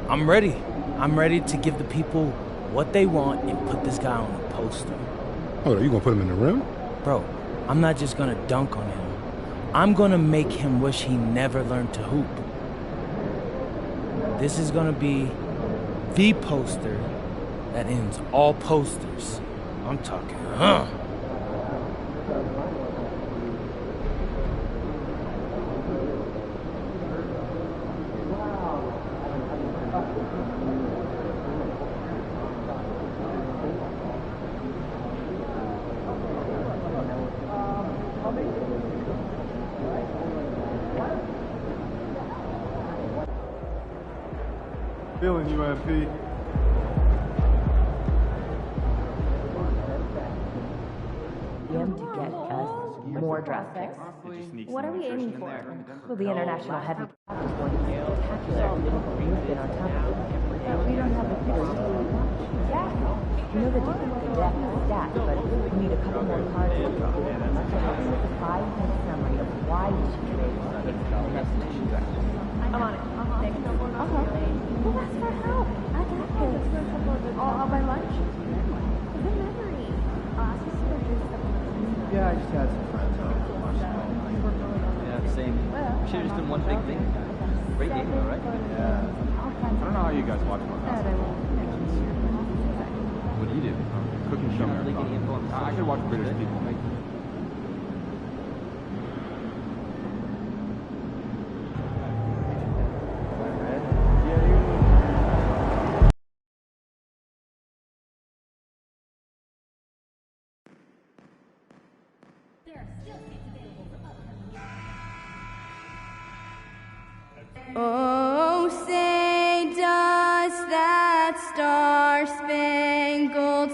I'm ready. I'm ready to give the people what they want and put this guy on a poster. Oh, you gonna put him in the rim? Bro, I'm not just gonna dunk on him. I'm gonna make him wish he never learned to hoop. This is gonna be the poster that ends all posters. I'm talking, Feeling you, MP. To get us more draft picks. What are we aiming for? Well, the international heavy is going to be spectacular. We've been on top of it. But we don't have the picks. You know the depth is stacked, but we need a couple more cards to draw. So help me with the 5-minute summary of why we should trade the next edition draft. I'm on it. Thanks. Okay. Well, that's for help. I got this. All by lunch? Good memory. Yeah, I just had some friends over. Yeah, same. We should have just done one big thing. Great game, though, right? Yeah. I don't know how you guys watch more basketball. What do you do? Cooking show marathon. I could watch British people make. Oh, say does that star-spangled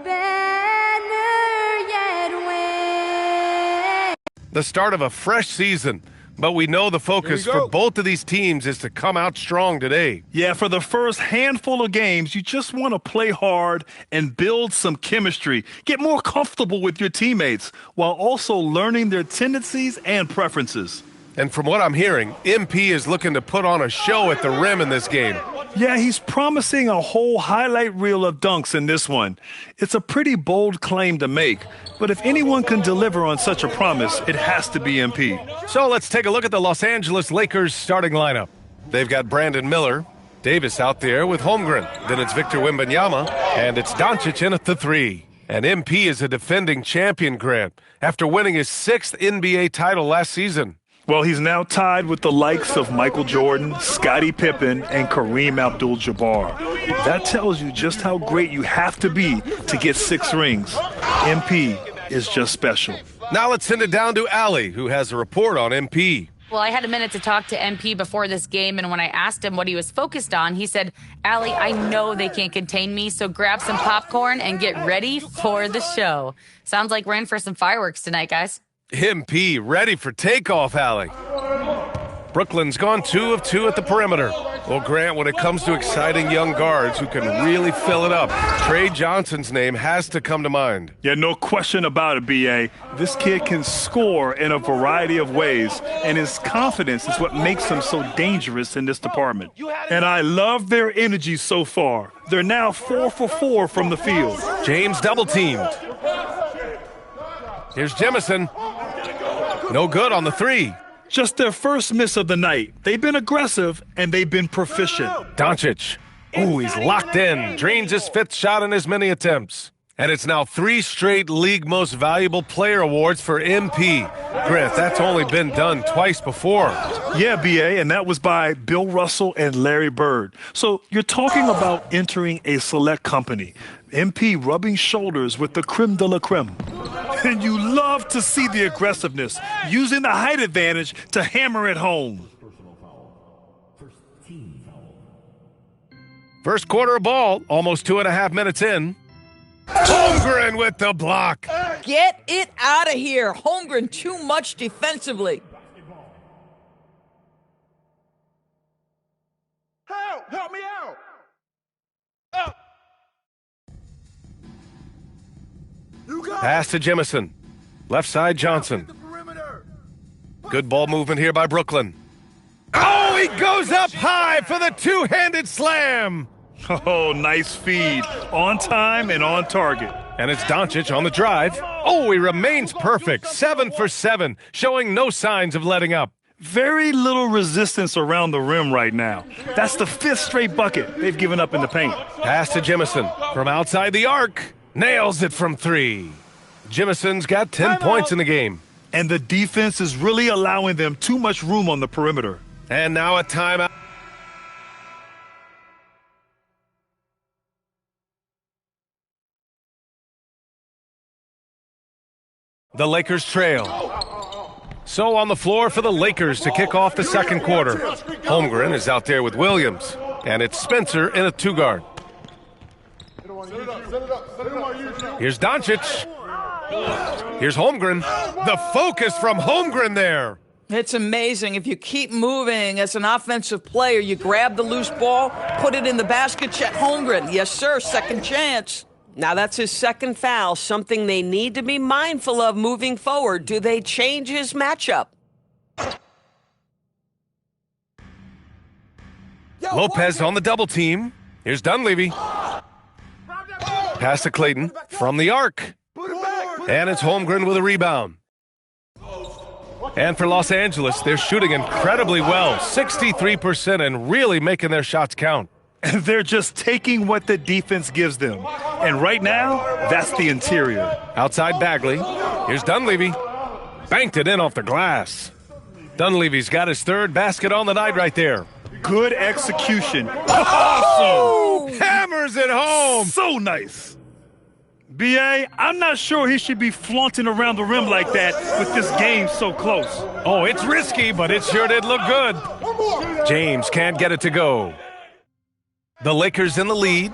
banner yet wave? The start of a fresh season, but we know the focus for both of these teams is to come out strong today. Yeah, for the first handful of games, you just want to play hard and build some chemistry. Get more comfortable with your teammates while also learning their tendencies and preferences. And from what I'm hearing, MP is looking to put on a show at the rim in this game. Yeah, he's promising a whole highlight reel of dunks in this one. It's a pretty bold claim to make, but if anyone can deliver on such a promise, it has to be MP. So let's take a look at the Los Angeles Lakers starting lineup. They've got Brandon Miller, Davis out there with Holmgren. Then it's Victor Wembanyama, and it's Doncic in at the 3. And MP is a defending champion, Grant, after winning his 6th NBA title last season. Well, he's now tied with the likes of Michael Jordan, Scottie Pippen, and Kareem Abdul-Jabbar. That tells you just how great you have to be to get 6 rings. MP is just special. Now let's send it down to Allie, who has a report on MP. Well, I had a minute to talk to MP before this game, and when I asked him what he was focused on, he said, Allie, I know they can't contain me, so grab some popcorn and get ready for the show. Sounds like we're in for some fireworks tonight, guys. MP ready for takeoff, Allie. Brooklyn's gone 2 of 2 at the perimeter. Well, Grant, when it comes to exciting young guards who can really fill it up, Trey Johnson's name has to come to mind. Yeah, no question about it, B.A. This kid can score in a variety of ways, and his confidence is what makes him so dangerous in this department. And I love their energy so far. They're now 4 for 4 from the field. James double-teamed. Here's Jemison. No good on the 3. Just their first miss of the night. They've been aggressive, and they've been proficient. Doncic. Ooh, he's locked in. Drains his 5th shot in as many attempts. And it's now 3 straight League Most Valuable Player awards for MP. Grant, that's only been done twice before. Yeah, B.A., and that was by Bill Russell and Larry Bird. So you're talking about entering a select company. MP rubbing shoulders with the creme de la creme. And you love to see the aggressiveness, using the height advantage to hammer it home. First quarter of ball, almost 2.5 minutes in. Holmgren with the block. Get it out of here. Holmgren too much defensively. Help me out. Pass to Jemison. Left side Johnson. Good ball movement here by Brooklyn. Oh, he goes up high for the two-handed slam. Oh, nice feed. On time and on target. And it's Doncic on the drive. Oh, he remains perfect. 7 for 7, showing no signs of letting up. Very little resistance around the rim right now. That's the 5th straight bucket they've given up in the paint. Pass to Jemison from outside the arc. Nails it from 3. Jemison's got 10 points in the game. And the defense is really allowing them too much room on the perimeter. And now a timeout. The Lakers trail. So on the floor for the Lakers to kick off the second quarter. Holmgren is out there with Williams. And it's Spencer in a 2-guard. Here's Doncic. Here's Holmgren. The focus from Holmgren there. It's amazing. If you keep moving as an offensive player, you grab the loose ball, put it in the basket, Chet Holmgren. Yes, sir, second chance. Now that's his second foul, something they need to be mindful of moving forward. Do they change his matchup? Lopez on the double team. Here's Dunleavy. Pass to Clayton from the arc. And it's Holmgren with a rebound. And for Los Angeles, they're shooting incredibly well, 63%, and really making their shots count. And they're just taking what the defense gives them. And right now, that's the interior. Outside Bagley. Here's Dunleavy. Banked it in off the glass. Dunleavy's got his 3rd basket on the night right there. Good execution. Awesome! Hammers it home! So nice. B.A., I'm not sure he should be flaunting around the rim like that with this game so close. Oh, it's risky, but it sure did look good. James can't get it to go. The Lakers in the lead.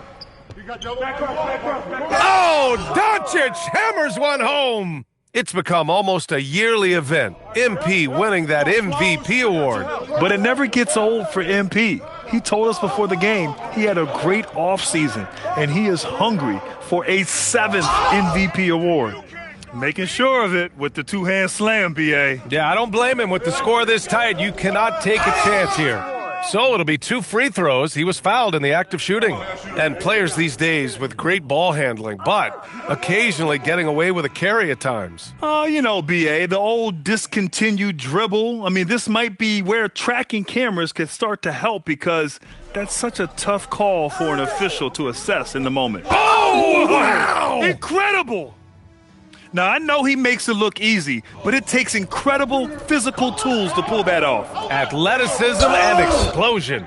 Oh, Doncic hammers one home. It's become almost a yearly event. MP winning that MVP award. But it never gets old for MP. He told us before the game he had a great offseason, and he is hungry for a 7th MVP award. Making sure of it with the two-hand slam, B.A. Yeah, I don't blame him. With the score this tight, you cannot take a chance here. So it'll be 2 free throws. He was fouled in the act of shooting. And players these days with great ball handling, but occasionally getting away with a carry at times. Oh, you know, B.A., the old discontinued dribble. I mean, this might be where tracking cameras could start to help because that's such a tough call for an official to assess in the moment. Oh, wow! Incredible! Now, I know he makes it look easy, but it takes incredible physical tools to pull that off. Athleticism and explosion.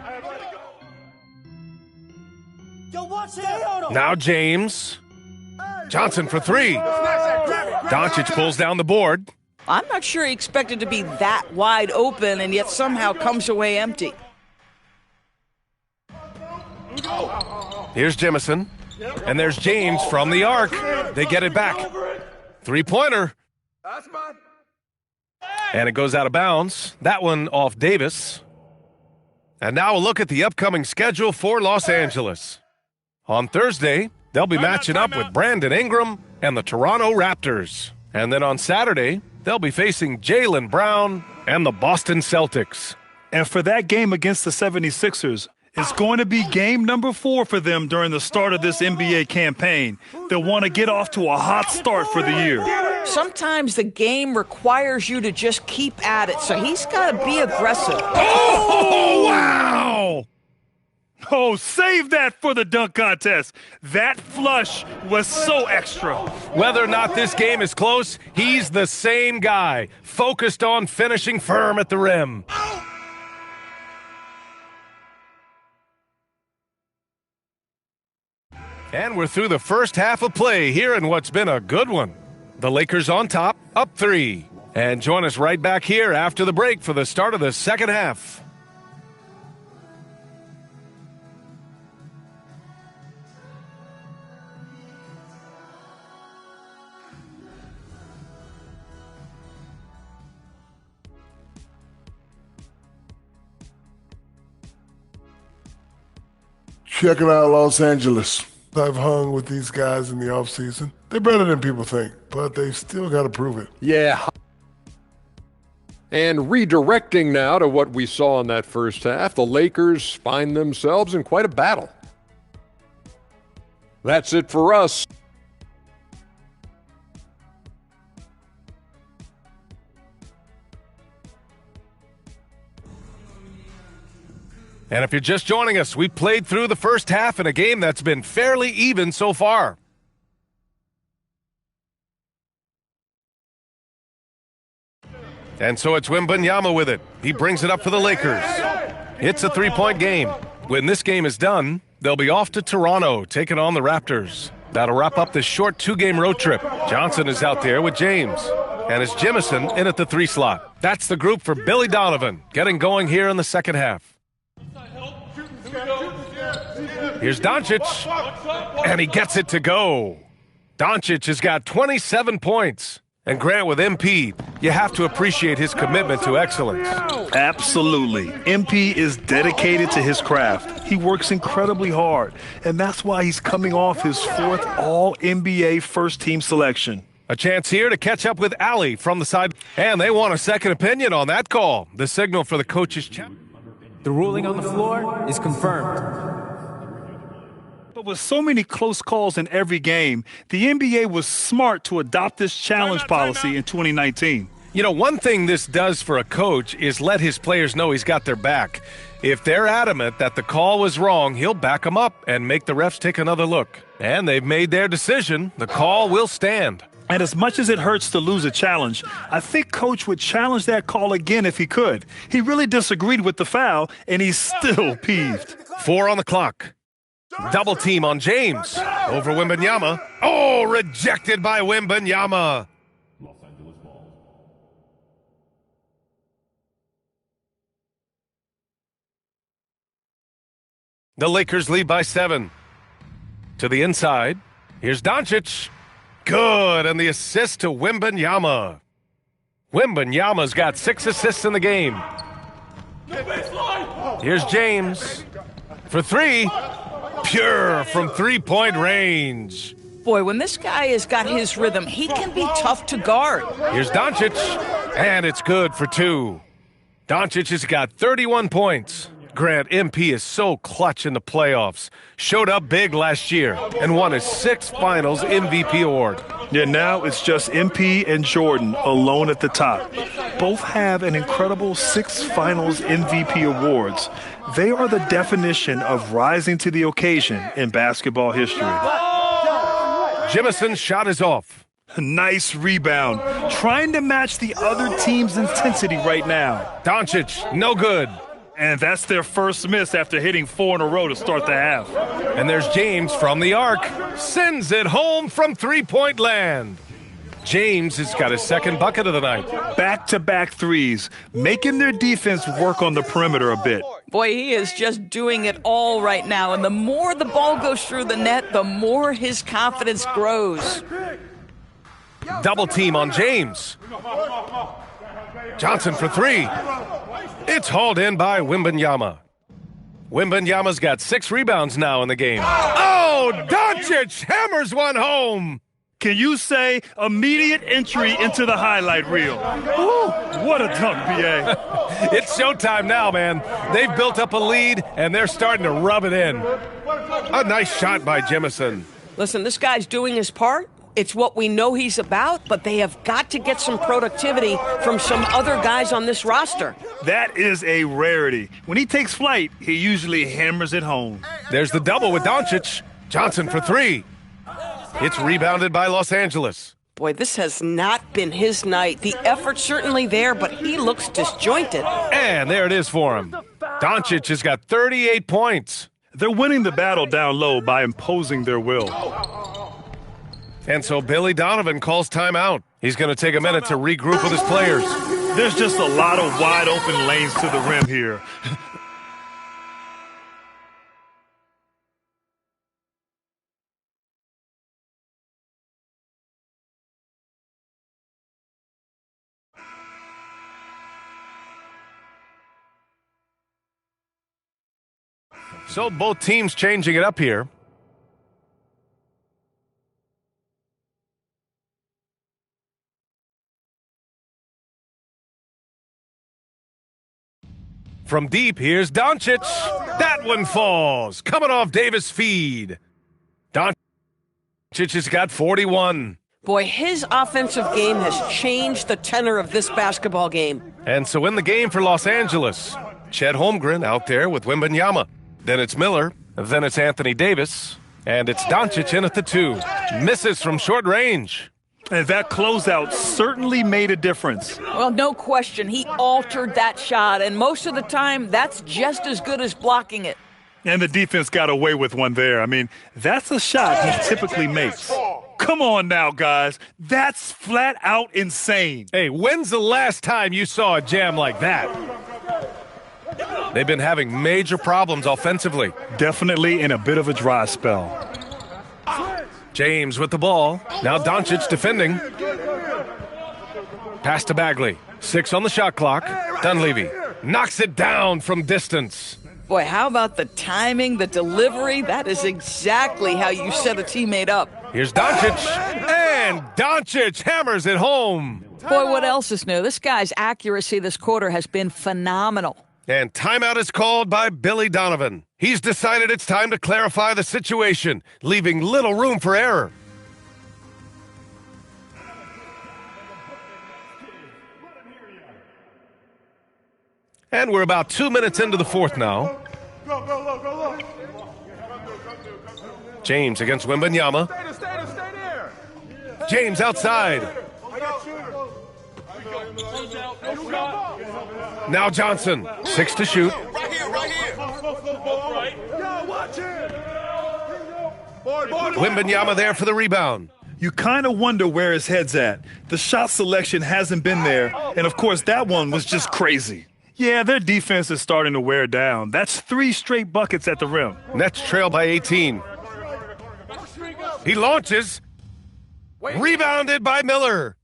Now James. Johnson for 3. Doncic pulls down the board. I'm not sure he expected to be that wide open and yet somehow comes away empty. Here's Jemison. And there's James from the arc. They get it back. 3-pointer. And it goes out of bounds. That one off Davis. And now a look at the upcoming schedule for Los Angeles. On Thursday, they'll be matching up with Brandon Ingram and the Toronto Raptors. And then on Saturday, they'll be facing Jaylen Brown and the Boston Celtics. And for that game against the 76ers, it's going to be game number 4 for them during the start of this NBA campaign. They'll want to get off to a hot start for the year. Sometimes the game requires you to just keep at it, so he's got to be aggressive. Oh, wow! Oh, save that for the dunk contest. That flush was so extra. Whether or not this game is close, he's the same guy, focused on finishing firm at the rim. And we're through the first half of play here in what's been a good one. The Lakers on top, up 3. And join us right back here after the break for the start of the second half. Check it out, Los Angeles. I've hung with these guys in the offseason. They're better than people think, but they've still got to prove it. Yeah. And redirecting now to what we saw in that first half, the Lakers find themselves in quite a battle. That's it for us. And if you're just joining us, we played through the first half in a game that's been fairly even so far. And so it's Wembanyama with it. He brings it up for the Lakers. It's a three-point game. When this game is done, they'll be off to Toronto, taking on the Raptors. That'll wrap up this short two-game road trip. Johnson is out there with James. And it's Jemison in at the 3 slot. That's the group for Billy Donovan, getting going here in the second half. Here's Doncic, and he gets it to go. Doncic has got 27 points. And Grant, with MP, you have to appreciate his commitment to excellence. Absolutely. MP is dedicated to his craft. He works incredibly hard, and that's why he's coming off his 4th All-NBA first-team selection. A chance here to catch up with Ali from the side. And they want a second opinion on that call. The signal for the coach's check. The ruling on the floor is confirmed. But with so many close calls in every game, the NBA was smart to adopt this challenge policy in 2019. You know, one thing this does for a coach is let his players know he's got their back. If they're adamant that the call was wrong, he'll back them up and make the refs take another look. And they've made their decision. The call will stand. And as much as it hurts to lose a challenge, I think Coach would challenge that call again if he could. He really disagreed with the foul, and he's still peeved. 4 on the clock. Double team on James. Over Wembanyama. Oh, rejected by Wembanyama. The Lakers lead by 7. To the inside. Here's Doncic. Good, and the assist to Wembanyama. Wembanyama's got 6 assists in the game. Here's James. For 3. Pure from three-point range. Boy, when this guy has got his rhythm, he can be tough to guard. Here's Doncic, and it's good for 2. Doncic has got 31 points. Grant, MP is so clutch in the playoffs. Showed up big last year and won his 6th Finals MVP award. Yeah, now it's just MP and Jordan alone at the top. Both have an incredible 6 Finals MVP awards. They are the definition of rising to the occasion in basketball history. Jemison's shot is off. Nice rebound. Trying to match the other team's intensity right now. Doncic, no good. And that's their first miss after hitting 4 in a row to start the half. And there's James from the arc. Sends it home from three-point land. James has got his 2nd bucket of the night. Back-to-back threes, making their defense work on the perimeter a bit. Boy, he is just doing it all right now. And the more the ball goes through the net, the more his confidence grows. Double team on James. Johnson for 3. It's hauled in by Wembanyama. Wembanyama's got 6 rebounds now in the game. Oh, Doncic hammers one home. Can you say immediate entry into the highlight reel? Ooh, what a dunk, B.A. It's showtime now, man. They've built up a lead, and they're starting to rub it in. A nice shot by Jemison. Listen, this guy's doing his part. It's what we know he's about, but they have got to get some productivity from some other guys on this roster. That is a rarity. When he takes flight, he usually hammers it home. There's the double with Doncic. Johnson for 3. It's rebounded by Los Angeles. Boy, this has not been his night. The effort's certainly there, but he looks disjointed. And there it is for him. Doncic has got 38 points. They're winning the battle down low by imposing their will. And so Billy Donovan calls timeout. He's going to take a minute to regroup with his players. There's just a lot of wide open lanes to the rim here. So both teams changing it up here. From deep, here's Doncic. That one falls. Coming off Davis' feed. Doncic has got 41. Boy, his offensive game has changed the tenor of this basketball game. And so in the game for Los Angeles, Chet Holmgren out there with Wembanyama. Then it's Miller. Then it's Anthony Davis. And it's Doncic in at the 2. Misses from short range. And that closeout certainly made a difference. Well, no question. He altered that shot, and most of the time, that's just as good as blocking it. And the defense got away with one there. I mean, that's a shot he typically makes. Come on now, guys. That's flat out insane. Hey, when's the last time you saw a jam like that? They've been having major problems offensively. Definitely in a bit of a dry spell. James with the ball. Now Doncic defending. Pass to Bagley. 6 on the shot clock. Dunleavy knocks it down from distance. Boy, how about the timing, the delivery? That is exactly how you set a teammate up. Here's Doncic. And Doncic hammers it home. Boy, what else is new? This guy's accuracy this quarter has been phenomenal. And timeout is called by Billy Donovan. He's decided it's time to clarify the situation, leaving little room for error. And we're about 2 minutes into the fourth now. James against Wembanyama. James outside. Now Johnson, 6 to shoot. Wembanyama there for the rebound. You kind of wonder where his head's at. The shot selection hasn't been there, and of course that one was just crazy. Yeah, their defense is starting to wear down. That's 3 straight buckets at the rim. Nets trail by 18. He launches. Rebounded by Miller.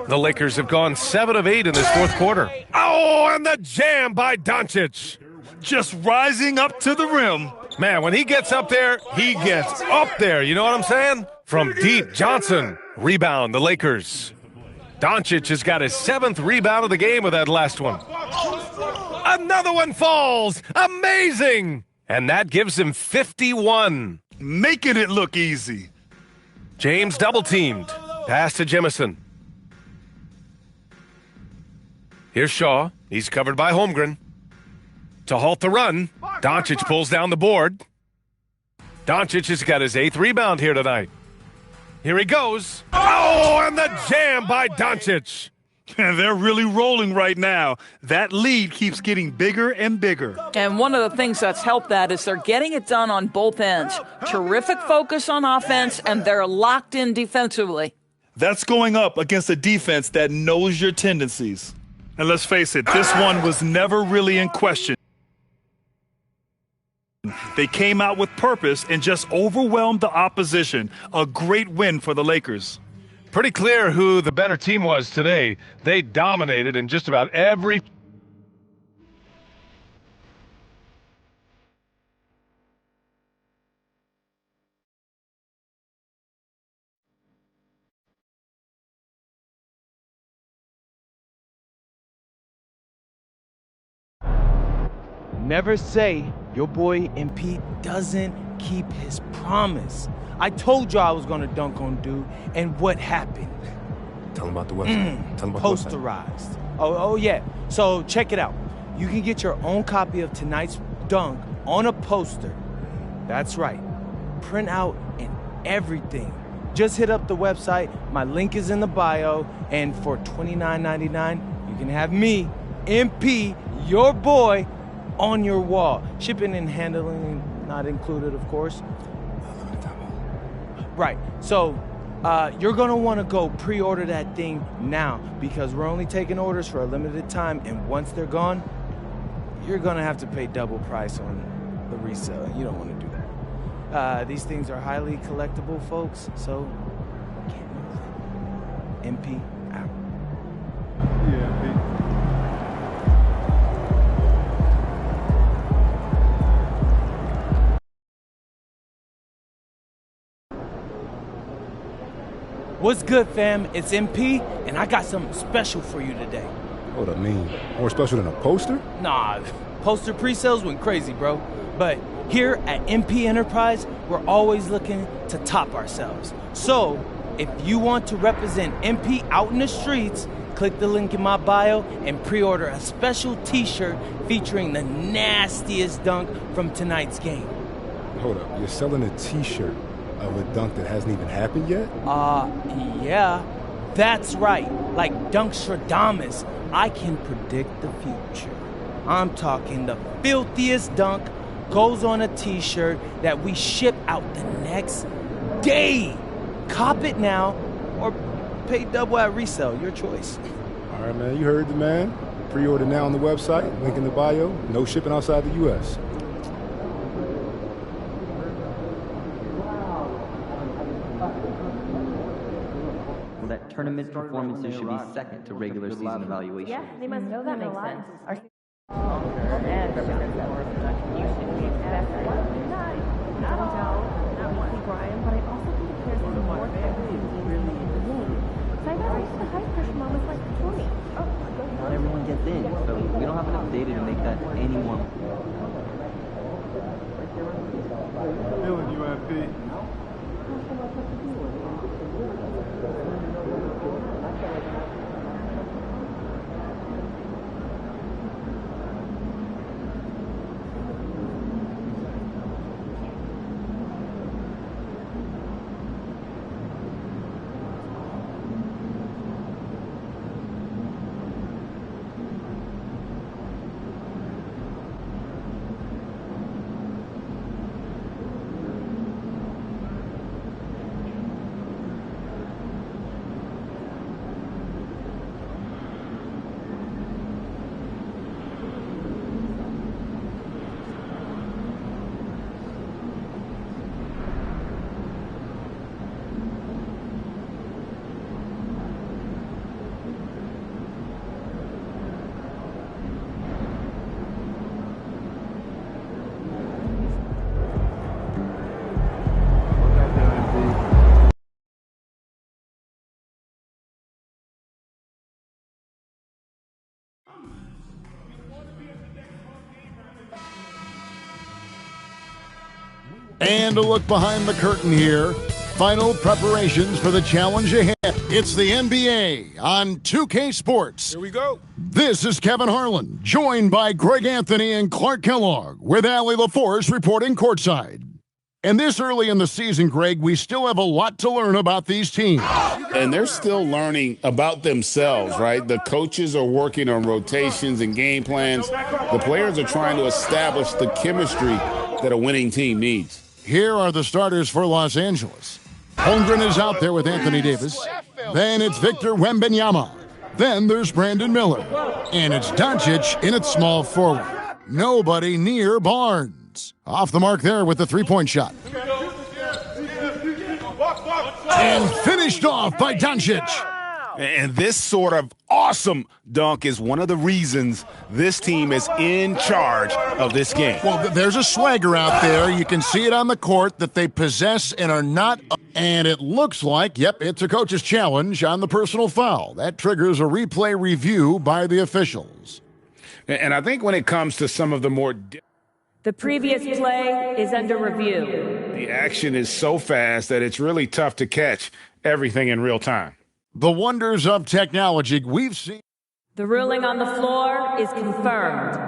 The Lakers have gone 7 of 8 in this fourth quarter. Oh, and the jam by Doncic. Just rising up to the rim. Man, when he gets up there, he gets up there. You know what I'm saying? From deep, Johnson. Rebound, the Lakers. Doncic has got his 7th rebound of the game with that last one. Another one falls. Amazing. And that gives him 51. Making it look easy. James double-teamed. Pass to Jemison. Here's Shaw. He's covered by Holmgren. To halt the run, Doncic pulls down the board. Doncic has got his 8th rebound here tonight. Here he goes. Oh, and the jam by Doncic. They're really rolling right now. That lead keeps getting bigger and bigger. And one of the things that's helped that is they're getting it done on both ends. Terrific focus on offense, and they're locked in defensively. That's going up against a defense that knows your tendencies. And let's face it, this one was never really in question. They came out with purpose and just overwhelmed the opposition. A great win for the Lakers. Pretty clear who the better team was today. They dominated in just about every... Never say your boy MP doesn't keep his promise. I told you I was going to dunk on dude, and what happened? Tell him about the website. Tell him about Posterized. Oh, yeah. So check it out. You can get your own copy of tonight's dunk on a poster. That's right. Print out and everything. Just hit up the website. My link is in the bio. And for $29.99, you can have me, MP, your boy, on your wall. Shipping and handling not included, of course. Right. So you're going to want to go pre-order that thing now because we're only taking orders for a limited time, and once they're gone, you're going to have to pay double price on the resale, and you don't want to do that. These things are highly collectible, folks, so can't move it. MP out. Yeah, MP. What's good, fam? It's MP, and I got something special for you today. What I mean, more special than a poster? Nah, poster pre-sales went crazy, bro. But here at MP Enterprise, we're always looking to top ourselves. So, if you want to represent MP out in the streets, click the link in my bio and pre-order a special t-shirt featuring the nastiest dunk from tonight's game. Hold up, you're selling a t-shirt of a dunk that hasn't even happened yet? Yeah. That's right. Like Dunkstradamus, I can predict the future. I'm talking the filthiest dunk goes on a t-shirt that we ship out the next day. Cop it now or pay double at resale, your choice. All right, man, you heard the man. Pre-order now on the website, link in the bio. No shipping outside the U.S. Well, that tournament performances should be second to regular season evaluation. Yeah, they must know that makes sense. Brian, but I also think it cares more about so I got reached the high pressure moments like 20. Not everyone gets in, so we don't have enough data to make that any more. Feeling UMP. And a look behind the curtain here. Final preparations for the challenge ahead. It's the NBA on 2K Sports. Here we go. This is Kevin Harlan, joined by Greg Anthony and Clark Kellogg, with Allie LaForce reporting courtside. And this early in the season, Greg, we still have a lot to learn about these teams. And they're still learning about themselves, right? The coaches are working on rotations and game plans. The players are trying to establish the chemistry that a winning team needs. Here are the starters for Los Angeles. Holmgren is out there with Anthony Davis. Then it's Victor Wembanyama. Then there's Brandon Miller. And it's Doncic in at small forward. Nobody near Barnes. Off the mark there with the three-point shot. And finished off by Doncic. And this sort of awesome dunk is one of the reasons this team is in charge of this game. Well, there's a swagger out there. You can see it on the court that they possess and are not. And it looks like, yep, it's a coach's challenge on the personal foul. That triggers a replay review by the officials. And I think when it comes to some of the more... The previous play is under review. The action is so fast that it's really tough to catch everything in real time. The wonders of technology we've seen. The ruling on the floor is confirmed.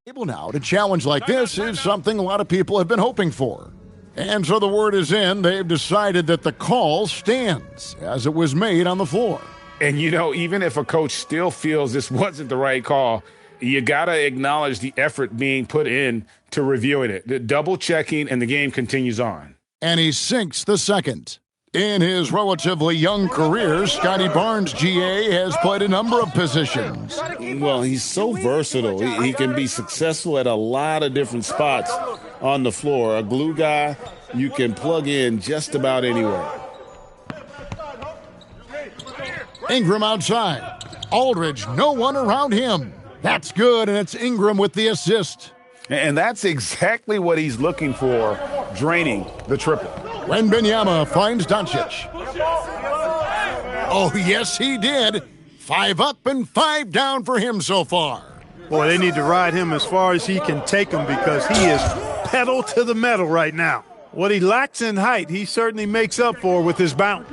Able now to challenge like this is something a lot of people have been hoping for. And so the word is in, they've decided that the call stands as it was made on the floor. And you know, even if a coach still feels this wasn't the right call, you got to acknowledge the effort being put in to reviewing it, the double checking, and the game continues on. And he sinks the second. In his relatively young career, Scotty Barnes, GA, has played a number of positions. Well, he's so versatile. He can be successful at a lot of different spots on the floor. A glue guy you can plug in just about anywhere. Ingram outside. Aldridge, no one around him. That's good, and it's Ingram with the assist. And that's exactly what he's looking for, draining the triple. Wembanyama finds Doncic. Oh, yes, he did. 5 up and 5 down for him so far. Boy, they need to ride him as far as he can take them because he is pedal to the metal right now. What he lacks in height, he certainly makes up for with his bounce.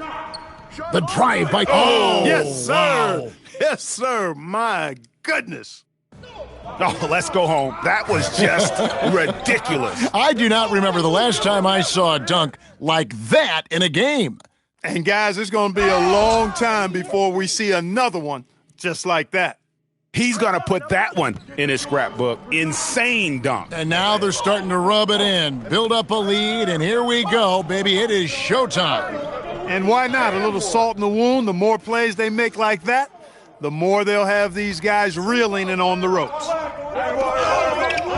The drive by... Oh, yes, sir. Wow. Yes, sir. My goodness. Oh, let's go home. That was just ridiculous. I do not remember the last time I saw a dunk like that in a game. And, guys, it's going to be a long time before we see another one just like that. He's going to put that one in his scrapbook. Insane dunk. And now they're starting to rub it in, build up a lead, and here we go, baby. It is showtime. And why not? A little salt in the wound. The more plays they make like that, the more they'll have these guys reeling and on the ropes.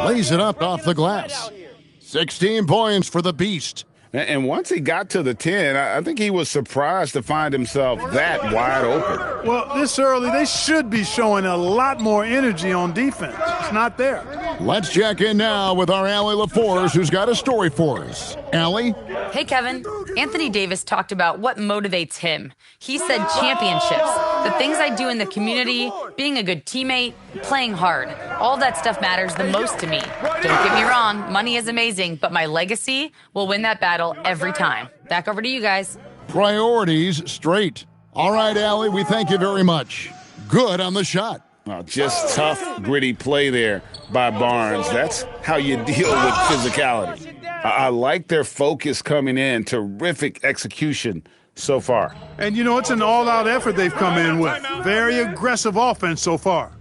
Lays it up off the glass. 16 points for the Beast. And once he got to the 10, I think he was surprised to find himself that wide open. Well, this early, they should be showing a lot more energy on defense. It's not there. Let's check in now with our Allie LaForce, who's got a story for us. Allie? Hey, Kevin. Anthony Davis talked about what motivates him. He said championships, the things I do in the community, being a good teammate, playing hard. All that stuff matters the most to me. Don't get me wrong, money is amazing, but my legacy will win that battle every time. Back over to you guys. Priorities straight. All right, Allie, we thank you very much. Good on the shot. Just tough, gritty play there by Barnes. That's how you deal with physicality. I like their focus coming in. Terrific execution so far. And, you know, it's an all-out effort they've come in with. Very aggressive offense so far.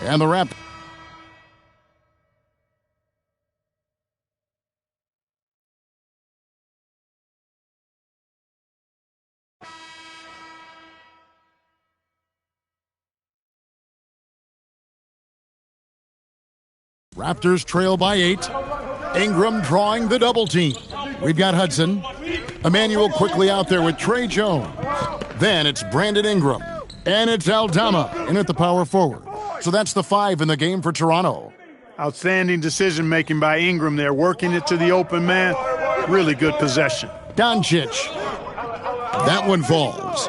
And the wrap. Raptors trail by 8. Ingram drawing the double team. We've got Hudson. Emmanuel quickly out there with Trey Jones. Then it's Brandon Ingram. And it's Aldama in at the power forward. So that's the 5 in the game for Toronto. Outstanding decision-making by Ingram there, working it to the open man. Really good possession. Doncic. That one falls.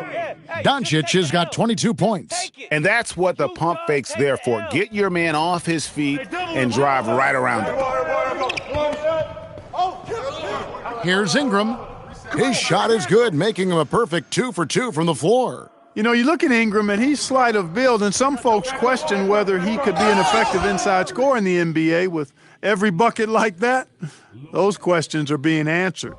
Doncic has got 22 points. And that's what the pump fake's there for. Get your man off his feet and drive right around him. Here's Ingram. His shot is good, making him a perfect 2 for 2 from the floor. You know, you look at Ingram, and he's slight of build, and some folks question whether he could be an effective inside scorer in the NBA with every bucket like that. Those questions are being answered.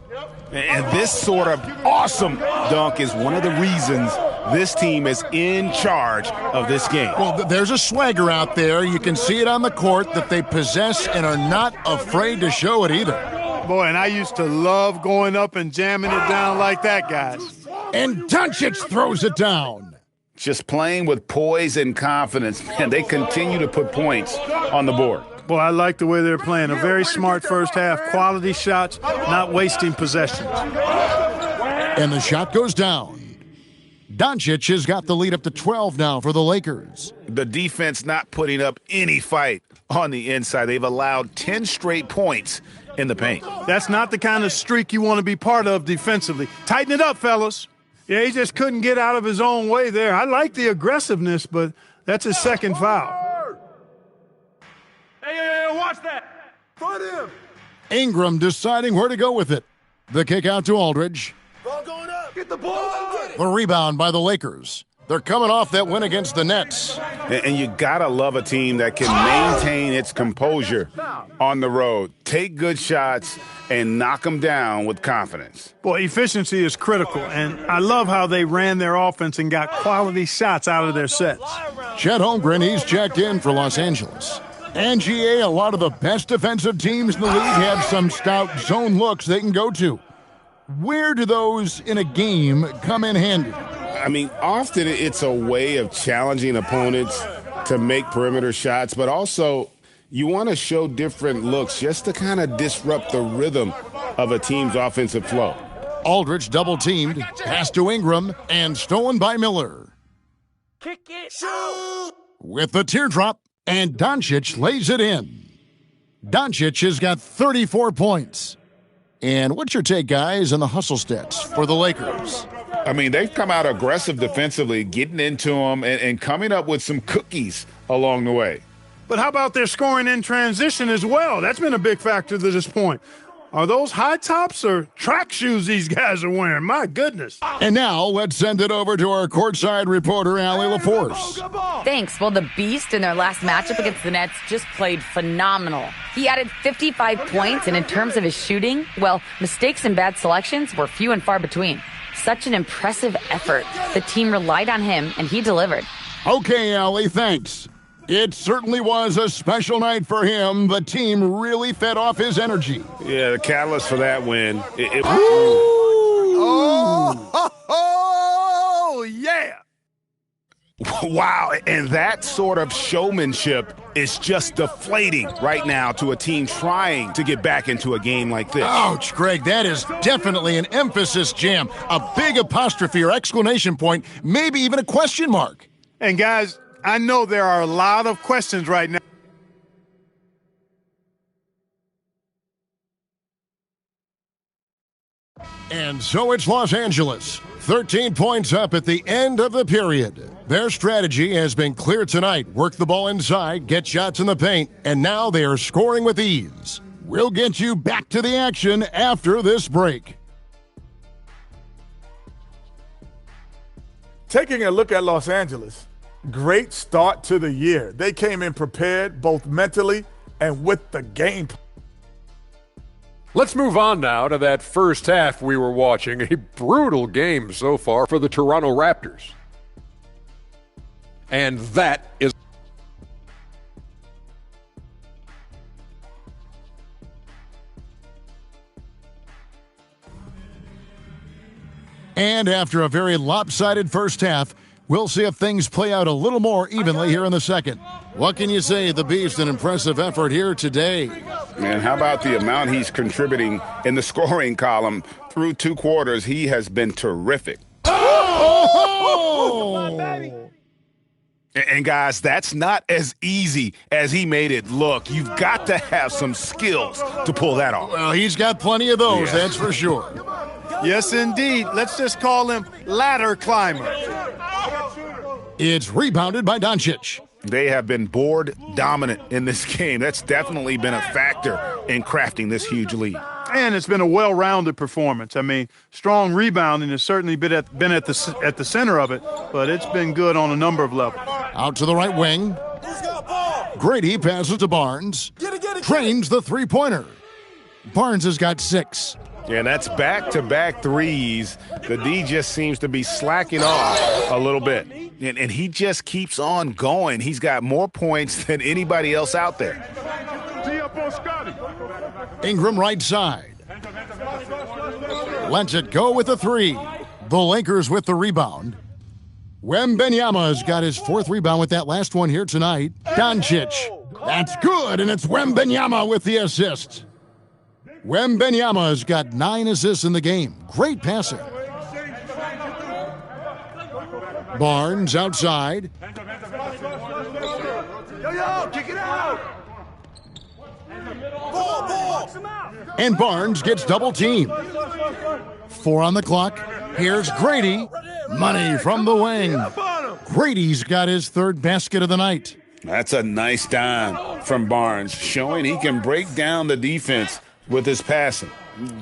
And this sort of awesome dunk is one of the reasons this team is in charge of this game. Well, there's a swagger out there. You can see it on the court that they possess and are not afraid to show it either. Boy, and I used to love going up and jamming it down like that, guys. And Doncic throws it down. Just playing with poise and confidence, and they continue to put points on the board. Boy, I like the way they're playing. A very smart first half. Quality shots, not wasting possessions. And the shot goes down. Doncic has got the lead up to 12 now for the Lakers. The defense not putting up any fight on the inside. They've allowed 10 straight points in the paint. That's not the kind of streak you want to be part of defensively. Tighten it up, fellas. Yeah, he just couldn't get out of his own way there. I like the aggressiveness, but that's his second foul. Hey, watch that. Fight him. Ingram deciding where to go with it. The kick out to Aldridge. Ball going up. Get the ball. The rebound by the Lakers. They're coming off that win against the Nets. And you gotta love a team that can maintain its composure on the road. Take good shots and knock them down with confidence. Boy, efficiency is critical, and I love how they ran their offense and got quality shots out of their sets. Chet Holmgren, he's checked in for Los Angeles. And GA, a lot of the best defensive teams in the league have some stout zone looks they can go to. Where do those in a game come in handy? I mean, often it's a way of challenging opponents to make perimeter shots, but also you want to show different looks just to kind of disrupt the rhythm of a team's offensive flow. Aldridge double-teamed, pass to Ingram, and stolen by Miller. Kick it out. With the teardrop, and Doncic lays it in. Doncic has got 34 points. And what's your take, guys, on the hustle stats for the Lakers? I mean, they've come out aggressive defensively, getting into them and coming up with some cookies along the way. But how about their scoring in transition as well? That's been a big factor to this point. Are those high tops or track shoes these guys are wearing? My goodness. And now let's send it over to our courtside reporter, Allie LaForce. Thanks. Well, the Beast in their last matchup against the Nets just played phenomenal. He added 55 points, and in terms of his shooting, well, mistakes and bad selections were few and far between. Such an impressive effort. The team relied on him, and he delivered. Okay, Allie, thanks. It certainly was a special night for him. The team really fed off his energy. Yeah, the catalyst for that win. Oh, yeah. Wow, and that sort of showmanship is just deflating right now to a team trying to get back into a game like this. Ouch, Greg, that is definitely an emphasis jam. A big apostrophe or exclamation point, maybe even a question mark. And guys, I know there are a lot of questions right now. And so it's Los Angeles. 13 points up at the end of the period. Their strategy has been clear tonight. Work the ball inside, get shots in the paint, and now they are scoring with ease. We'll get you back to the action after this break. Taking a look at Los Angeles, great start to the year. They came in prepared both mentally and with the game plan. Let's move on now to that first half we were watching. A brutal game so far for the Toronto Raptors. And that is... And after a very lopsided first half, we'll see if things play out a little more evenly here in the second. What can you say? The Beast, an impressive effort here today. Man, how about the amount he's contributing in the scoring column through 2 quarters? He has been terrific. Oh! And guys, that's not as easy as he made it look. You've got to have some skills to pull that off. Well, he's got plenty of those, that's for sure. Yes, indeed. Let's just call him ladder climber. It's rebounded by Doncic. They have been board dominant in this game. That's definitely been a factor in crafting this huge lead. And it's been a well-rounded performance. I mean, strong rebounding has certainly been at the center of it, but it's been good on a number of levels. Out to the right wing. Grady passes to Barnes. Trains the three-pointer. Barnes has got 6. Yeah, and that's back-to-back threes. The D just seems to be slacking off a little bit. And he just keeps on going. He's got more points than anybody else out there. Ingram right side. Lets it go with the 3. The Lakers with the rebound. Wembanyama's got his 4th rebound with that last one here tonight. Doncic. That's good, and it's Wembanyama with the assist. Wembanyama's got 9 assists in the game. Great passing. Barnes outside. Kick it out! And Barnes gets double teamed. 4 on the clock. Here's Grady. Money from the wing. Grady's got his 3rd basket of the night. That's a nice dime from Barnes, showing he can break down the defense with his passing.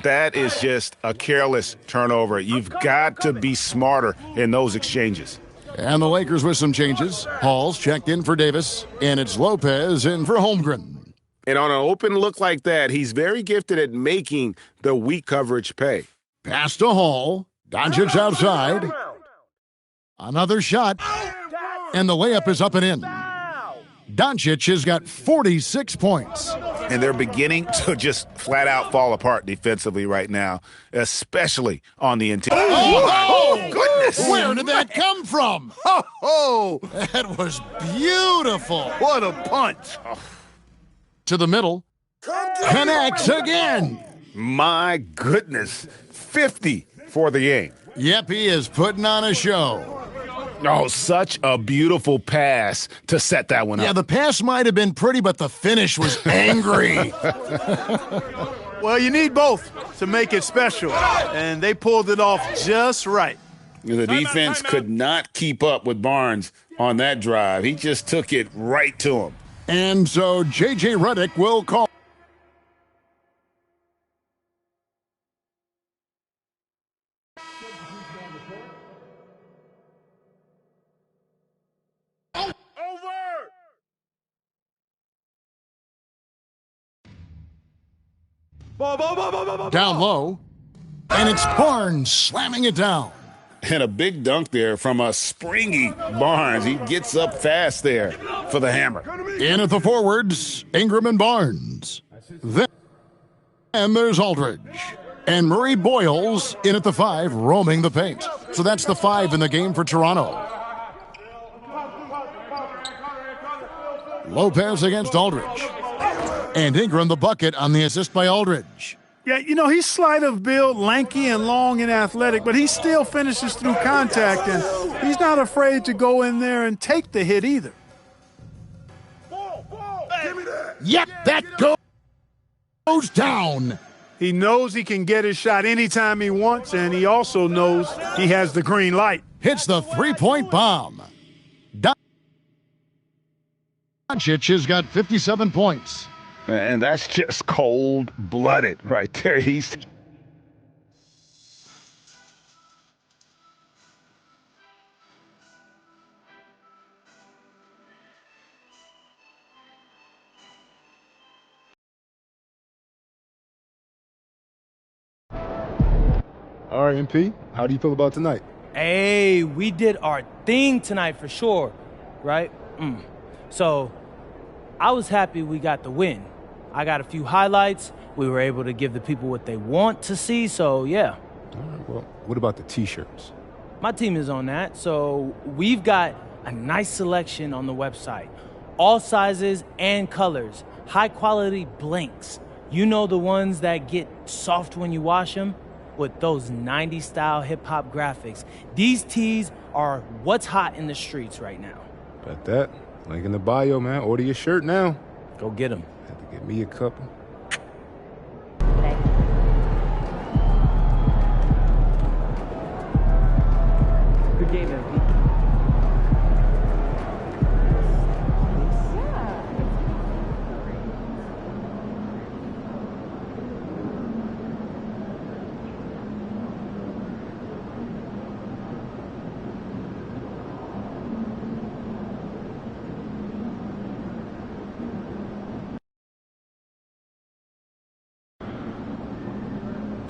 That is just a careless turnover. You've got to be smarter in those exchanges. And the Lakers with some changes. Hall's checked in for Davis, and it's Lopez in for Holmgren. And on an open look like that, he's very gifted at making the weak coverage pay. Pass to Hall. Doncic outside. Another shot. And the layup is up and in. Doncic has got 46 points. And they're beginning to just flat out fall apart defensively right now, especially on the interior. Oh, goodness! Where did that come from? Oh, that was beautiful. What a punch. To the middle. Connects again. My goodness. 50 for the game. Yep, he is putting on a show. Oh, such a beautiful pass to set that one up. Yeah, the pass might have been pretty, but the finish was angry. Well, you need both to make it special, and they pulled it off just right. The defense could not keep up with Barnes on that drive. He just took it right to him. And so J.J. Redick will call. Down low, and it's Barnes slamming it down. And a big dunk there from a springy Barnes. He gets up fast there for the hammer. In at the forwards, Ingram and Barnes. Then there's Aldridge. And Murray Boyles in at the 5, roaming the paint. So that's the 5 in the game for Toronto. Lopez against Aldridge. And Ingram the bucket on the assist by Aldridge. Yeah, you know, he's slight of build, lanky and long and athletic, but he still finishes through contact, and he's not afraid to go in there and take the hit either. Yep, that goes down. He knows he can get his shot anytime he wants, and he also knows he has the green light. Hits the three-point bomb. Doncic has got 57 points. And that's just cold-blooded right there. He's All right, MP, how do you feel about tonight? Hey, we did our thing tonight for sure, right? So I was happy we got the win. I got a few highlights. We were able to give the people what they want to see, so yeah. All right, well, what about the T-shirts? My team is on that, so we've got a nice selection on the website. All sizes and colors. High-quality blanks. You know, the ones that get soft when you wash them? With those 90s-style hip-hop graphics. These tees are what's hot in the streets right now. Bet that. Link in the bio, man. Order your shirt now. Go get them. Have to get me a couple. Good game, MP.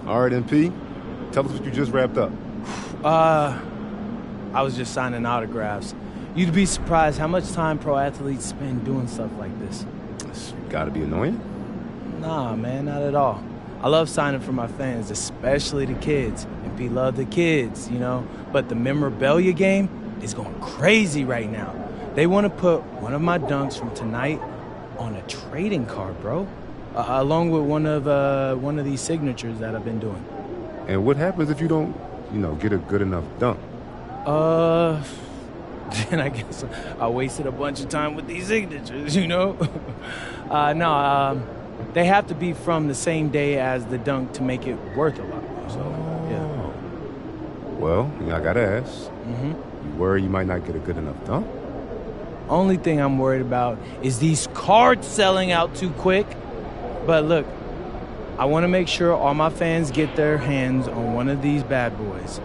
All right, MP, tell us what you just wrapped up. I was just signing autographs. You'd be surprised how much time pro athletes spend doing stuff like this. It's gotta be annoying. Nah, man, not at all. I love signing for my fans, especially the kids. MP love the kids, you know. But the memorabilia game is going crazy right now. They want to put one of my dunks from tonight on a trading card, bro. Along with one of these signatures that I've been doing. And what happens if you don't, get a good enough dunk? Then I guess I wasted a bunch of time with these signatures, you know? No, they have to be from the same day as the dunk to make it worth a lot more, so, yeah. Well, I gotta ask. You worry you might not get a good enough dunk? Only thing I'm worried about is these cards selling out too quick. But look, I want to make sure all my fans get their hands on one of these bad boys.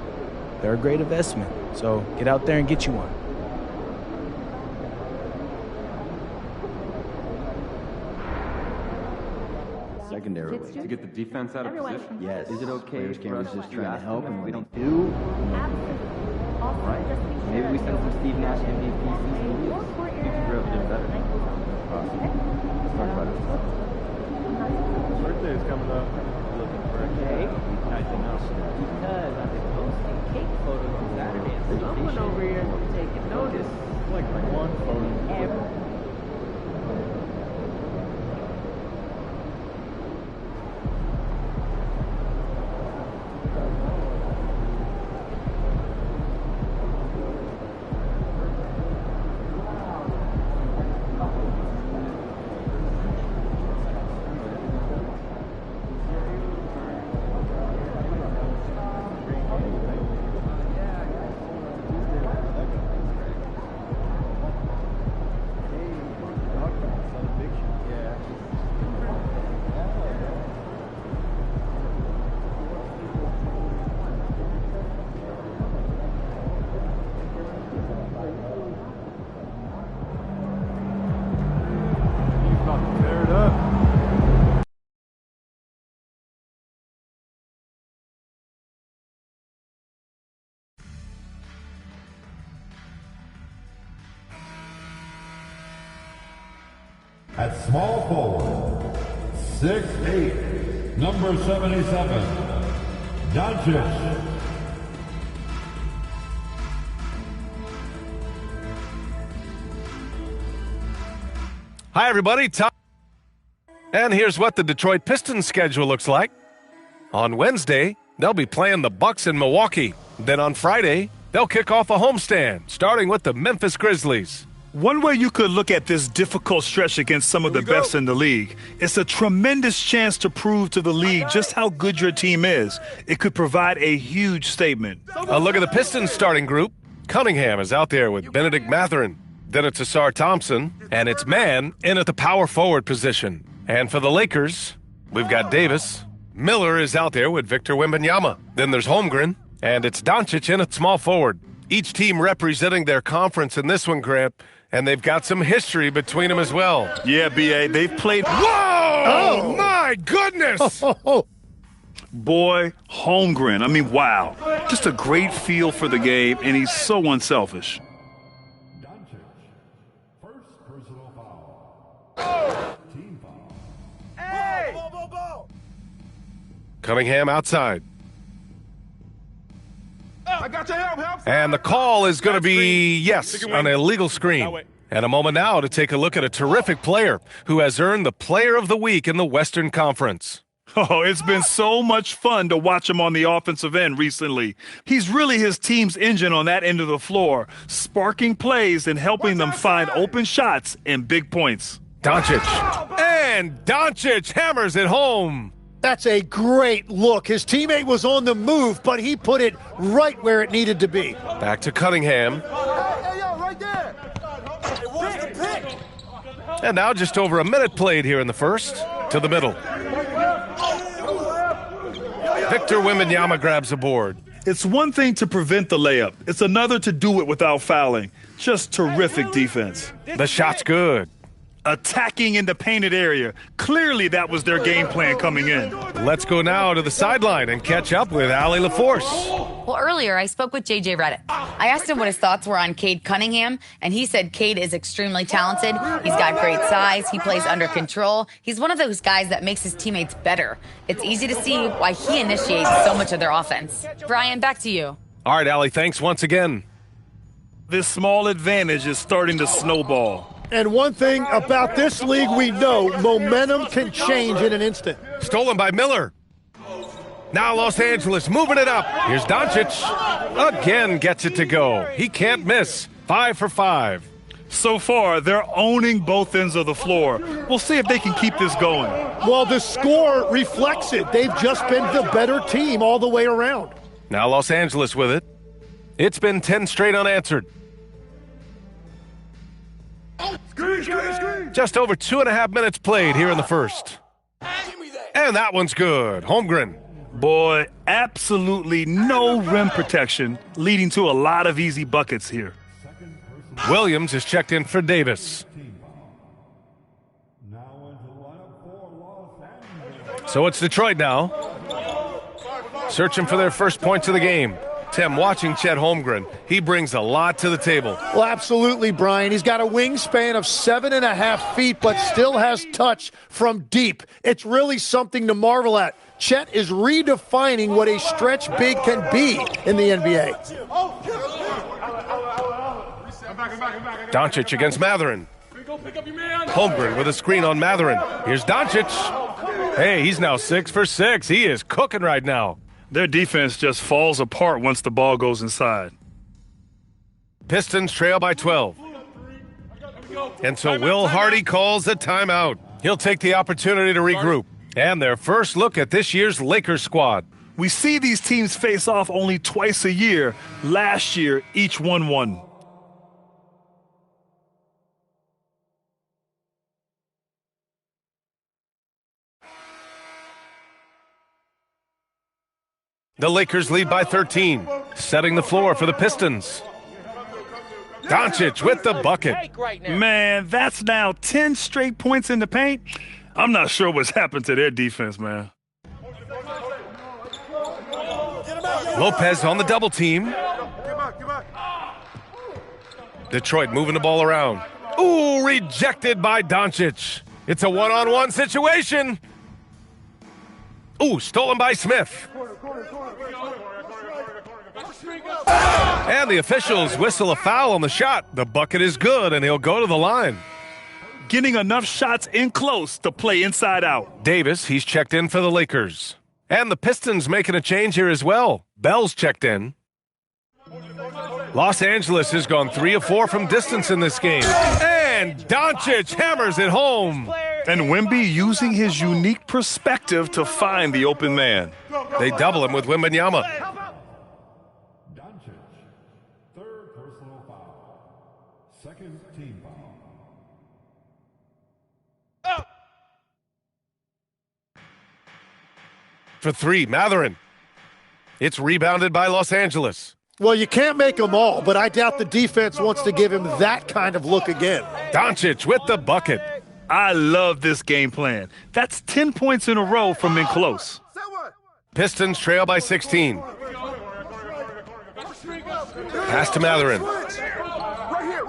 They're a great investment, so get out there and get you one. Secondarily, to get the defense out of position. Yes. Is it okay? Players can't resist trying to help, and we we don't don't do. Right. Maybe we send some Steve Nash MVP season. You can really do better. Let's talk about it. Birthday is coming up. Looking for a cake. Anything else? Because I've been posting cake photos on Saturday. Someone over here is taking notice. Like one photo ever. At small forward, 6'8", number 77, Doncic. Hi, everybody. And here's what the Detroit Pistons schedule looks like. On Wednesday, they'll be playing the Bucks in Milwaukee. Then on Friday, they'll kick off a homestand, starting with the Memphis Grizzlies. One way you could look at this difficult stretch against some of the best in the league, it's a tremendous chance to prove to the league just how good your team is. It could provide a huge statement. A look at the Pistons starting group. Cunningham is out there with Benedict Mathurin. Then it's Asar Thompson, and it's Mann in at the power forward position. And for the Lakers, we've got Davis. Miller is out there with Victor Wembanyama. Then there's Holmgren, and it's Doncic in at small forward. Each team representing their conference in this one, Grant, and they've got some history between them as well. Yeah, B.A., they've played... Whoa! Oh, my goodness! Boy, Holmgren, I mean, wow. Just a great feel for the game, and he's so unselfish. Cunningham outside. I got your help. And the call is going to be, yes, an illegal screen. And a moment now to take a look at a terrific player who has earned the Player of the Week in the Western Conference. Oh, it's been so much fun to watch him on the offensive end recently. He's really his team's engine on that end of the floor, sparking plays and helping them find open shots and big points. Doncic. And Doncic hammers it home. That's a great look. His teammate was on the move, but he put it right where it needed to be. Back to Cunningham. Right there. And now just over a minute played here in the first. To the middle. Victor Wembanyama grabs a board. It's one thing to prevent the layup. It's another to do it without fouling. Just terrific defense. The shot's good. Attacking in the painted area. Clearly that was their game plan coming in. Let's go now to the sideline and catch up with Allie LaForce. Well, earlier I spoke with JJ Redick. I asked him what his thoughts were on Cade Cunningham, and he said Cade is extremely talented. He's got great size. He plays under control. He's one of those guys that makes his teammates better. It's easy to see why he initiates so much of their offense. Brian, back to you. All right, Allie, thanks once again. This small advantage is starting to snowball. And one thing about this league we know, momentum can change in an instant. Stolen by Miller. Now Los Angeles moving it up. Here's Doncic. Again gets it to go. He can't miss. 5 for 5. So far, they're owning both ends of the floor. We'll see if they can keep this going. Well, the score reflects it. They've just been the better team all the way around. Now Los Angeles with it. It's been 10 straight unanswered. Just over 2.5 minutes played here in the first. And that one's good. Holmgren. Boy, absolutely no rim protection, leading to a lot of easy buckets here. Williams is checked in for Davis. So it's Detroit now. Searching for their first points of the game. Tim, watching Chet Holmgren, he brings a lot to the table. Well, absolutely, Brian. He's got a wingspan of 7.5 feet, but still has touch from deep. It's really something to marvel at. Chet is redefining what a stretch big can be in the NBA. Doncic against Mathurin. Holmgren with a screen on Mathurin. Here's Doncic. Hey, he's now 6 for 6. He is cooking right now. Their defense just falls apart once the ball goes inside. Pistons trail by 12. And so Will Hardy calls a timeout. He'll take the opportunity to regroup. And their first look at this year's Lakers squad. We see these teams face off only twice a year. Last year, each won. The Lakers lead by 13, setting the floor for the Pistons. Doncic with the bucket. Man, that's now 10 straight points in the paint. I'm not sure what's happened to their defense, man. Lopez on the double team. Detroit moving the ball around. Ooh, rejected by Doncic. It's a one-on-one situation. Ooh, stolen by Smith. And the officials whistle a foul on the shot. The bucket is good, and he'll go to the line. Getting enough shots in close to play inside out. Davis, he's checked in for the Lakers. And the Pistons making a change here as well. Bell's checked in. Los Angeles has gone 3 of 4 from distance in this game. And Doncic hammers it home. And Wemby using his unique perspective to find the open man. They double him with Wembanyama. Doncic, third personal foul. Second team foul. For 3, Mathurin. It's rebounded by Los Angeles. Well, you can't make them all, but I doubt the defense wants to give him that kind of look again. Doncic with the bucket. I love this game plan. That's 10 points in a row from in close. Pistons trail by 16. Pass to Mathurin.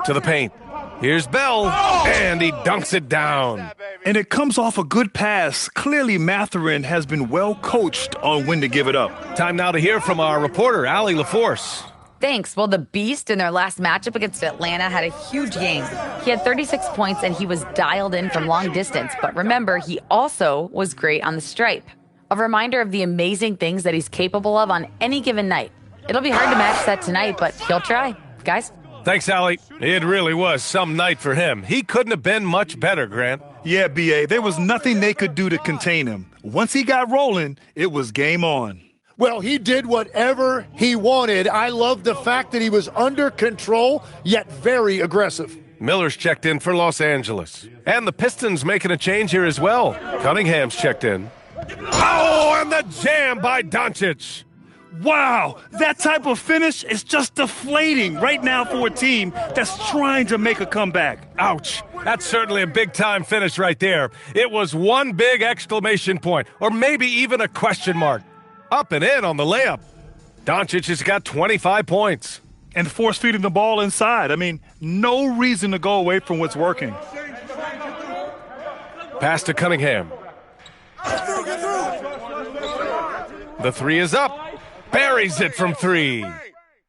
To the paint. Here's Bell, and he dunks it down. And it comes off a good pass. Clearly, Mathurin has been well coached on when to give it up. Time now to hear from our reporter, Allie LaForce. Thanks. Well, the Beast in their last matchup against Atlanta had a huge game. He had 36 points, and he was dialed in from long distance. But remember, he also was great on the stripe. A reminder of the amazing things that he's capable of on any given night. It'll be hard to match that tonight, but he'll try. Guys? Thanks, Allie. It really was some night for him. He couldn't have been much better, Grant. Yeah, B.A., there was nothing they could do to contain him. Once he got rolling, it was game on. Well, he did whatever he wanted. I love the fact that he was under control, yet very aggressive. Miller's checked in for Los Angeles. And the Pistons making a change here as well. Cunningham's checked in. Oh, and the jam by Doncic. Wow, that type of finish is just deflating right now for a team that's trying to make a comeback. Ouch. That's certainly a big-time finish right there. It was one big exclamation point, or maybe even a question mark. Up and in on the layup. Doncic has got 25 points. And force-feeding the ball inside. I mean, no reason to go away from what's working. Pass to Cunningham. The 3 is up. Buries it from 3.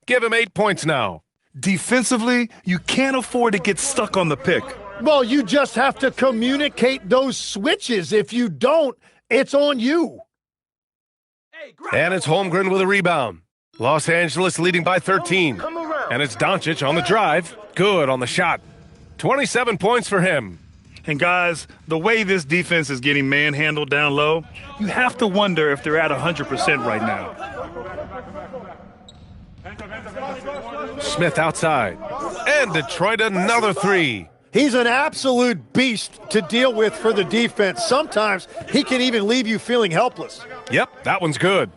Give him 8 points now. Defensively, you can't afford to get stuck on the pick. Well, you just have to communicate those switches. If you don't, it's on you. And it's Holmgren with a rebound. Los Angeles leading by 13. And it's Doncic on the drive. Good on the shot. 27 points for him. And guys, the way this defense is getting manhandled down low, you have to wonder if they're at 100% right now. Smith outside. And Detroit another 3. He's an absolute beast to deal with for the defense. Sometimes he can even leave you feeling helpless. Yep, that one's good.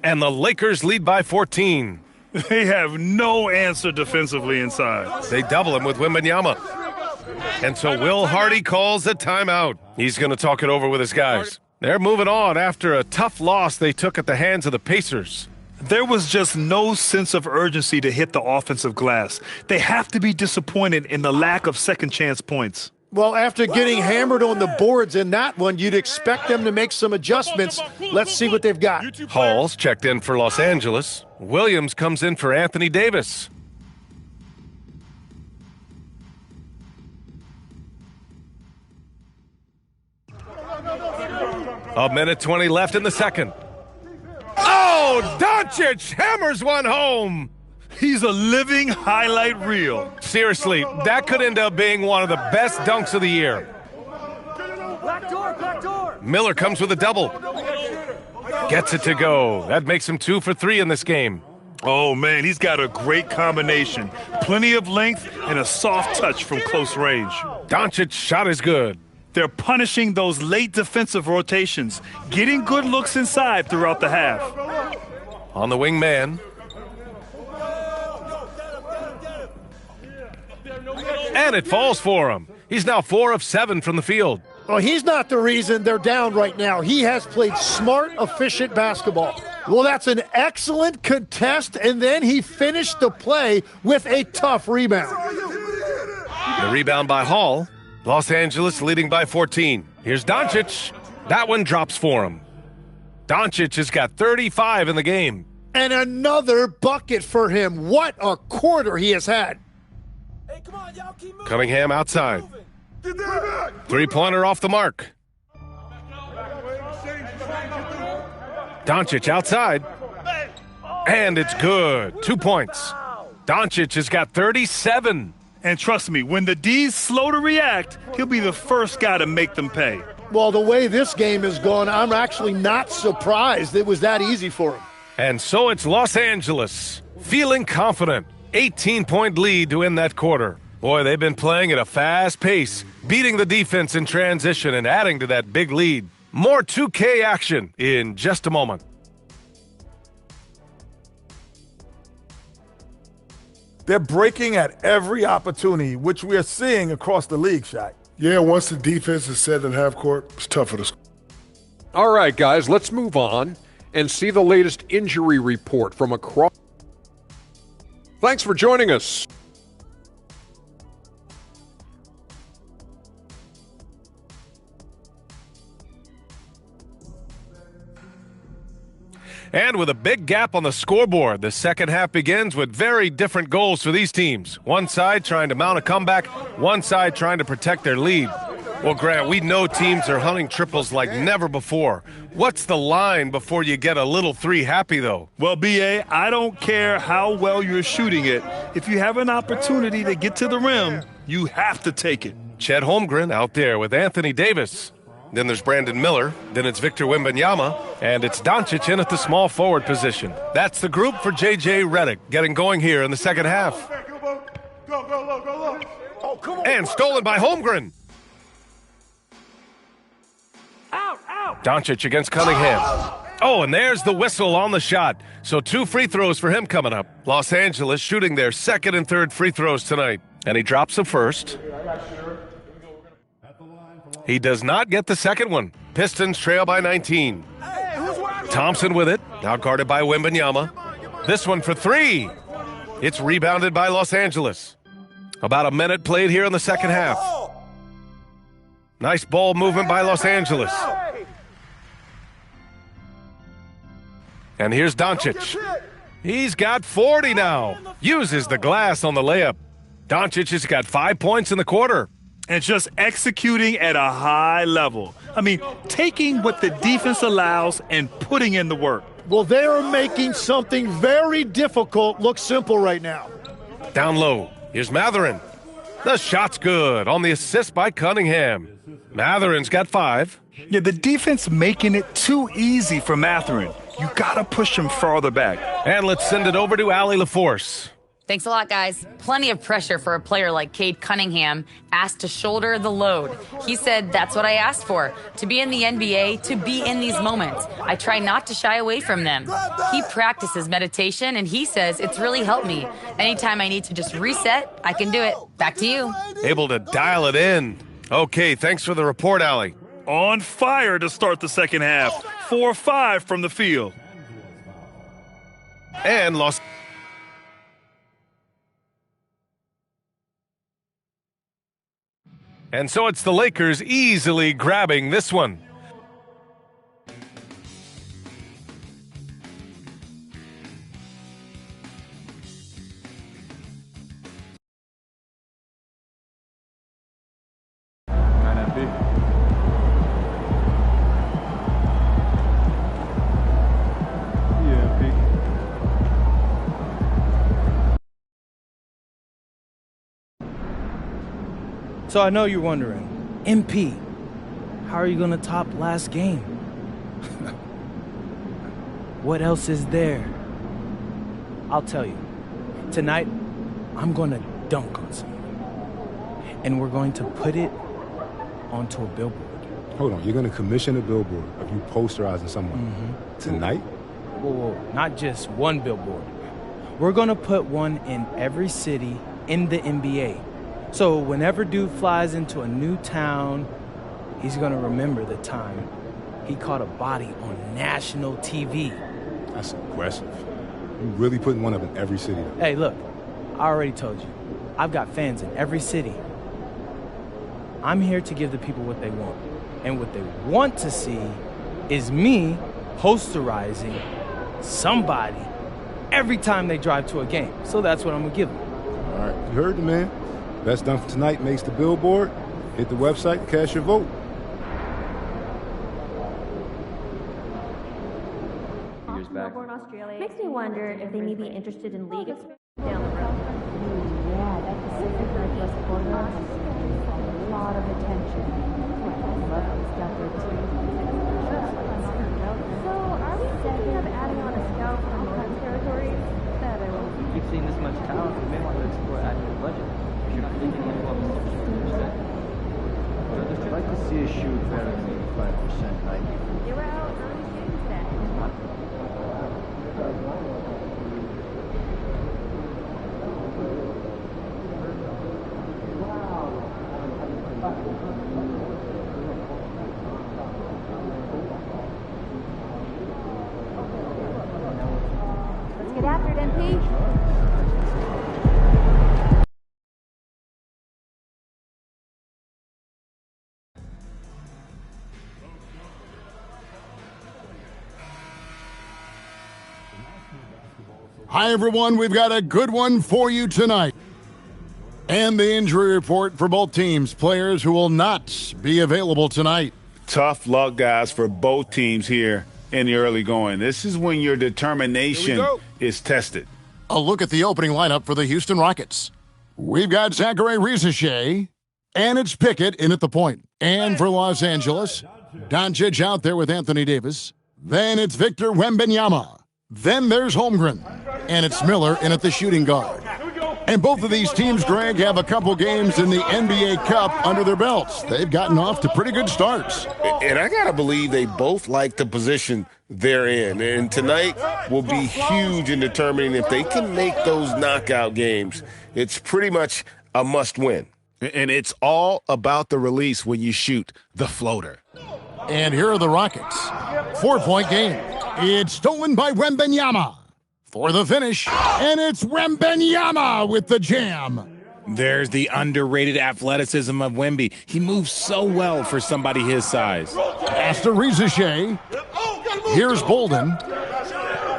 And the Lakers lead by 14. They have no answer defensively inside. They double him with Wembanyama. And so Will Hardy calls a timeout. He's going to talk it over with his guys. They're moving on after a tough loss they took at the hands of the Pacers. There was just no sense of urgency to hit the offensive glass. They have to be disappointed in the lack of second chance points. Well, after getting hammered on the boards in that one, you'd expect them to make some adjustments. Let's see what they've got. Hall's checked in for Los Angeles. Williams comes in for Anthony Davis. A minute 20 left in the second. Oh, Doncic hammers one home. He's a living highlight reel. Seriously, that could end up being one of the best dunks of the year. Back door. Miller comes with a double. Gets it to go. That makes him 2 for 3 in this game. Oh, man, he's got a great combination. Plenty of length and a soft touch from close range. Doncic's shot is good. They're punishing those late defensive rotations, getting good looks inside throughout the half. On the wing man. And it falls for him. He's now 4 of 7 from the field. Well, he's not the reason they're down right now. He has played smart, efficient basketball. Well, that's an excellent contest, and then he finished the play with a tough rebound. The rebound by Hall. Los Angeles leading by 14. Here's Doncic. That one drops for him. Doncic has got 35 in the game. And another bucket for him. What a quarter he has had. Cunningham outside. Three-pointer off the mark. Doncic outside. And it's good. 2 points. Doncic has got 37. And trust me, when the D's slow to react, he'll be the first guy to make them pay. Well, the way this game has gone, I'm actually not surprised it was that easy for him. And so it's Los Angeles, feeling confident. 18-point lead to end that quarter. Boy, they've been playing at a fast pace, beating the defense in transition and adding to that big lead. More 2K action in just a moment. They're breaking at every opportunity, which we are seeing across the league, Shaq. Yeah, once the defense is set in half court, it's tougher to score. All right, guys, let's move on and see the latest injury report from across. Thanks for joining us. And with a big gap on the scoreboard, the second half begins with very different goals for these teams. One side trying to mount a comeback, one side trying to protect their lead. Well, Grant, we know teams are hunting triples like never before. What's the line before you get a little three happy, though? Well, B.A., I don't care how well you're shooting it. If you have an opportunity to get to the rim, you have to take it. Chet Holmgren out there with Anthony Davis. Then there's Brandon Miller. Then it's Victor Wembanyama. And it's Doncic in at the small forward position. That's the group for J.J. Redick getting going here in the second half. And stolen by Holmgren. Doncic against Cunningham. Oh, and there's the whistle on the shot. So 2 free throws for him coming up. Los Angeles shooting their second and third free throws tonight. And he drops the first. He does not get the second one. Pistons trail by 19. Thompson with it, now guarded by Wembanyama. This one for 3. It's rebounded by Los Angeles. About a minute played here in the second half. Nice ball movement by Los Angeles. And here's Doncic. He's got 40 now. Uses the glass on the layup. Doncic has got 5 points in the quarter. And just executing at a high level. I mean, taking what the defense allows and putting in the work. Well, they are making something very difficult look simple right now. Down low. Here's Matherin. The shot's good on the assist by Cunningham. Matherin's got 5. Yeah, the defense making it too easy for Matherin. You got to push him farther back. And let's send it over to Allie LaForce. Thanks a lot, guys. Plenty of pressure for a player like Cade Cunningham, asked to shoulder the load. He said, that's what I asked for, to be in the NBA, to be in these moments. I try not to shy away from them. He practices meditation, and he says it's really helped me. Anytime I need to just reset, I can do it. Back to you. Able to dial it in. Okay, thanks for the report, Allie. On fire to start the second half. 4-5 from the field. And Los And so it's the Lakers easily grabbing this one. So I know you're wondering, MP, how are you going to top last game? What else is there? I'll tell you. Tonight, I'm going to dunk on someone. And we're going to put it onto a billboard. Hold on, you're going to commission a billboard of you posterizing someone tonight? Whoa, not just one billboard. We're going to put one in every city in the NBA. So whenever dude flies into a new town, he's going to remember the time he caught a body on national TV. That's aggressive. You really putting one up in every city. Hey, look, I already told you. I've got fans in every city. I'm here to give the people what they want. And what they want to see is me posterizing somebody every time they drive to a game. So that's what I'm going to give them. All right, you heard the man. Best done for tonight makes the billboard. Hit the website, cast your vote. Years back. Makes me wonder if they may be interested in league expansion down the road. Yeah, that Pacific Northwest corner has a lot of attention. Luka's got their team. So, are we thinking of adding on a scout for Northern territories? You've seen this much talent, you may want to explore adding a budget. If you're not thinking of what I'd like to see us shoot better than 85% night. They were out early shooting today. Let's get after it, MP. Hi, everyone. We've got a good one for you tonight. And the injury report for both teams, players who will not be available tonight. Tough luck, guys, for both teams here in the early going. This is when your determination is tested. A look at the opening lineup for the Houston Rockets. We've got Zachary Risache, and it's Pickett in at the point. And for Los Angeles, Doncic out there with Anthony Davis. Then it's Victor Wembanyama. Then there's Holmgren, and it's Miller in at the shooting guard. And both of these teams, Greg, have a couple games in the NBA Cup under their belts. They've gotten off to pretty good starts. And I got to believe they both like the position they're in. And tonight will be huge in determining if they can make those knockout games. It's pretty much a must-win. And it's all about the release when you shoot the floater. And here are the Rockets. 4-point game. It's stolen by Wembanyama for the finish, and it's Wembanyama with the jam. There's the underrated athleticism of Wemby. He moves so well for somebody his size. Pass to Risache. Here's Bolden.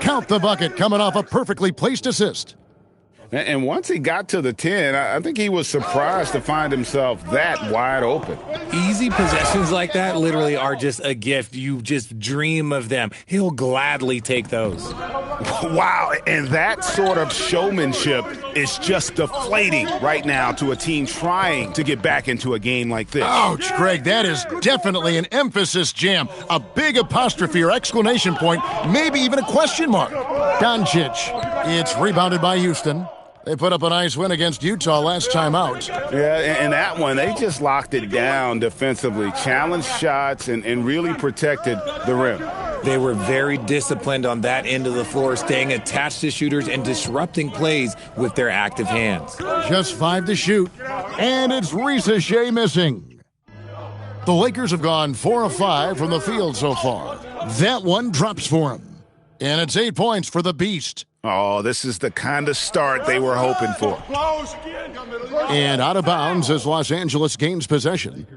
Count the bucket coming off a perfectly placed assist. And once he got to the 10, I think he was surprised to find himself that wide open. Easy possessions like that literally are just a gift. You just dream of them. He'll gladly take those. Wow, and that sort of showmanship is just deflating right now to a team trying to get back into a game like this. Ouch, Greg, that is definitely an emphasis jam. A big apostrophe or exclamation point, maybe even a question mark. Doncic. It's rebounded by Houston. They put up a nice win against Utah last time out. Yeah, and that one, they just locked it down defensively, challenged shots, and really protected the rim. They were very disciplined on that end of the floor, staying attached to shooters and disrupting plays with their active hands. Just 5 to shoot, and it's Risache missing. The Lakers have gone 4 of 5 from the field so far. That one drops for him. And it's 8 points for the Beast. Oh, this is the kind of start they were hoping for. And out of bounds as Los Angeles gains possession.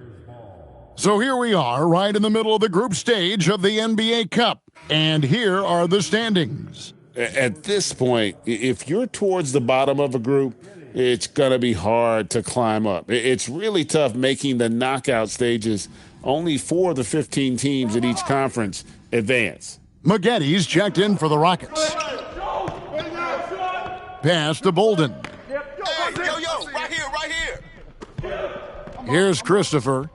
So here we are, right in the middle of the group stage of the NBA Cup. And here are the standings. At this point, if you're towards the bottom of a group, it's going to be hard to climb up. It's really tough making the knockout stages. Only 4 of the 15 teams in each conference advance. Maggetti's checked in for the Rockets. Pass to Bolden. Hey, right here. Here's Christopher.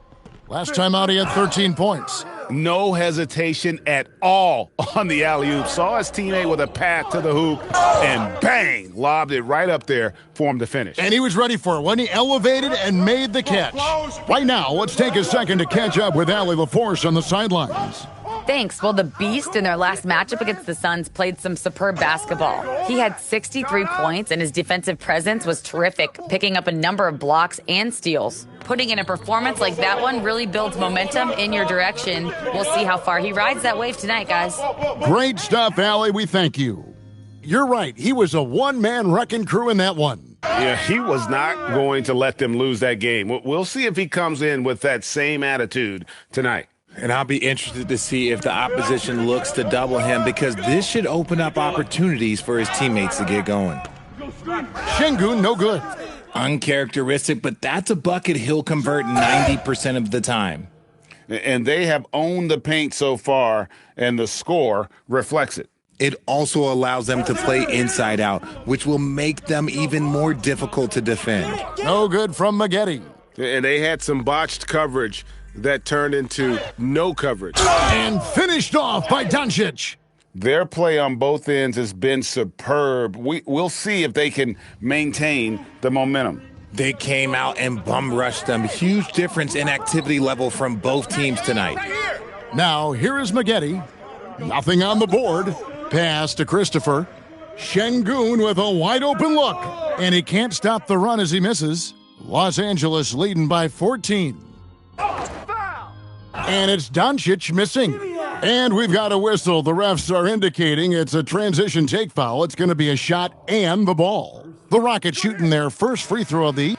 Last time out, he had 13 points. No hesitation at all on the alley-oop. Saw his teammate with a path to the hoop, and bang, lobbed it right up there for him to finish. And he was ready for it when he elevated and made the catch. Right now, let's take a second to catch up with Allie LaForce on the sidelines. Thanks. Well, the Beast in their last matchup against the Suns played some superb basketball. He had 63 points, and his defensive presence was terrific, picking up a number of blocks and steals. Putting in a performance like that one really builds momentum in your direction. We'll see how far he rides that wave tonight, guys. Great stuff, Allie. We thank you. You're right. He was a one-man wrecking crew in that one. Yeah, he was not going to let them lose that game. We'll see if he comes in with that same attitude tonight. And I'll be interested to see if the opposition looks to double him, because this should open up opportunities for his teammates to get going. Şengün, no good. Uncharacteristic, but that's a bucket he'll convert 90% of the time. And they have owned the paint so far, and the score reflects it. It also allows them to play inside out, which will make them even more difficult to defend. No good from Maggette. And they had some botched coverage that turned into no coverage. And finished off by Doncic. Their play on both ends has been superb. We'll see if they can maintain the momentum. They came out and bum rushed them. Huge difference in activity level from both teams tonight. Now, here is Maggette. Nothing on the board. Pass to Christopher. Şengün with a wide open look. And he can't stop the run as he misses. Los Angeles leading by 14. And it's Doncic missing. And we've got a whistle. The refs are indicating it's a transition take foul. It's going to be a shot and the ball. The Rockets shooting their first free throw of the...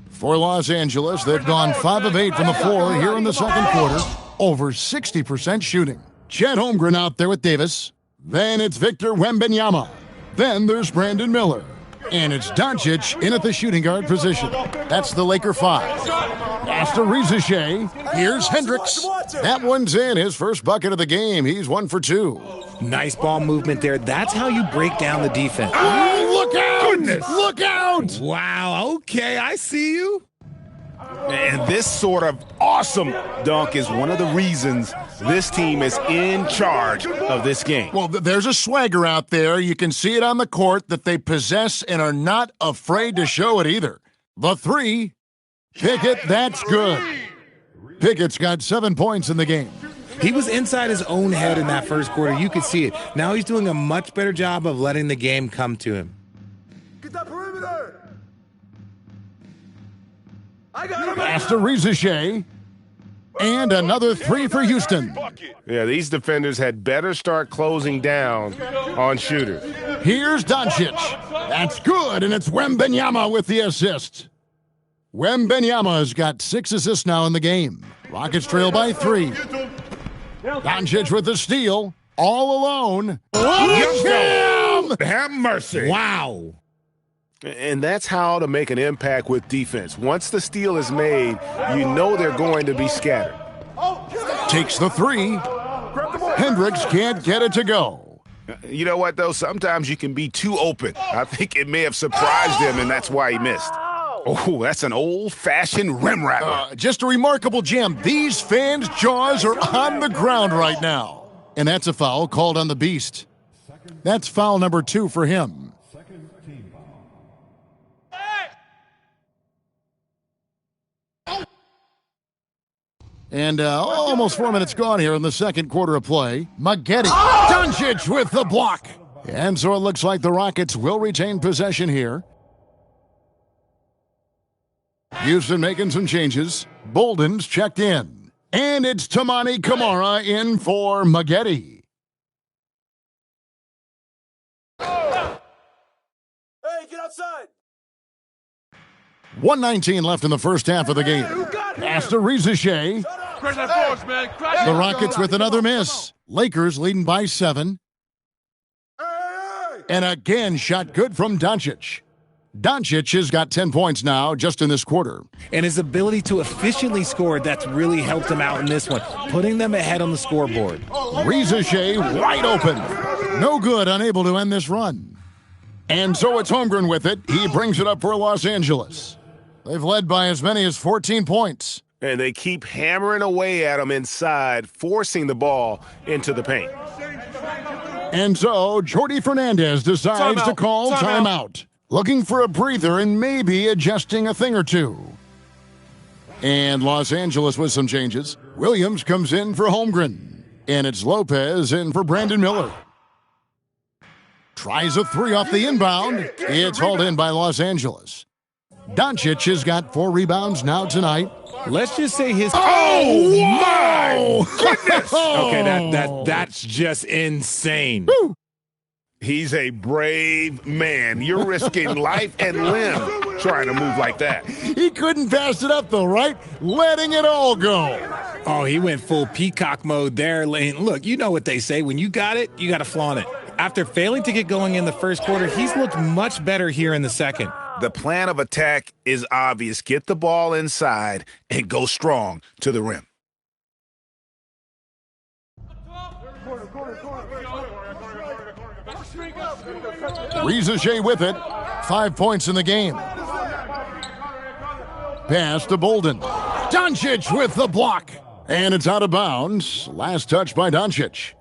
For Los Angeles, they've gone 5 of 8 from the floor here in the second quarter. Over 60% shooting. Chet Holmgren out there with Davis. Then it's Victor Wembanyama. Then there's Brandon Miller. And it's Doncic in at the shooting guard position. That's the Laker 5. After Riziche, here's Hendricks. That one's in, his first bucket of the game. He's 1 for 2. Nice ball movement there. That's how you break down the defense. Oh, look out! Goodness. Look out! Wow, okay, I see you. And this sort of awesome dunk is one of the reasons this team is in charge of this game. Well, there's a swagger out there. You can see it on the court that they possess and are not afraid to show it either. The 3, Pickett, that's good. Pickett's got 7 points in the game. He was inside his own head in that first quarter. You could see it. Now he's doing a much better job of letting the game come to him. Get that perimeter! After Riziche, and another 3 for Houston. Yeah, these defenders had better start closing down on shooters. Here's Doncic. That's good, and it's Wembanyama with the assist. Wembanyama's got 6 assists now in the game. Rockets trail by 3. Doncic with the steal, all alone. Damn! Have mercy. Wow. And that's how to make an impact with defense. Once the steal is made, you know they're going to be scattered. Takes the 3. Hendricks can't get it to go. You know what, though? Sometimes you can be too open. I think it may have surprised him, and that's why he missed. Oh, that's an old-fashioned rim wrapper. Just a remarkable jam. These fans' jaws are on the ground right now. And that's a foul called on the Beast. That's foul number 2 for him. And almost 4 minutes gone here in the second quarter of play. Maggette. Doncic with the block. And so it looks like the Rockets will retain possession here. Houston making some changes. Bolden's checked in. And it's Toumani Camara in for Maggette. Hey, get outside! 1:19 left in the first half of the game. After Riziche, the Rockets with another miss. Lakers leading by 7. And again, shot good from Doncic. Doncic has got 10 points now just in this quarter. And his ability to efficiently score, that's really helped him out in this one, putting them ahead on the scoreboard. Riziche wide open. No good, unable to end this run. And so it's Holmgren with it. He brings it up for Los Angeles. They've led by as many as 14 points. And they keep hammering away at him inside, forcing the ball into the paint. And so Jordi Fernandez decides to call timeout. Looking for a breather and maybe adjusting a thing or two. And Los Angeles with some changes. Williams comes in for Holmgren. And it's Lopez in for Brandon Miller. Tries a 3 off the inbound. It's hauled in by Los Angeles. Doncic has got 4 rebounds now tonight. Let's just say his. Oh, my goodness! Okay, that's just insane. Woo. He's a brave man. You're risking life and limb trying to move like that. He couldn't pass it up, though, right? Letting it all go. Oh, he went full peacock mode there. Lane. Look, you know what they say. When you got it, you got to flaunt it. After failing to get going in the first quarter, he's looked much better here in the second. The plan of attack is obvious. Get the ball inside and go strong to the rim. Rizachet with it. 5 points in the game. Pass to Bolden. Doncic with the block. And it's out of bounds. Last touch by Doncic.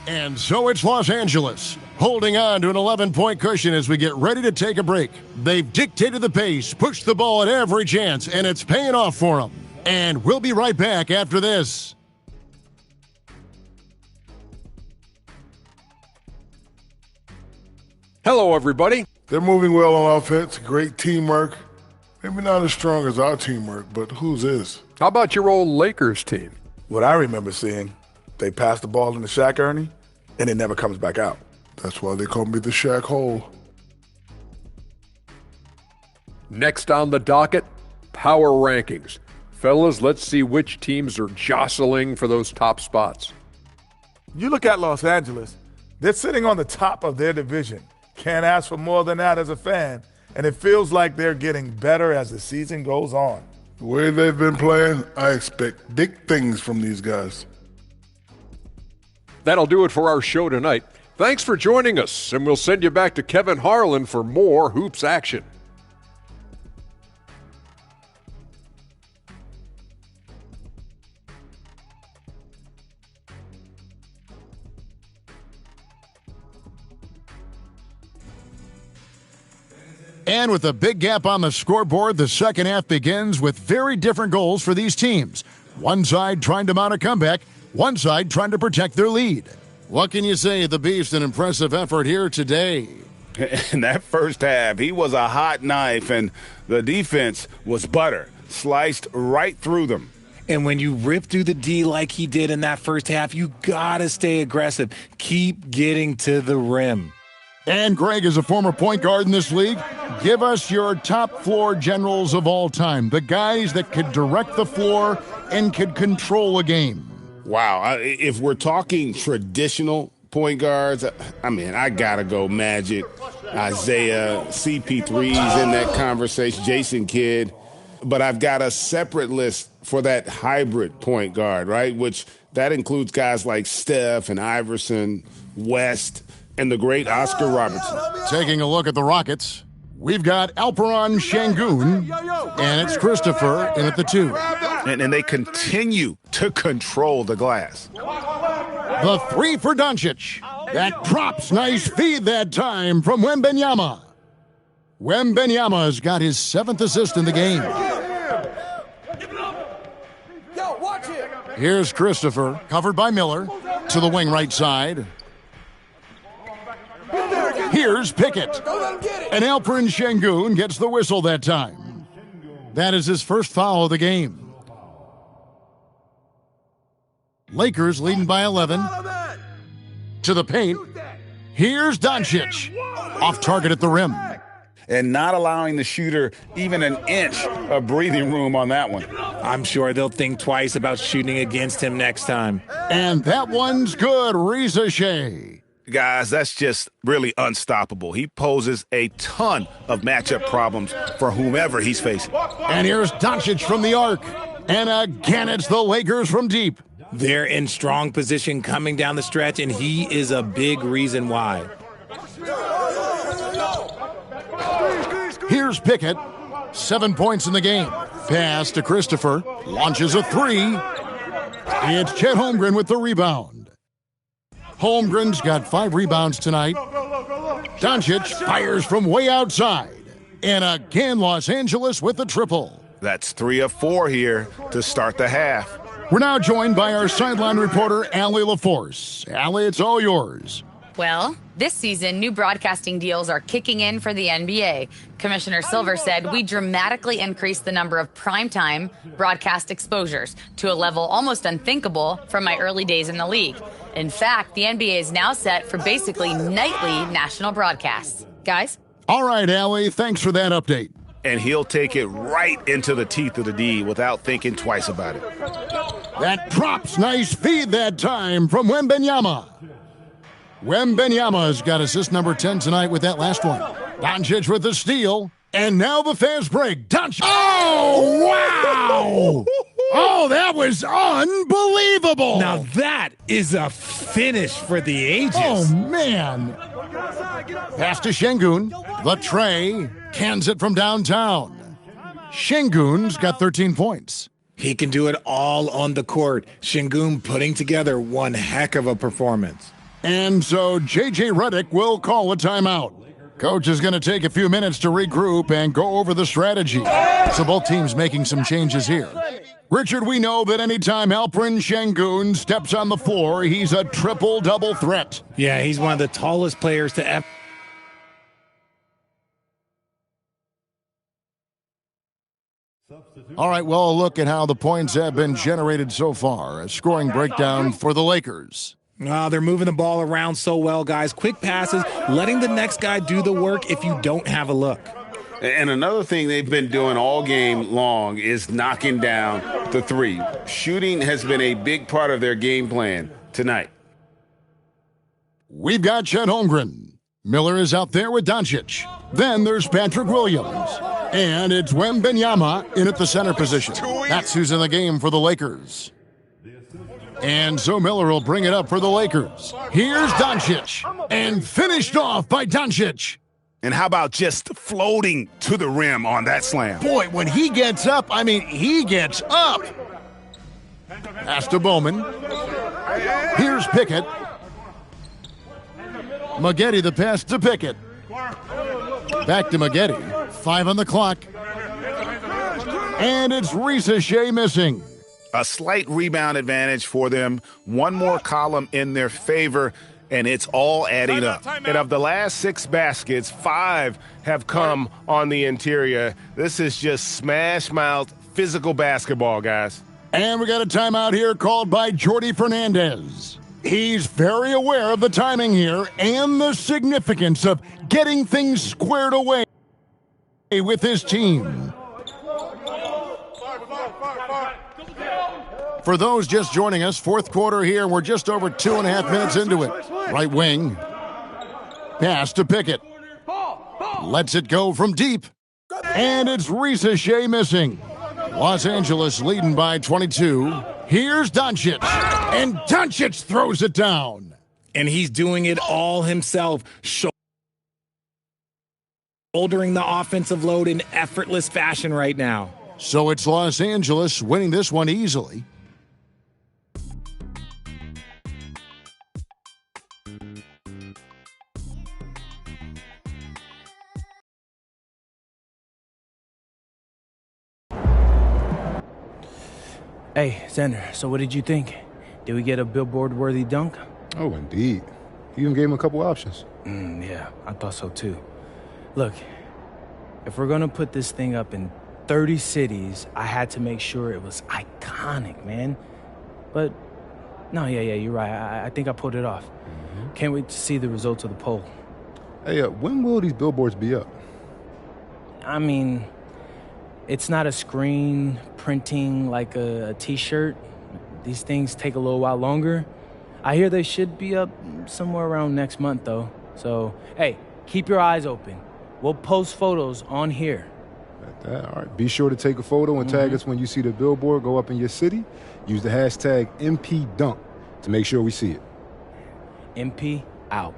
And so it's Los Angeles, holding on to an 11-point cushion as we get ready to take a break. They've dictated the pace, pushed the ball at every chance, and it's paying off for them. And we'll be right back after this. Hello, everybody. They're moving well on offense. Great teamwork. Maybe not as strong as our teamwork, but whose is? How about your old Lakers team? What I remember seeing, they pass the ball into Shaq Ernie, and it never comes back out. That's why they call me the Shaq Hole. Next on the docket, power rankings. Fellas, let's see which teams are jostling for those top spots. You look at Los Angeles, they're sitting on the top of their division. Can't ask for more than that as a fan, and it feels like they're getting better as the season goes on. The way they've been playing, I expect big things from these guys. That'll do it for our show tonight. Thanks for joining us, and we'll send you back to Kevin Harlan for more Hoops action. And with a big gap on the scoreboard, the second half begins with very different goals for these teams. One side trying to mount a comeback, one side trying to protect their lead. What can you say? The Beast, an impressive effort here today. In that first half, he was a hot knife, and the defense was butter, sliced right through them. And when you rip through the D like he did in that first half, you got to stay aggressive. Keep getting to the rim. And Greg is a former point guard in this league. Give us your top floor generals of all time, the guys that could direct the floor and could control a game. Wow. If we're talking traditional point guards, I mean, I got to go Magic, Isaiah, CP3's in that conversation, Jason Kidd. But I've got a separate list for that hybrid point guard, right, which that includes guys like Steph and Iverson, West, and the great Oscar Robertson. Taking a look at the Rockets, we've got Alperon Şengün, and it's Christopher in at the 2. And they continue to control the glass. The 3 for Doncic. That drops. Nice feed that time from Wembanyama. Wembanyama's got his 7th assist in the game. Here's Christopher, covered by Miller, to the wing right side. Here's Pickett. And Alperon Şengün gets the whistle that time. That is his first foul of the game. Lakers leading by 11. To the paint. Here's Doncic. Off target at the rim. And not allowing the shooter even an inch of breathing room on that one. I'm sure they'll think twice about shooting against him next time. And that one's good, Rizachet. Guys, that's just really unstoppable. He poses a ton of matchup problems for whomever he's facing. And here's Doncic from the arc. And again, it's the Lakers from deep. They're in strong position coming down the stretch, and he is a big reason why. Here's Pickett. 7 points in the game. Pass to Christopher. Launches a 3. It's Chet Holmgren with the rebound. Holmgren's got 5 rebounds tonight. Doncic fires from way outside. And again, Los Angeles with the triple. That's 3 of 4 here to start the half. We're now joined by our sideline reporter, Allie LaForce. Allie, it's all yours. Well, this season, new broadcasting deals are kicking in for the NBA. Commissioner Silver said we dramatically increased the number of primetime broadcast exposures to a level almost unthinkable from my early days in the league. In fact, the NBA is now set for basically nightly national broadcasts. Guys? All right, Allie, thanks for that update. And he'll take it right into the teeth of the D without thinking twice about it. That prop's nice feed that time from Wembanyama. Wembanyama's got assist number 10 tonight with that last one. Doncic with the steal. And now the fast break. Doncic. Oh, wow! Oh, that was unbelievable. Now that is a finish for the ages. Oh, man. Pass to Şengün. The tray. Cans it from downtown. Şengün's got 13 points. He can do it all on the court. Şengün putting together one heck of a performance. And so J.J. Redick will call a timeout. Coach is going to take a few minutes to regroup and go over the strategy. So both teams making some changes here. Richard, we know that anytime Alperen Şengün steps on the floor, he's a triple-double threat. Yeah, he's one of the tallest players to ever. All right, well, look at how the points have been generated so far. A scoring breakdown for the Lakers. They're moving the ball around so well, guys. Quick passes, letting the next guy do the work if you don't have a look. And another thing they've been doing all game long is knocking down the three. Shooting has been a big part of their game plan tonight. We've got Chet Holmgren. Miller is out there with Doncic. Then there's Patrick Williams. And it's Wembanyama in at the center position. That's who's in the game for the Lakers. And so Miller will bring it up for the Lakers. Here's Doncic. And finished off by Doncic. And how about just floating to the rim on that slam? Boy, when he gets up, I mean, he gets up. Pass to Bowman. Here's Pickett. Maggette the pass to Pickett. Back to Maggette. 5 on the clock. And it's Risa Shea missing. A slight rebound advantage for them. One more column in their favor, and it's all adding up. And of the last 6 baskets, 5 have come on the interior. This is just smash-mouth physical basketball, guys. And we got a timeout here called by Jordi Fernandez. He's very aware of the timing here and the significance of getting things squared away with his team. For those just joining us, fourth quarter here, we're just over 2.5 minutes into it. Right wing. Pass to Pickett. Lets it go from deep. And it's Risa Shea missing. Los Angeles leading by 22. Here's Doncic. And Doncic throws it down. And he's doing it all himself. Shouldering the offensive load in effortless fashion right now. So it's Los Angeles winning this one easily. Hey, Xander, so what did you think? Did we get a billboard-worthy dunk? Oh, indeed. He even gave him a couple options. Yeah, I thought so too. Look, if we're going to put this thing up in 30 cities, I had to make sure it was iconic, man. But, no, yeah, you're right. I think I pulled it off. Can't wait to see the results of the poll. Hey, when will these billboards be up? I mean, it's not a screen printing like a T-shirt. These things take a little while longer. I hear they should be up somewhere around next month, though. So, hey, keep your eyes open. We'll post photos on here. All right. Be sure to take a photo and tag us when you see the billboard go up in your city. Use the hashtag MPDunk to make sure we see it. MP out.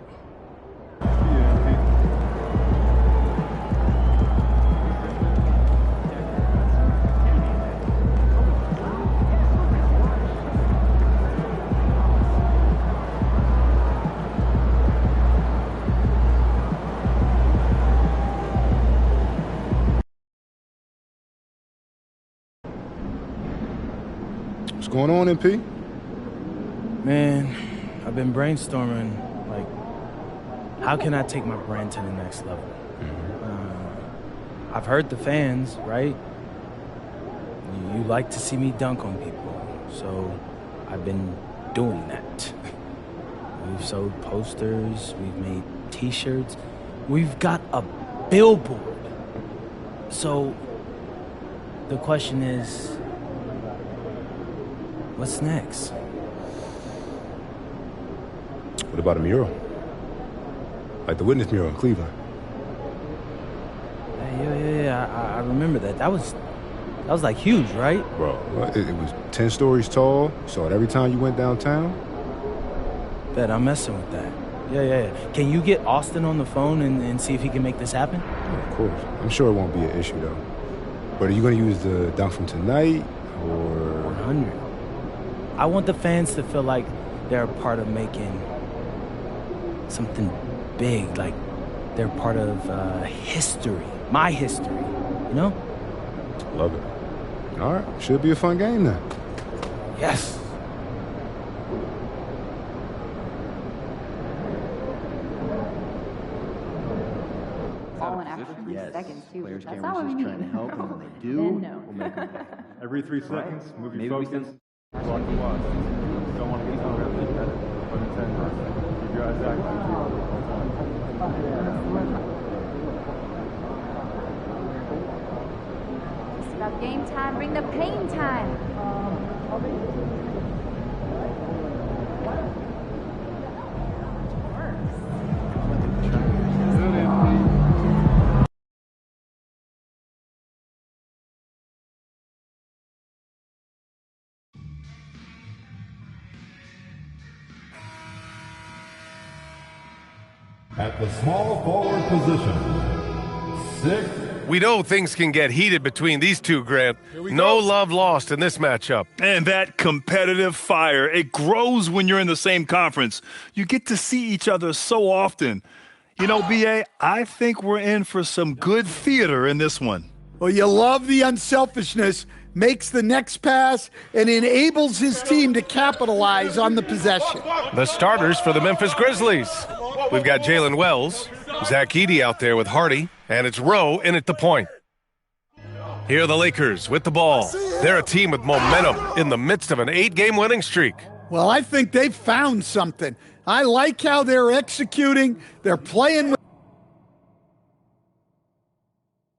What's going on, MP? Man, I've been brainstorming, like, how can I take my brand to the next level? I've heard the fans, right? You like to see me dunk on people, so I've been doing that. We've sold posters, we've made t-shirts, we've got a billboard. So the question is, what's next? What about a mural? Like the Witness mural in Cleveland. Yeah, I remember that. That was like huge, right? Bro, it was 10 stories tall. You saw it every time you went downtown. Bet I'm messing with that. Yeah. Can you get Austin on the phone and see if he can make this happen? Yeah, of course. I'm sure it won't be an issue, though. But are you going to use the dunk from tonight, or... 100. I want the fans to feel like they're a part of making something big, like they're part of history. My history, you know? Love it. All right, should be a fun game then. Yes. Falling after 3 seconds, too. Players That's can't not what we resist trying to mean. help, and when they do, Then no. we'll make them pay. Every 3 seconds, move your Maybe we focus. send Block the watch. You don't want to get over it better. But in 10 per second. Keep your eyes active. It's about game time. Bring the pain time. At the small forward position, 6. We know things can get heated between these two, Grant. No love lost in this matchup. And that competitive fire, it grows when you're in the same conference. You get to see each other so often. You know, B.A., I think we're in for some good theater in this one. Well, you love the unselfishness, makes the next pass, and enables his team to capitalize on the possession. The starters for the Memphis Grizzlies. We've got Jalen Wells, Zach Edey out there with Hardy, and it's Rowe in at the point. Here are the Lakers with the ball. They're a team with momentum in the midst of an 8-game winning streak. Well, I think they've found something. I like how they're executing. They're playing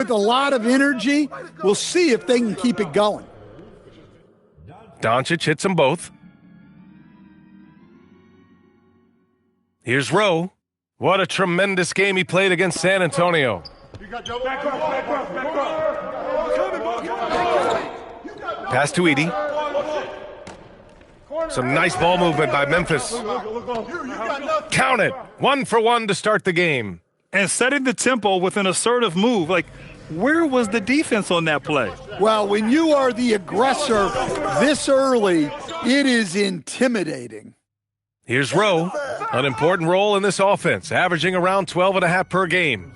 with a lot of energy. We'll see if they can keep it going. Doncic hits them both. Here's Rowe. What a tremendous game he played against San Antonio. Pass to Edey. Some nice ball movement by Memphis. Count it. 1 for 1 to start the game. And setting the tempo with an assertive move. Like, where was the defense on that play? Well, when you are the aggressor this early, it is intimidating. Here's Rowe, an important role in this offense, averaging around 12.5 per game.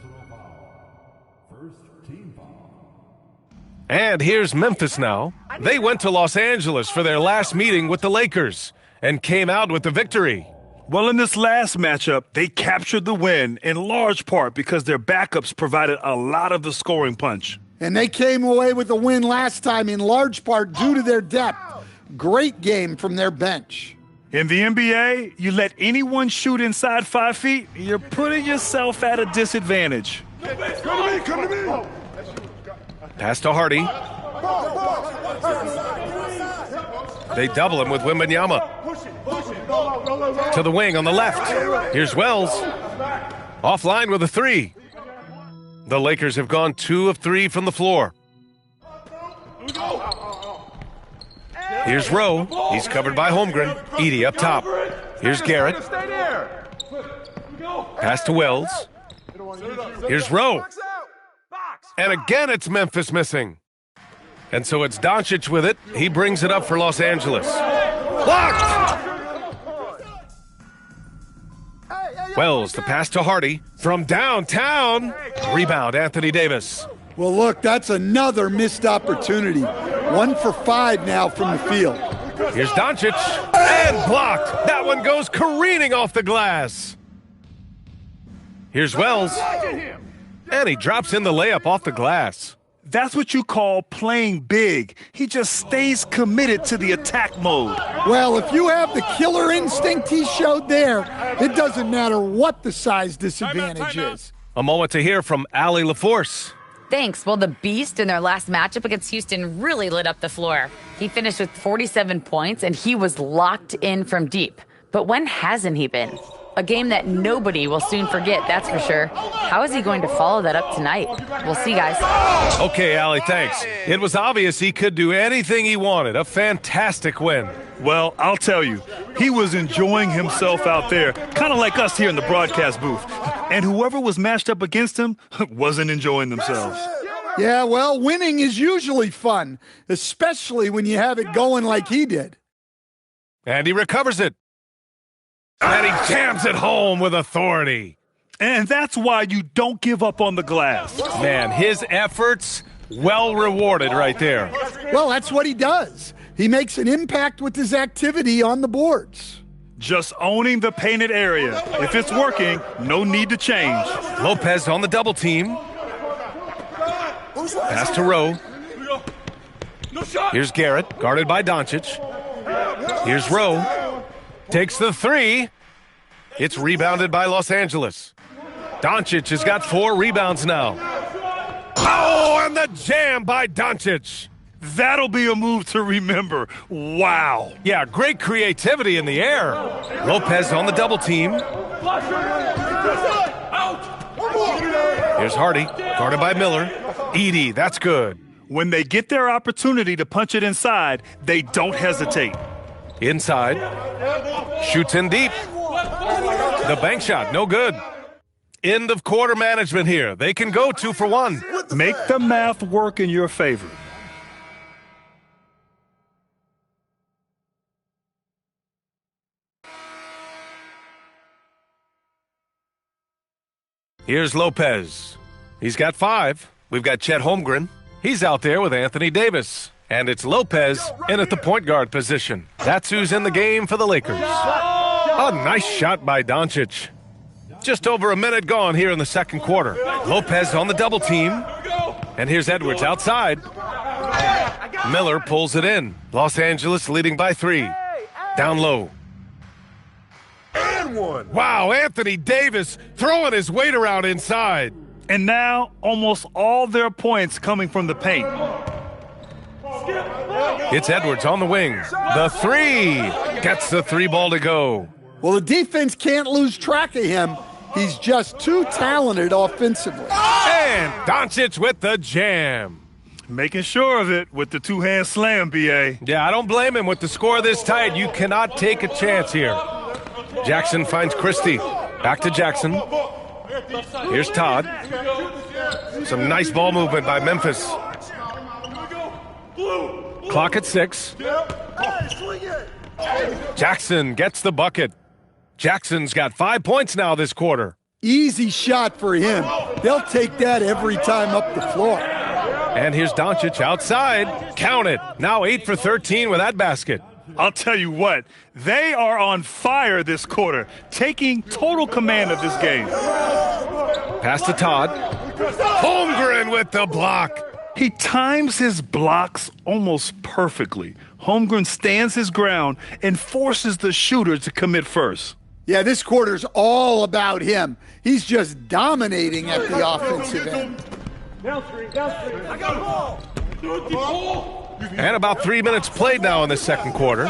And here's Memphis now. They went to Los Angeles for their last meeting with the Lakers and came out with the victory. Well, in this last matchup, they captured the win in large part because their backups provided a lot of the scoring punch. And they came away with the win last time in large part due to their depth. Great game from their bench. In the NBA, you let anyone shoot inside 5 feet, you're putting yourself at a disadvantage. Come to me. Pass to Hardy. They double him with Wembanyama. To the wing on the left. Here's Wells. Offline with a 3. The Lakers have gone 2 of 3 from the floor. Here's Rowe. He's covered by Holmgren. Edey up top. Here's Garrett. Pass to Wells. Here's Rowe. And again, it's Memphis missing. And so it's Doncic with it. He brings it up for Los Angeles. Blocked! Wells, the pass to Hardy. From downtown. Rebound, Anthony Davis. Well, look, that's another missed opportunity. 1 for 5 now from the field. Here's Doncic. And blocked. That one goes careening off the glass. Here's Wells. And he drops in the layup off the glass. That's what you call playing big. He just stays committed to the attack mode. Well, if you have the killer instinct he showed there, it doesn't matter what the size disadvantage is. A moment to hear from Allie LaForce. Thanks. Well, the Beast in their last matchup against Houston really lit up the floor. He finished with 47 points, and he was locked in from deep. But when hasn't he been? A game that nobody will soon forget, that's for sure. How is he going to follow that up tonight? We'll see, guys. Okay, Allie, thanks. It was obvious he could do anything he wanted. A fantastic win. Well, I'll tell you, he was enjoying himself out there, kind of like us here in the broadcast booth. And whoever was matched up against him wasn't enjoying themselves. Yeah, well, winning is usually fun, especially when you have it going like he did. And he recovers it. And he jams it home with authority. And that's why you don't give up on the glass. Man, his efforts well rewarded right there. Well, that's what he does. He makes an impact with his activity on the boards. Just owning the painted area. If it's working, no need to change. Lopez on the double team. Pass to Rowe. Here's Garrett, guarded by Doncic. Here's Rowe. Takes the three. It's rebounded by Los Angeles. Doncic has got 4 rebounds now. Oh, and the jam by Doncic. That'll be a move to remember. Wow. Yeah, great creativity in the air. Lopez on the double team. Here's Hardy, guarded by Miller. Edey, that's good. When they get their opportunity to punch it inside, they don't hesitate. Inside. Shoots in deep. The bank shot, no good. End of quarter management here. They can go 2 for 1. Make the math work in your favor. Here's Lopez. He's got 5. We've got Chet Holmgren. He's out there with Anthony Davis. And it's Lopez in at the point guard position. That's who's in the game for the Lakers. A nice shot by Doncic. Just over a minute gone here in the second quarter. Lopez on the double team. And here's Edwards outside. Miller pulls it in. Los Angeles leading by 3. Down low. And one. Wow, Anthony Davis throwing his weight around inside. And now almost all their points coming from the paint. It's Edwards on the wing. The 3 gets the 3 ball to go. Well, the defense can't lose track of him. He's just too talented offensively. And Doncic with the jam. Making sure of it with the 2-hand slam, B.A. Yeah, I don't blame him. With the score this tight, you cannot take a chance here. Jackson finds Christie. Back to Jackson. Here's Todd. Some nice ball movement by Memphis. Clock at 6. Jackson gets the bucket. Jackson's got 5 points now this quarter. Easy shot for him. They'll take that every time up the floor. And here's Doncic outside. Count it. Now 8 for 13 with that basket. I'll tell you what, they are on fire this quarter, taking total command of this game. Pass to Todd. Holmgren with the block. He times his blocks almost perfectly. Holmgren stands his ground and forces the shooter to commit first. Yeah, this quarter's all about him. He's just dominating at the offensive end. I got a ball. And about 3 minutes played now in the second quarter.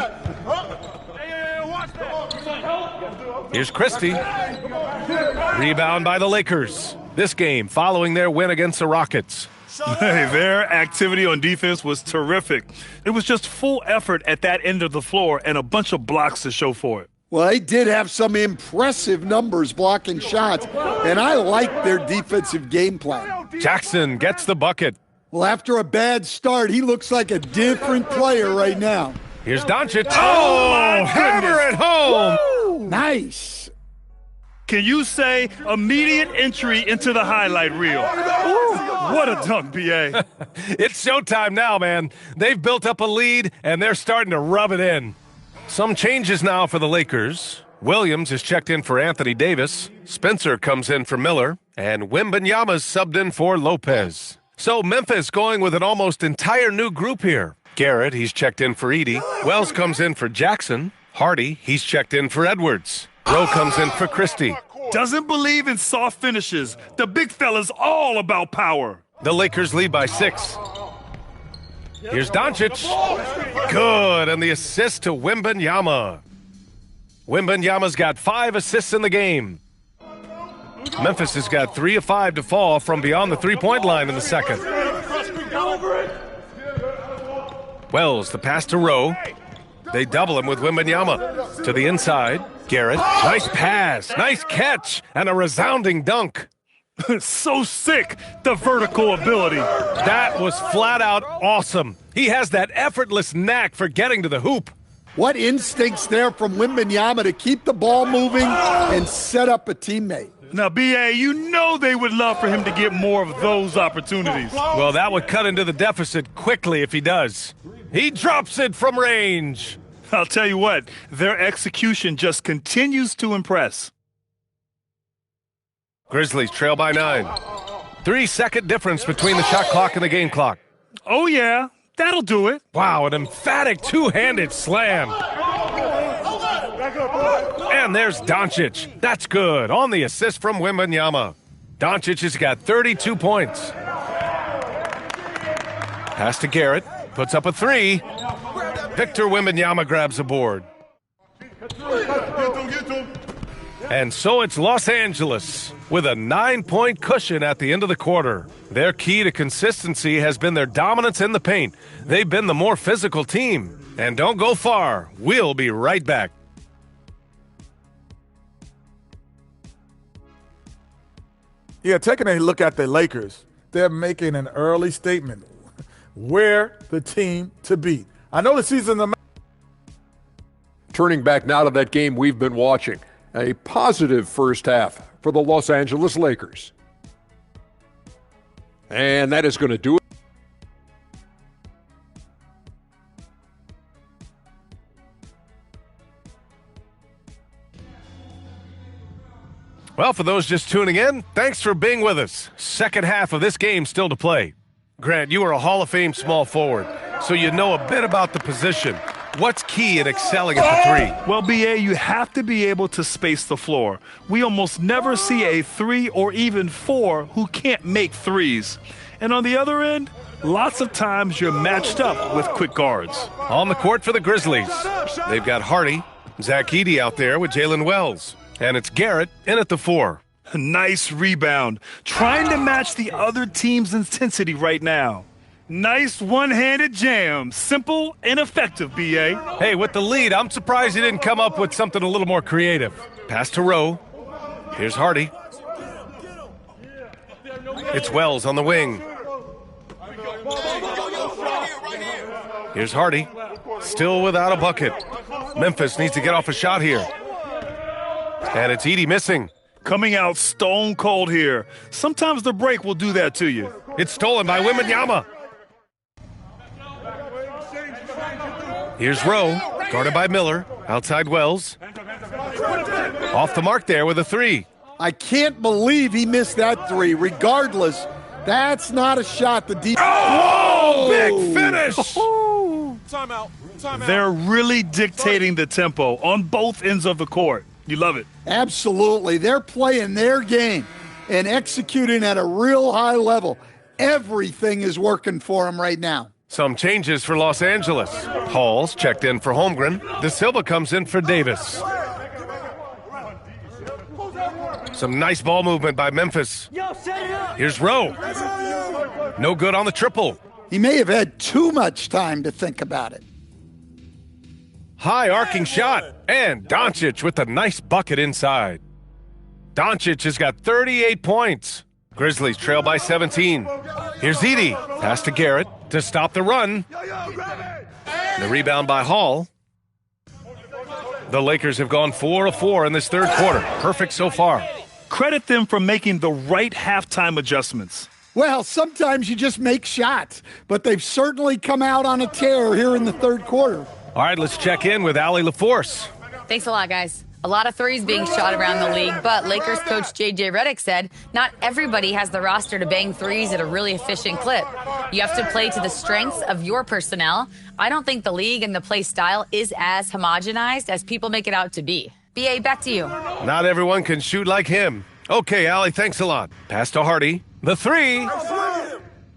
Here's Christie. Rebound by the Lakers. This game following their win against the Rockets. Hey, their activity on defense was terrific. It was just full effort at that end of the floor and a bunch of blocks to show for it. Well, they did have some impressive numbers blocking shots, and I like their defensive game plan. Jackson gets the bucket. Well, after a bad start, he looks like a different player right now. Here's Doncic. Oh, hammer it home. Woo! Nice. Can you say immediate entry into the highlight reel? Ooh, what a dunk, B.A. It's showtime now, man. They've built up a lead, and they're starting to rub it in. Some changes now for the Lakers. Williams is checked in for Anthony Davis. Spencer comes in for Miller. And Wembanyama's subbed in for Lopez. So Memphis going with an almost entire new group here. Garrett, he's checked in for Edey. Wells comes in for Jackson. Hardy, he's checked in for Edwards. Rowe comes in for Christie. Doesn't believe in soft finishes. The big fella's all about power. The Lakers lead by 6. Here's Doncic. Good, and the assist to Wembanyama. Wembanyama's got 5 assists in the game. Memphis has got 3 of 5 to fall from beyond the three-point line in the second. Wells, the pass to Rowe. They double him with Wembanyama. To the inside, Garrett. Nice pass, nice catch, and a resounding dunk. So sick, the vertical ability. That was flat out awesome. He has that effortless knack for getting to the hoop. What instincts there from Wembanyama to keep the ball moving and set up a teammate. Now, B.A., you know they would love for him to get more of those opportunities. Well, that would cut into the deficit quickly if he does. He drops it from range. I'll tell you what, their execution just continues to impress. Grizzlies trail by 9. 3-second difference between the shot clock and the game clock. Oh, yeah, that'll do it. Wow, an emphatic two-handed slam. And there's Doncic. That's good. On the assist from Wembanyama. Doncic has got 32 points. Pass to Garrett. Puts up a 3. Victor Wembanyama grabs a board. And so it's Los Angeles with a 9-point cushion at the end of the quarter. Their key to consistency has been their dominance in the paint. They've been the more physical team. And don't go far. We'll be right back. Yeah, taking a look at the Lakers, they're making an early statement. We're the team to beat. I know the season. Turning back now to that game we've been watching. A positive first half for the Los Angeles Lakers. And that is going to do it. Well, for those just tuning in, thanks for being with us. Second half of this game still to play. Grant, you are a Hall of Fame small forward, so you know a bit about the position. What's key in excelling at the 3? Well, B.A., you have to be able to space the floor. We almost never see a 3 or even 4 who can't make threes. And on the other end, lots of times you're matched up with quick guards. On the court for the Grizzlies, they've got Hardy, Zach Edey out there with Jalen Wells. And it's Garrett in at the 4. Nice rebound. Trying to match the other team's intensity right now. Nice one-handed jam. Simple and effective, B.A. Hey, with the lead, I'm surprised he didn't come up with something a little more creative. Pass to Rowe. Here's Hardy. It's Wells on the wing. Here's Hardy. Still without a bucket. Memphis needs to get off a shot here. And it's Edey missing. Coming out stone cold here. Sometimes the break will do that to you. It's stolen by Wembanyama. Here's Rowe, guarded by Miller. Outside Wells. Off the mark there with a 3. I can't believe he missed that 3. Regardless, that's not a shot the defense. Oh, big finish. Timeout. They're really dictating the tempo on both ends of the court. You love it. Absolutely. They're playing their game and executing at a real high level. Everything is working for them right now. Some changes for Los Angeles. Hall's checked in for Holmgren. De Silva comes in for Davis. Some nice ball movement by Memphis. Here's Rowe. No good on the triple. He may have had too much time to think about it. High arcing shot, and Doncic with a nice bucket inside. Doncic has got 38 points. Grizzlies trail by 17. Here's Edey. Pass to Garrett to stop the run. The rebound by Hall. The Lakers have gone 4 of 4 in this third quarter. Perfect so far. Credit them for making the right halftime adjustments. Well, sometimes you just make shots, but they've certainly come out on a tear here in the third quarter. All right, let's check in with Allie LaForce. Thanks a lot, guys. A lot of threes being shot around the league, but Lakers coach J.J. Redick said not everybody has the roster to bang threes at a really efficient clip. You have to play to the strengths of your personnel. I don't think the league and the play style is as homogenized as people make it out to be. B.A., back to you. Not everyone can shoot like him. Okay, Allie, thanks a lot. Pass to Hardy. The three.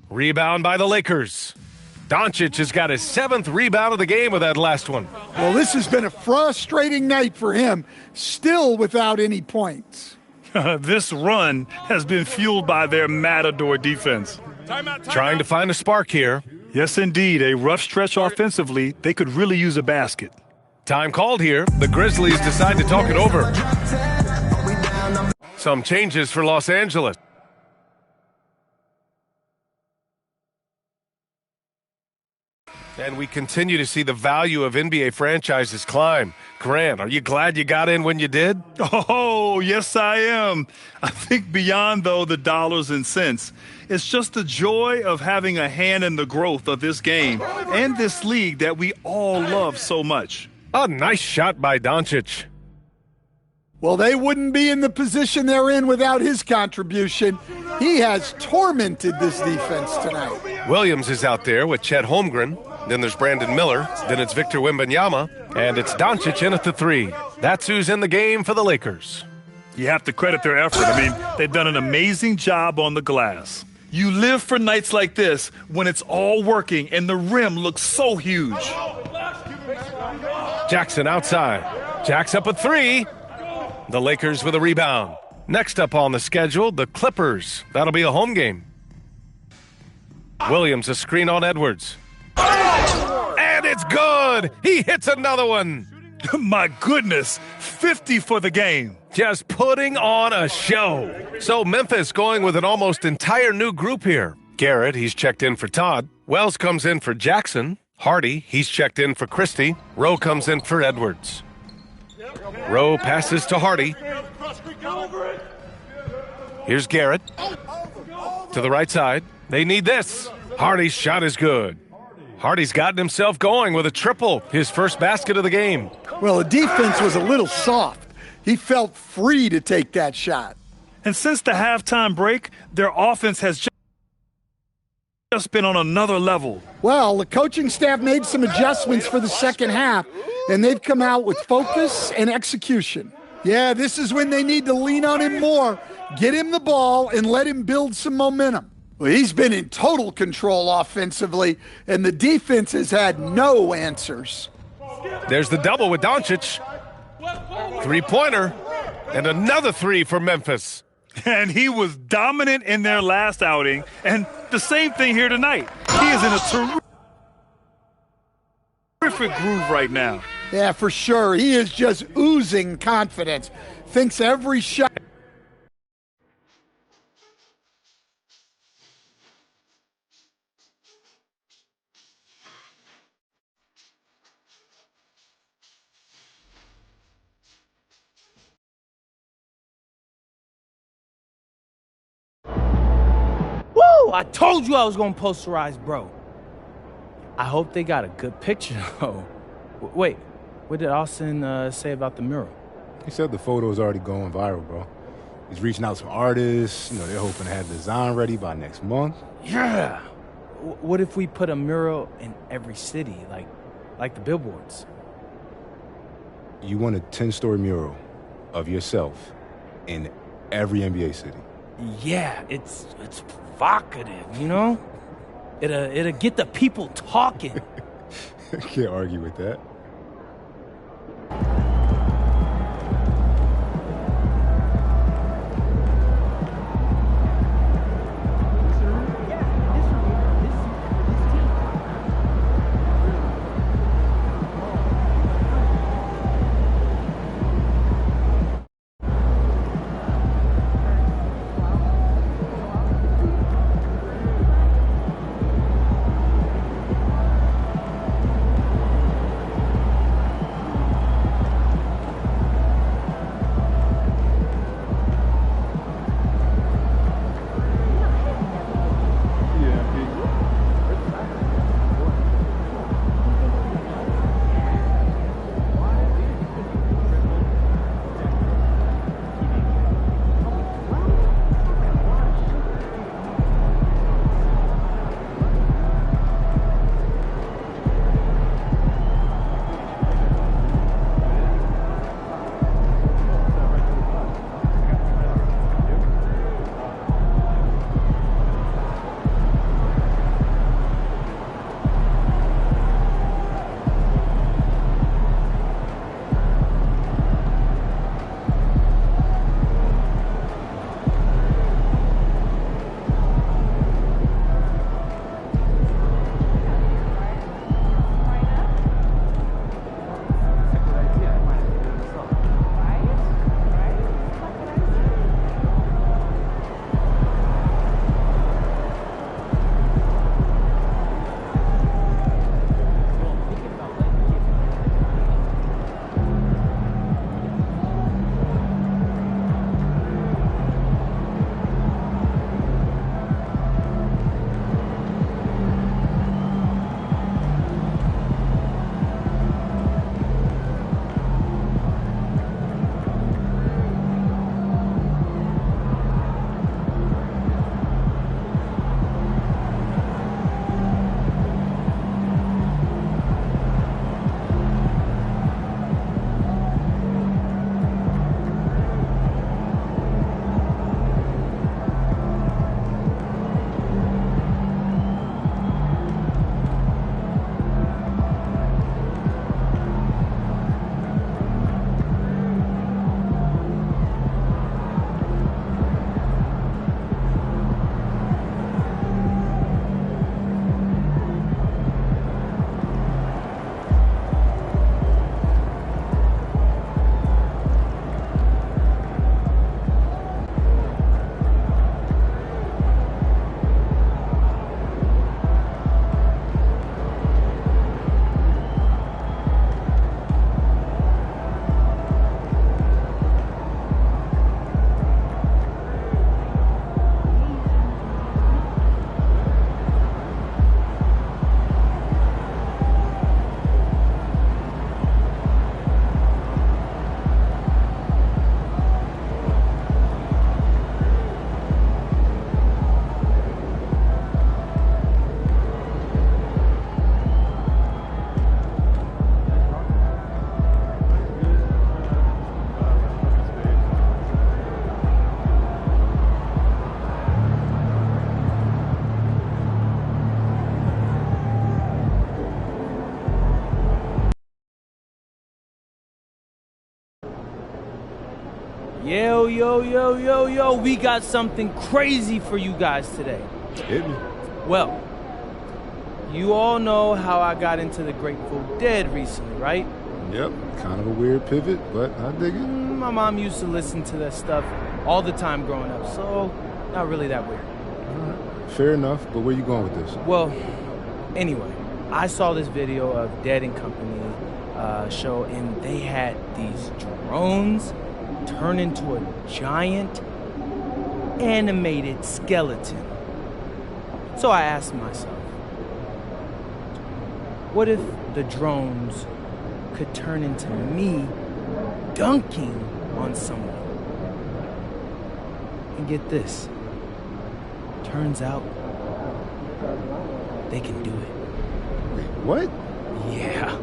Rebound by the Lakers. Doncic has got his 7th rebound of the game with that last one. Well, this has been a frustrating night for him, still without any points. This run has been fueled by their Matador defense. Trying to find a spark here. Yes, indeed. A rough stretch offensively. They could really use a basket. Time called here. The Grizzlies decide to talk it over. Some changes for Los Angeles. And we continue to see the value of NBA franchises climb. Grant, are you glad you got in when you did? Oh, yes, I am. I think beyond, though, the dollars and cents, it's just the joy of having a hand in the growth of this game and this league that we all love so much. A nice shot by Doncic. Well, they wouldn't be in the position they're in without his contribution. He has tormented this defense tonight. Williams is out there with Chet Holmgren. Then there's Brandon Miller. Then it's Victor Wembanyama. And it's Doncic in at the three. That's who's in the game for the Lakers. You have to credit their effort. I mean, they've done an amazing job on the glass. You live for nights like this when it's all working and the rim looks so huge. Jackson outside. Jack's up at three. The Lakers with a rebound. Next up on the schedule, the Clippers. That'll be a home game. Williams a screen on Edwards. And it's good. He hits another one. My goodness, 50 for the game. Just putting on a show. So Memphis going with an almost entire new group here. Garrett, he's checked in for Todd. Wells comes in for Jackson. Hardy, he's checked in for Christie. Rowe comes in for Edwards. Rowe passes to Hardy. Here's Garrett. To the right side. They need this. Hardy's shot is good. Hardy's gotten himself going with a triple, his first basket of the game. Well, the defense was a little soft. He felt free to take that shot. And since the halftime break, their offense has just been on another level. Well, the coaching staff made some adjustments for the second half, and they've come out with focus and execution. Yeah, this is when they need to lean on him more, get him the ball, and let him build some momentum. Well, he's been in total control offensively, and the defense has had no answers. There's the double with Doncic. Three-pointer, and another three for Memphis. And he was dominant in their last outing, and the same thing here tonight. He is in a terrific groove right now. Yeah, for sure. He is just oozing confidence. Thinks every shot. Woo! I told you I was going to posterize, bro. I hope they got a good picture, though. Wait, what did Austin say about the mural? He said the photo is already going viral, bro. He's reaching out to some artists. You know, they're hoping to have the design ready by next month. Yeah. What if we put a mural in every city, like the billboards? You want a 10-story mural of yourself in every NBA city. Yeah, it's provocative, you know? It'll get the people talking. I can't argue with that. Yo, yo, yo, yo, yo, we got something crazy for you guys today. Hit me. Well, you all know how I got into the Grateful Dead recently, right? Yep, kind of a weird pivot, but I dig it. My mom used to listen to that stuff all the time growing up, so not really that weird. Fair enough, but where you going with this? Well, anyway, I saw this video of Dead and Company show, and they had these drones turn into a giant animated skeleton. So I asked myself, what if the drones could turn into me dunking on someone? And get this, turns out they can do it. Wait, what? Yeah.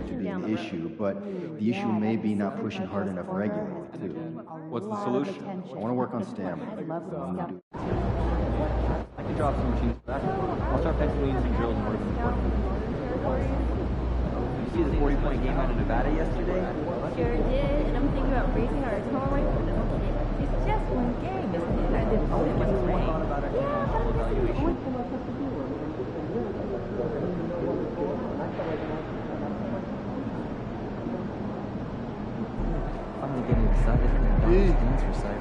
To be an issue, but the issue may be not pushing hard enough regularly, too. What's the solution? I want to work on stamina. I could drop some machines back. I'll start penciling in some drills and working with You see the 40-point game out of Nevada yesterday? Sure did, and I'm thinking about raising our total. It's just one game, isn't it? I didn't know it was ranked. I'm getting excited and dance recital.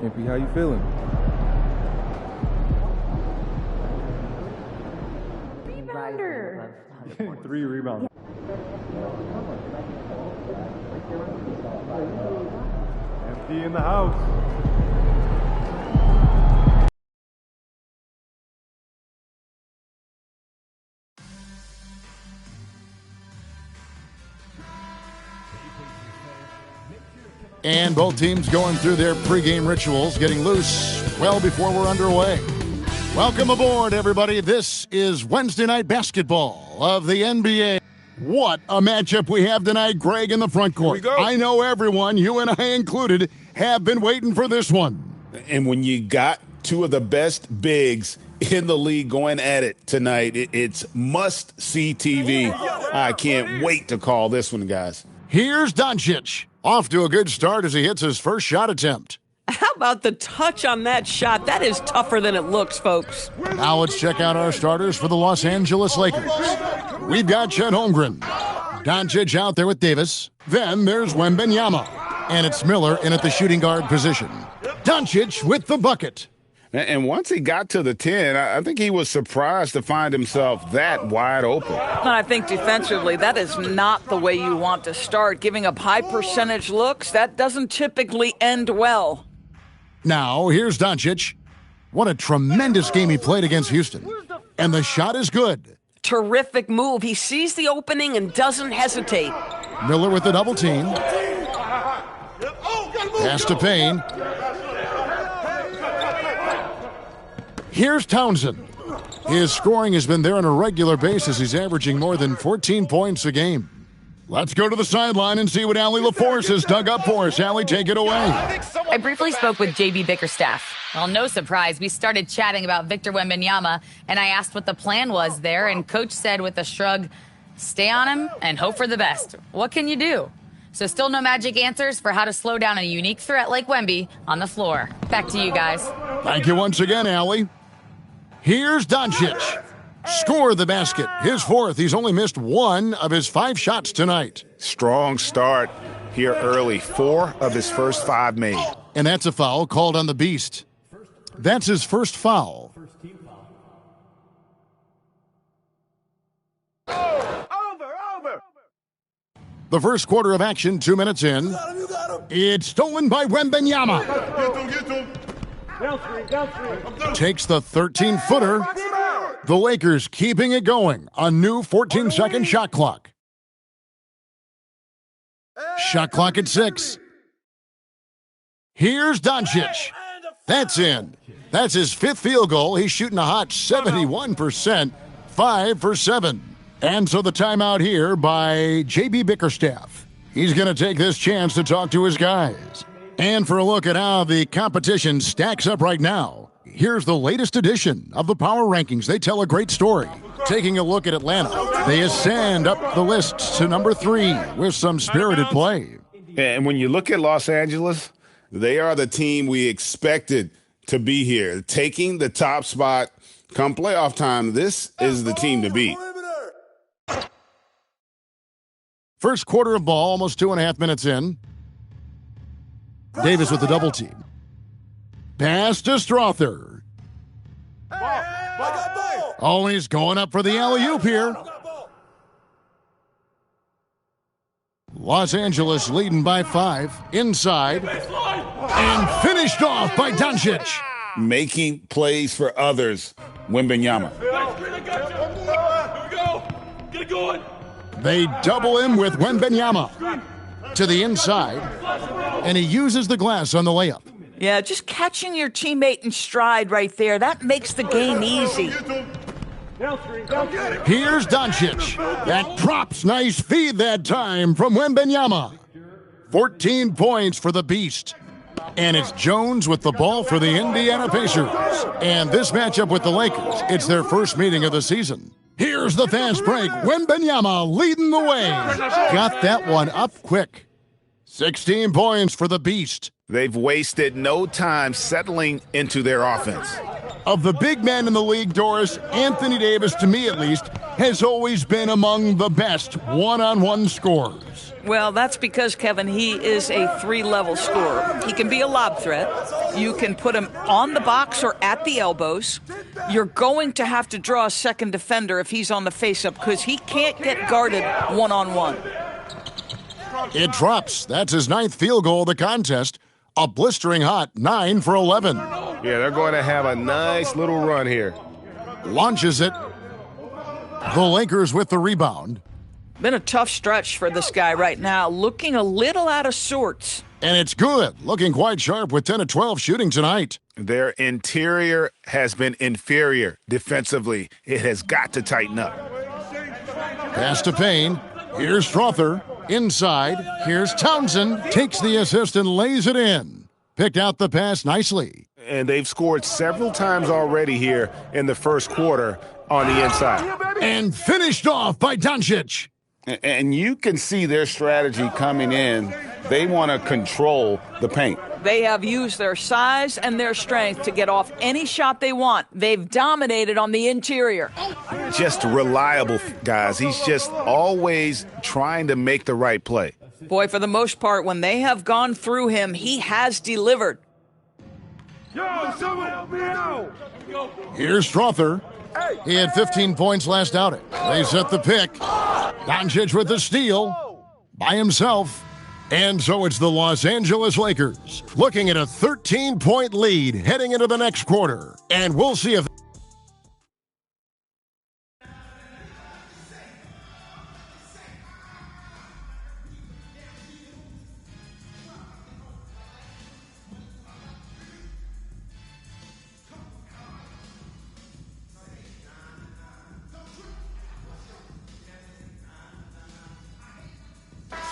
MP, how you feeling? Rebounder. 3 rebounds. MP in the house. And both teams going through their pregame rituals, getting loose well before we're underway. Welcome aboard, everybody. This is Wednesday night basketball of the NBA. What a matchup we have tonight, Greg, in the front court. I know everyone, you and I included, have been waiting for this one. And when you got two of the best bigs in the league going at it tonight, it's must-see TV. I can't wait to call this one, guys. Here's Doncic. Off to a good start as he hits his first shot attempt. How about the touch on that shot? That is tougher than it looks, folks. Now let's check out our starters for the Los Angeles Lakers. We've got Chet Holmgren. Doncic out there with Davis. Then there's Wembanyama. And it's Miller in at the shooting guard position. Doncic with the bucket. And once he got to the 10, I think he was surprised to find himself that wide open. And I think defensively, that is not the way you want to start. Giving up high percentage looks, that doesn't typically end well. Now, here's Doncic. What a tremendous game he played against Houston. And the shot is good. Terrific move. He sees the opening and doesn't hesitate. Miller with the double team. Pass to Payne. Here's Townsend. His scoring has been there on a regular basis. He's averaging more than 14 points a game. Let's go to the sideline and see what Allie LaForce has dug up for us. Allie, take it away. I briefly spoke with JB Bickerstaff. Well, no surprise, we started chatting about Victor Wembanyama, and I asked what the plan was there, and Coach said with a shrug, stay on him and hope for the best. What can you do? So still no magic answers for how to slow down a unique threat like Wemby on the floor. Back to you guys. Thank you once again, Allie. Here's Doncic. Score the basket. His fourth. He's only missed one of his 5 shots tonight. Strong start here early. 4 of his first 5 made. And that's a foul called on the Beast. That's his first foul. The first quarter of action, 2 minutes in. It's stolen by Wembanyama. Takes the 13-footer. The Lakers keeping it going. A new 14-second shot clock. Shot clock at 6. Here's Doncic. That's in. That's his 5th field goal. He's shooting a hot 71%, 5 for 7. And so the timeout here by J.B. Bickerstaff. He's going to take this chance to talk to his guys. And for a look at how the competition stacks up right now, here's the latest edition of the Power Rankings. They tell a great story. Taking a look at Atlanta, they ascend up the list to number 3 with some spirited play. And when you look at Los Angeles, they are the team we expected to be here. Taking the top spot come playoff time, this is the team to beat. First quarter of ball, almost 2.5 minutes in. Davis with the double team. Pass to Strother. Oh, he's going up for the alley-oop here. Los Angeles leading by 5. Inside. And finished off by Doncic. Making plays for others. Wembanyama. Get it going. They double him with Wembanyama. To the inside. And he uses the glass on the layup. Yeah, just catching your teammate in stride right there. That makes the game easy. Here's Doncic. That drops. Nice feed that time from Wembanyama. 14 points for the Beast. And it's Jones with the ball for the Indiana Pacers. And this matchup with the Lakers, it's their first meeting of the season. Here's the fast break. Wembanyama leading the way. Got that one up quick. 16 points for the Beast. They've wasted no time settling into their offense. Of the big men in the league, Doris, Anthony Davis, to me at least, has always been among the best one-on-one scorers. Well, that's because, Kevin, he is a 3-level scorer. He can be a lob threat. You can put him on the box or at the elbows. You're going to have to draw a second defender if he's on the face-up because he can't get guarded one-on-one. It drops. That's his 9th field goal of the contest. A blistering hot 9 for 11. Yeah, they're going to have a nice little run here. Launches it. The Lakers with the rebound. Been a tough stretch for this guy right now, looking a little out of sorts. And it's good. Looking quite sharp with 10 of 12 shooting tonight. Their interior has been inferior defensively. It has got to tighten up. Pass to Payne. Here's Strother. Inside. Here's Townsend. Takes the assist and lays it in. Picked out the pass nicely. And they've scored several times already here in the first quarter on the inside. And finished off by Doncic. And you can see their strategy coming in. They want to control the paint. They have used their size and their strength to get off any shot they want. They've dominated on the interior. Just reliable, guys. He's just always trying to make the right play. Boy, for the most part, when they have gone through him, he has delivered. Yo, someone help me out! Here's Strother. He had 15 points last outing. They set the pick. Doncic with the steal by himself. And so it's the Los Angeles Lakers looking at a 13-point lead heading into the next quarter. And we'll see if...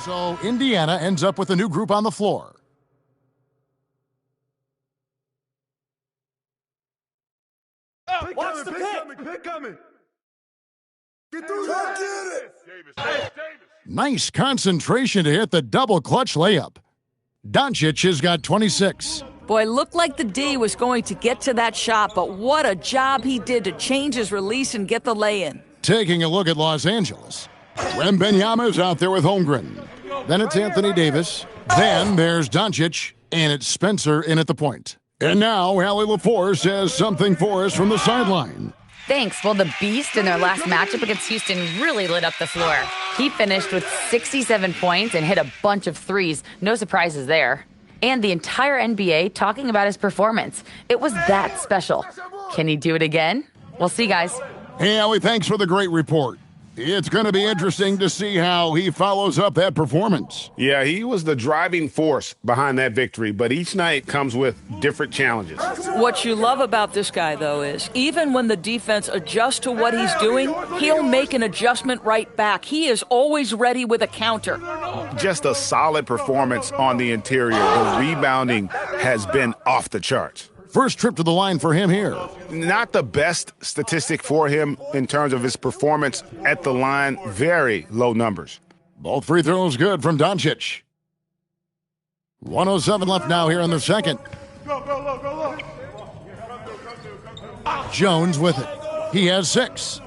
So Indiana ends up with a new group on the floor. Watch the pick coming. Get through that. Get it. Nice concentration to hit the double clutch layup. Doncic has got 26. Boy, looked like the D was going to get to that shot, but what a job he did to change his release and get the lay-in. Taking a look at Los Angeles. Wembanyama is out there with Holmgren. Then it's Anthony Davis. Then there's Doncic, and it's Spencer in at the point. And now Allie LaForce has something for us from the sideline. Thanks. Well, the Beast in their last matchup against Houston really lit up the floor. He finished with 67 points and hit a bunch of threes. No surprises there. And the entire NBA talking about his performance. It was that special. Can he do it again? We'll see, guys. Hey, Allie, thanks for the great report. It's going to be interesting to see how he follows up that performance. Yeah, he was the driving force behind that victory, but each night comes with different challenges. What you love about this guy, though, is even when the defense adjusts to what he's doing, he'll make an adjustment right back. He is always ready with a counter. Just a solid performance on the interior. The rebounding has been off the charts. First trip to the line for him here. Not the best statistic for him in terms of his performance at the line. Very low numbers. Both free throws good from Doncic. 1:07 left now here in the second. Jones with it. He has 6.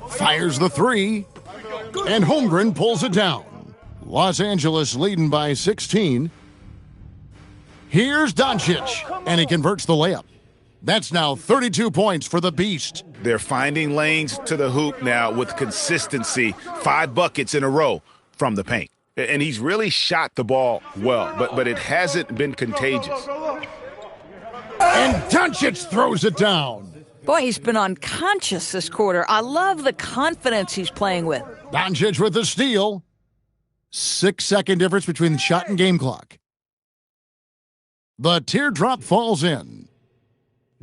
Fires the 3. And Holmgren pulls it down. Los Angeles leading by 16. Here's Doncic, and he converts the layup. That's now 32 points for the Beast. They're finding lanes to the hoop now with consistency. 5 buckets in a row from the paint. And he's really shot the ball well, but it hasn't been contagious. And Doncic throws it down. Boy, he's been unconscious this quarter. I love the confidence he's playing with. Doncic with the steal. 6-second difference between the shot and game clock. The teardrop falls in.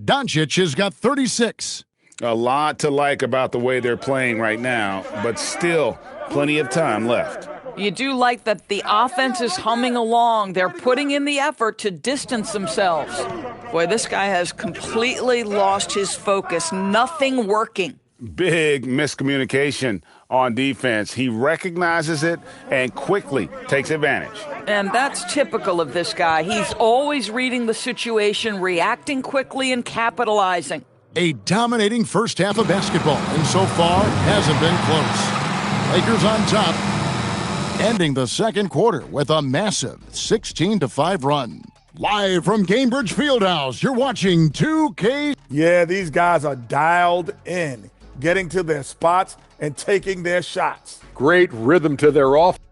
Doncic has got 36. A lot to like about the way they're playing right now, but still plenty of time left. You do like that the offense is humming along. They're putting in the effort to distance themselves. Boy, this guy has completely lost his focus. Nothing working. Big miscommunication on defense. He recognizes it and quickly takes advantage. And that's typical of this guy. He's always reading the situation, reacting quickly, and capitalizing. A dominating first half of basketball, and so far hasn't been close. Lakers on top, ending the second quarter with a massive 16-5 run. Live from Cambridge Fieldhouse, you're watching 2K. Yeah, these guys are dialed in, getting to their spots and taking their shots. Great rhythm to their offense.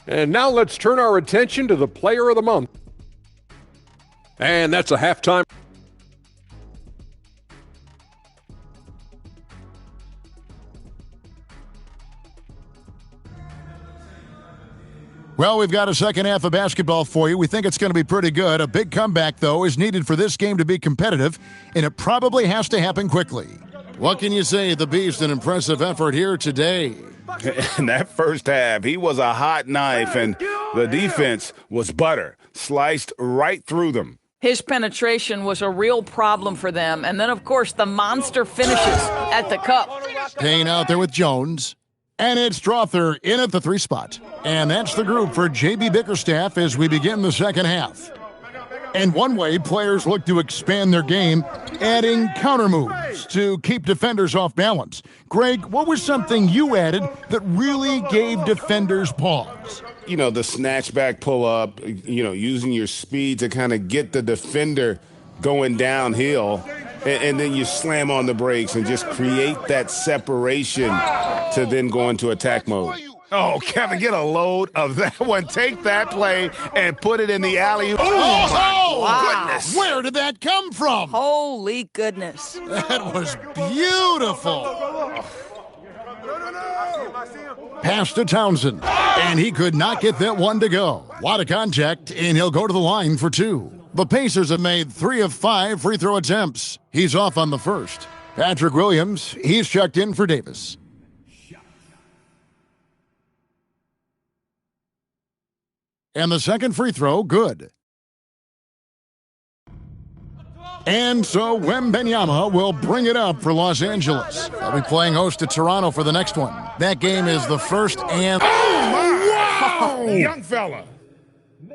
And now let's turn our attention to the player of the month. And that's a halftime. Well, we've got a second half of basketball for you. We think it's going to be pretty good. A big comeback, though, is needed for this game to be competitive, and it probably has to happen quickly. What can you say? The Beast, an impressive effort here today. In that first half, he was a hot knife, and the defense was butter, sliced right through them. His penetration was a real problem for them. And then, of course, the monster finishes at the cup. Payne out there with Jones. And it's Strother in at the 3 spot. And that's the group for J.B. Bickerstaff as we begin the second half. And one way players look to expand their game, adding counter moves to keep defenders off balance. Greg, what was something you added that really gave defenders pause? You know, the snatchback pull-up, using your speed to kind of get the defender going downhill, and then you slam on the brakes and just create that separation to then go into attack mode. Oh, Kevin, get a load of that one. Take that play and put it in the alley. Oh, wow. Goodness. Where did that come from? Holy goodness. That was beautiful. Pass to Townsend, and he could not get that one to go. A lot of contact, and he'll go to the line for 2. The Pacers have made 3 of 5 free throw attempts. He's off on the first. Patrick Williams, he's checked in for Davis. And the second free throw, good. And so Wembanyama will bring it up for Los Angeles. They'll be playing host to Toronto for the next one. That game is the first and... Oh, my! Wow! Young fella.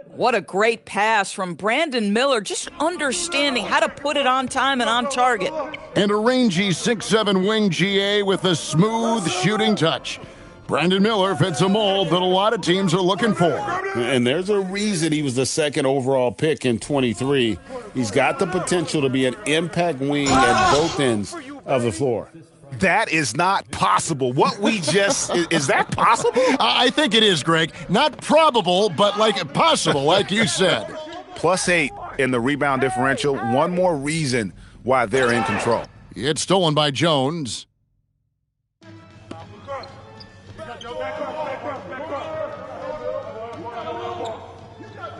What a great pass from Brandon Miller, just understanding how to put it on time and on target. And a rangy 6'7" wing GA with a smooth shooting touch. Brandon Miller fits a mold that a lot of teams are looking for. And there's a reason he was the second overall pick in 23. He's got the potential to be an impact wing at both ends of the floor. That is not possible. What we just is that possible? I think it is, Greg. Not probable, but like possible, like you said. +8 in the rebound differential. One more reason why they're in control. It's stolen by Jones.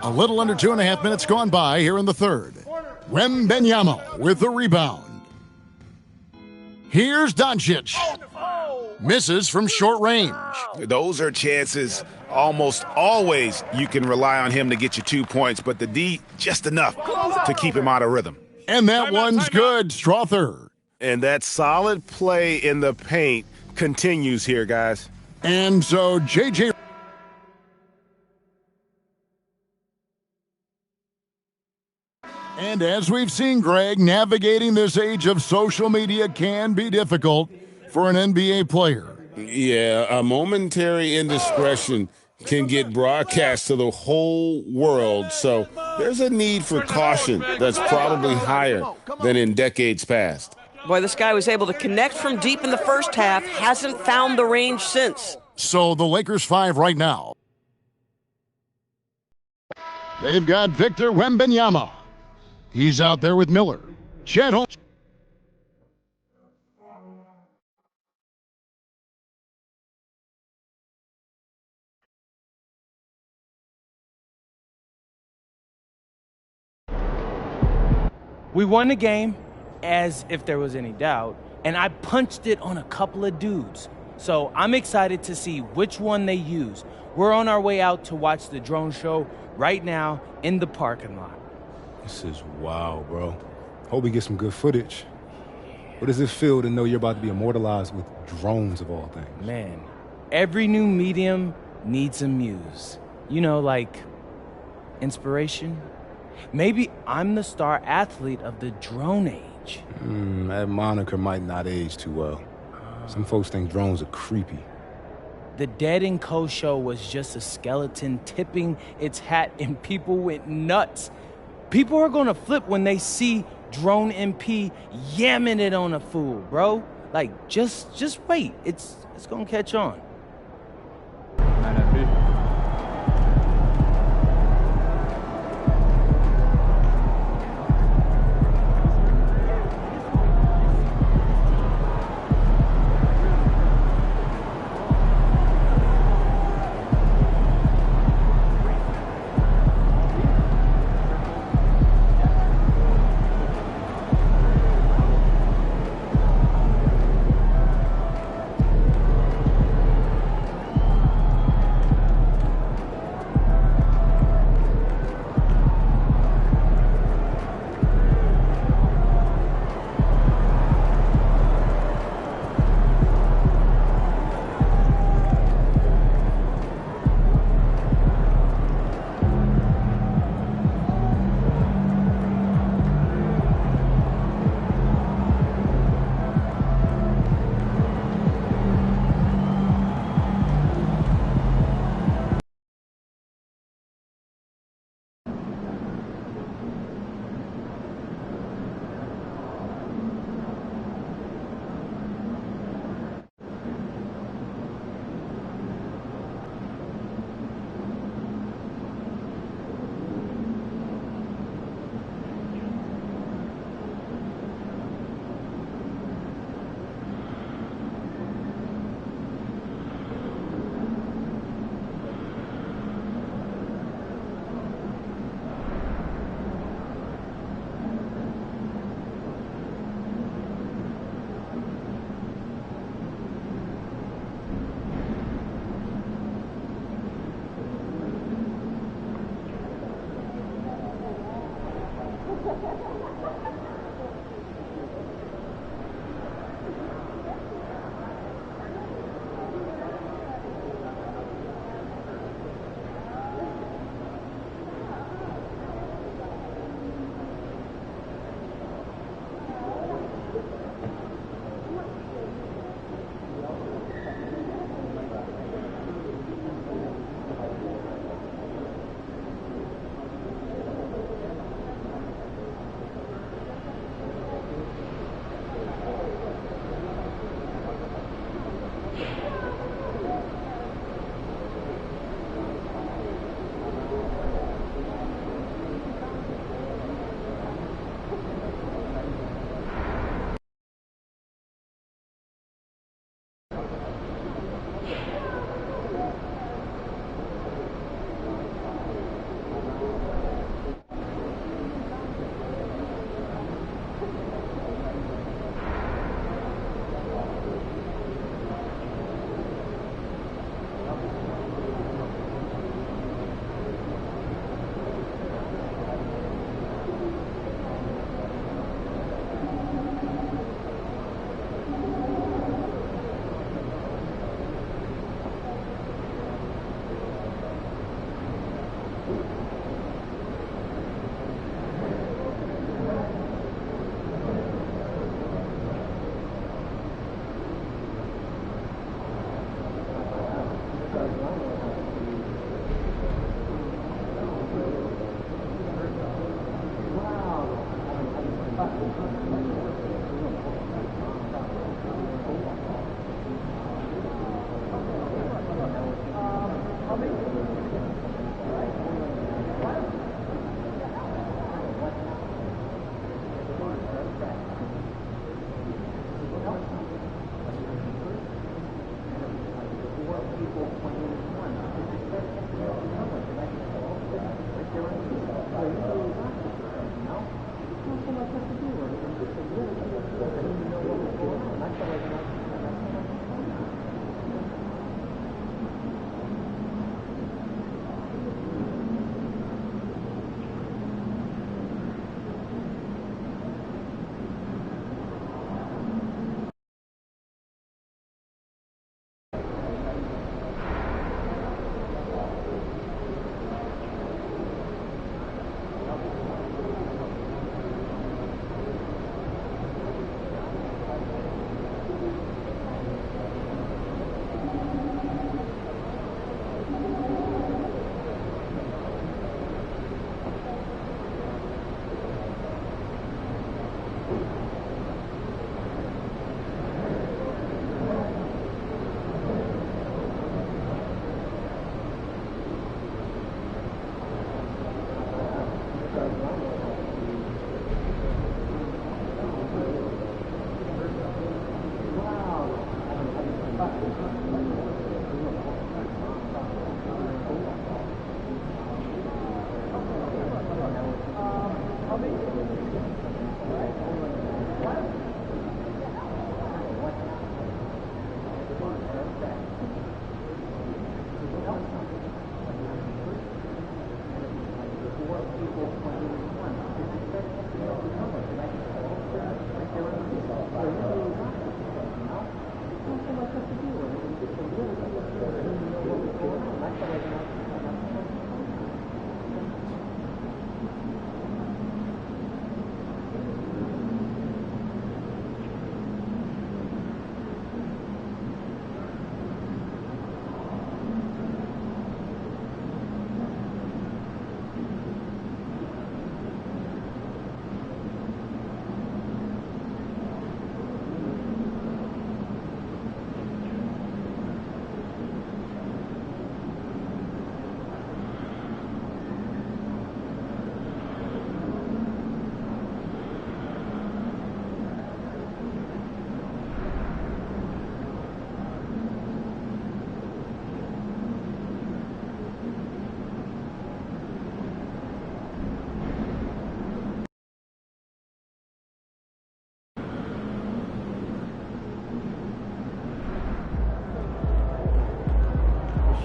A little under 2.5 minutes gone by here in the third. Wembanyama with the rebound. Here's Doncic. Misses from short range. Those are chances almost always you can rely on him to get you 2 points, but the D, just enough to keep him out of rhythm. And that one's good, Strother. And that solid play in the paint continues here, guys. And so J.J. And as we've seen, Greg, navigating this age of social media can be difficult for an NBA player. Yeah, a momentary indiscretion can get broadcast to the whole world. So there's a need for caution that's probably higher than in decades past. Boy, this guy was able to connect from deep in the first half, hasn't found the range since. So the Lakers 5 right now. They've got Victor Wembanyama. He's out there with Miller. Chet Holmes. We won the game, as if there was any doubt, and I punched it on a couple of dudes. So I'm excited to see which one they use. We're on our way out to watch the drone show right now in the parking lot. This is wild, bro. Hope we get some good footage. What does it feel to know you're about to be immortalized with drones of all things? Man, every new medium needs a muse. You know, like inspiration. Maybe I'm the star athlete of the drone age. That moniker might not age too well. Some folks think drones are creepy. The Dead & Co. show was just a skeleton tipping its hat and people went nuts. People are gonna flip when they see Drone MP yamming it on a fool, bro. Like, just wait. It's gonna catch on.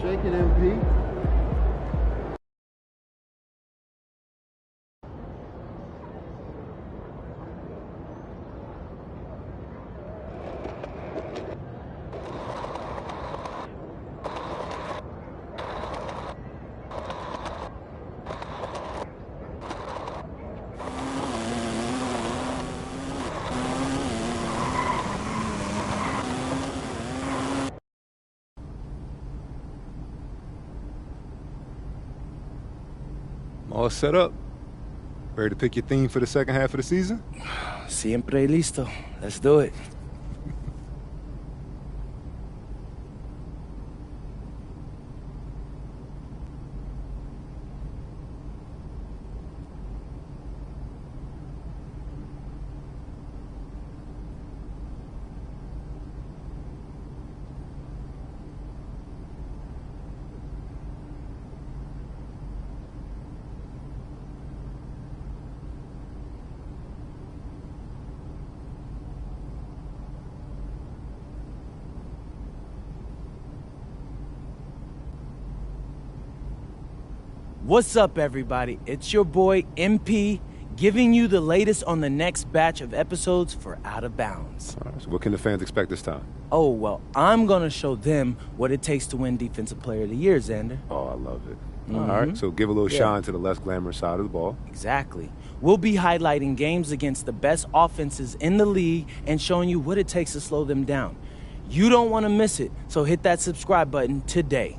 Shake it, MP. All set up. Ready to pick your theme for the second half of the season? Siempre listo. Let's do it. What's up, everybody? It's your boy, MP, giving you the latest on the next batch of episodes for Out of Bounds. All right, so what can the fans expect this time? Oh, well, I'm going to show them what it takes to win Defensive Player of the Year, Xander. Oh, I love it. All right, so give a little shine to the less glamorous side of the ball. Exactly. We'll be highlighting games against the best offenses in the league and showing you what it takes to slow them down. You don't want to miss it, so hit that subscribe button today.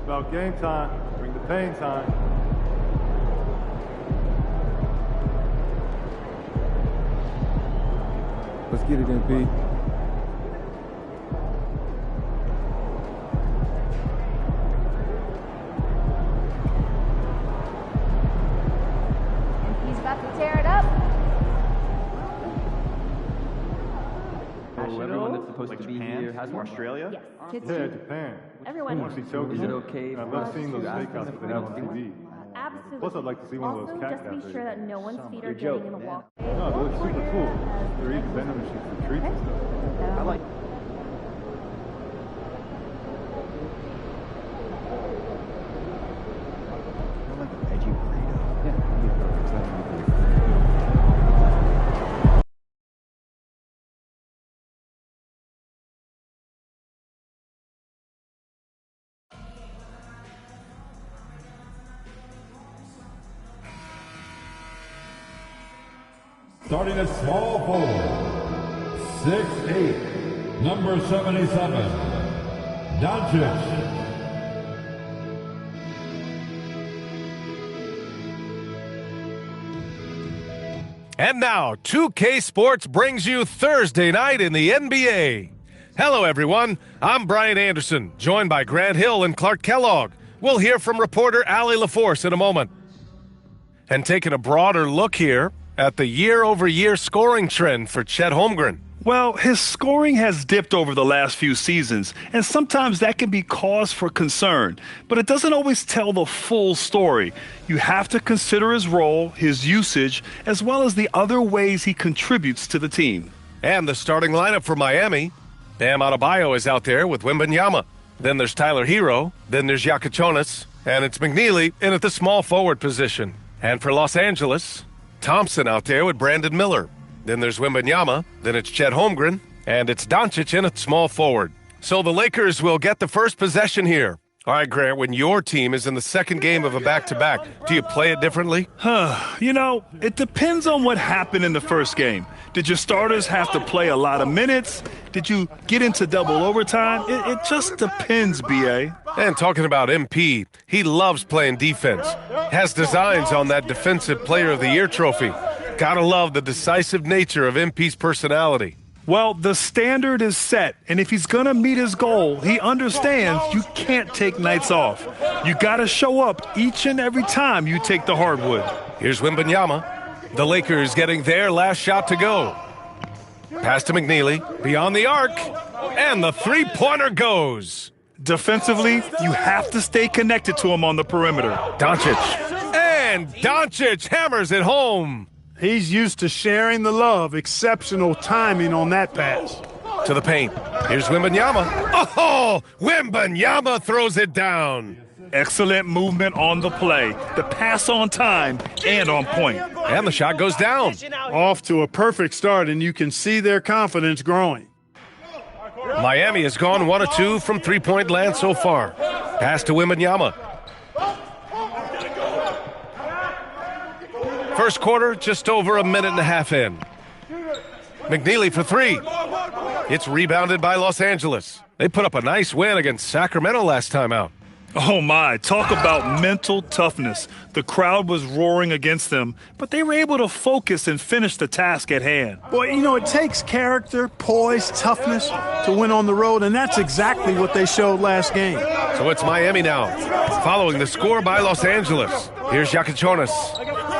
About game time. Bring the pain time. Let's get it, MP. Australia? Yes. Kids Yeah, too. Japan. Everyone. Want to see Tokyo? Is it okay I for love us seeing those to ask steakhouses them they have on if they TV. Absolutely. Plus, I'd like to see one of those Also, cat just be cafes. sure that no one's feet are You're getting joking, in the man. walkway. No, they look super cool. They're even vending machines for treats and stuff. I like. Like a veggie burrito. Yeah, that'd be perfect. So that'd be great. Starting at small forward, 6'8", number 77, Doncic. And now, 2K Sports brings you Thursday night in the NBA. Hello, everyone. I'm Brian Anderson, joined by Grant Hill and Clark Kellogg. We'll hear from reporter Allie LaForce in a moment. And taking a broader look here at the year-over-year scoring trend for Chet Holmgren. Well, his scoring has dipped over the last few seasons, and sometimes that can be cause for concern. But it doesn't always tell the full story. You have to consider his role, his usage, as well as the other ways he contributes to the team. And the starting lineup for Miami. Bam Adebayo is out there with Wembanyama. Then there's Tyler Hero. Then there's Yakachonis. And it's McNeely in at the small forward position. And for Los Angeles, Thompson out there with Brandon Miller. Then there's Wembanyama. Then it's Chet Holmgren. And it's Doncic in at small forward. So the Lakers will get the first possession here. All right, Grant, when your team is in the second game of a back-to-back, do you play it differently? You know, it depends on what happened in the first game. Did your starters have to play a lot of minutes? Did you get into double overtime? It just depends, B.A. And talking about MP, he loves playing defense. Has designs on that Defensive Player of the Year trophy. Gotta love the decisive nature of MP's personality. Well, the standard is set, and if he's going to meet his goal, he understands you can't take nights off. You got to show up each and every time you take the hardwood. Here's Wembanyama. The Lakers getting their last shot to go. Pass to McNeely, beyond the arc, and the three-pointer goes. Defensively, you have to stay connected to him on the perimeter. Doncic. And Doncic hammers it home. He's used to sharing the love. Exceptional timing on that pass. To the paint. Here's Wembanyama. Oh, Wembanyama throws it down. Excellent movement on the play. The pass on time and on point. And the shot goes down. Off to a perfect start, and you can see their confidence growing. Miami has gone 1 of 2 from three-point land so far. Pass to Wembanyama. First quarter, just over a minute and a half in. McNeely for three. It's rebounded by Los Angeles. They put up a nice win against Sacramento last time out. Oh, my. Talk about mental toughness. The crowd was roaring against them, but they were able to focus and finish the task at hand. Boy, you know, it takes character, poise, toughness to win on the road, and that's exactly what they showed last game. So it's Miami now, following the score by Los Angeles. Here's Yakachonis.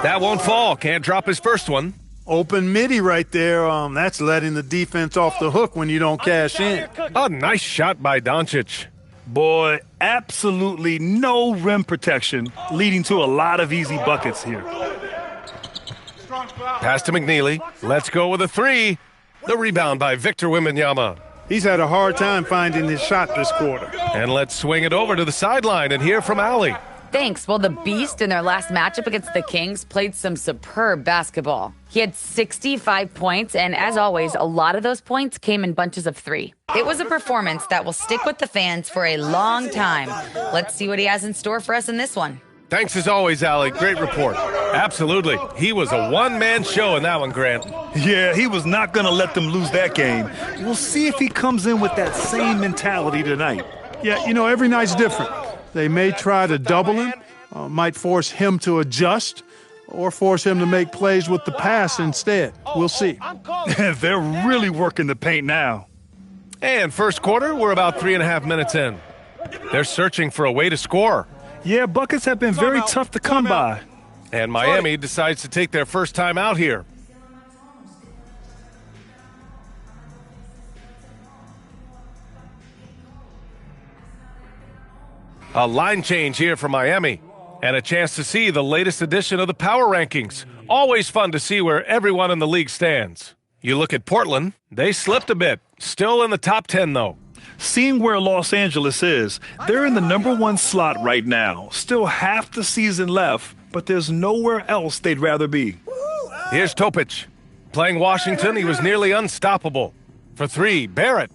That won't fall. Can't drop his first one. Open midi right there. That's letting the defense off the hook when you don't cash in. A nice shot by Doncic. Boy, absolutely no rim protection, leading to a lot of easy buckets here. Pass to McNeely. Let's go with a three. The rebound by Victor Wembanyama. He's had a hard time finding his shot this quarter. And let's swing it over to the sideline and hear from Allie. Thanks. Well, the Beast in their last matchup against the Kings played some superb basketball. He had 65 points, and as always, a lot of those points came in bunches of three. It was a performance that will stick with the fans for a long time. Let's see what he has in store for us in this one. Thanks as always, Allie. Great report. Absolutely. He was a one-man show in that one, Grant. Yeah, he was not going to let them lose that game. We'll see if he comes in with that same mentality tonight. Yeah, you know, every night's different. They may try to double him, might force him to adjust, or force him to make plays with the pass instead. We'll see. They're really working the paint now. And first quarter, we're about 3.5 minutes in. They're searching for a way to score. Yeah, buckets have been very tough to come by. And Miami decides to take their first time out here. A line change here for Miami, and a chance to see the latest edition of the power rankings. Always fun to see where everyone in the league stands. You look at Portland, they slipped a bit. Still in the top 10, though. Seeing where Los Angeles is, they're in the #1 slot right now. Still half the season left, but there's nowhere else they'd rather be. Here's Topic. Playing Washington, he was nearly unstoppable. For 3, Barrett.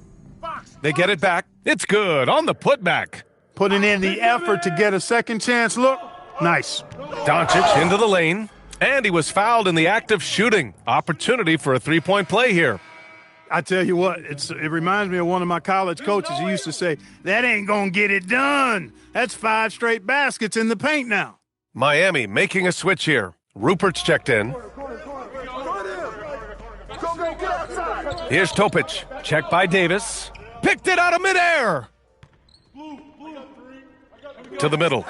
They get it back. It's good on the putback. Putting in the effort to get a second chance look. Nice. Doncic into the lane, and he was fouled in the act of shooting. Opportunity for a three-point play here. I tell you what, it reminds me of one of my college coaches. He used to say, that ain't going to get it done. That's 5 straight baskets in the paint now. Miami making a switch here. Rupert's checked in. Here's Topic. Checked by Davis. Picked it out of midair. To the middle.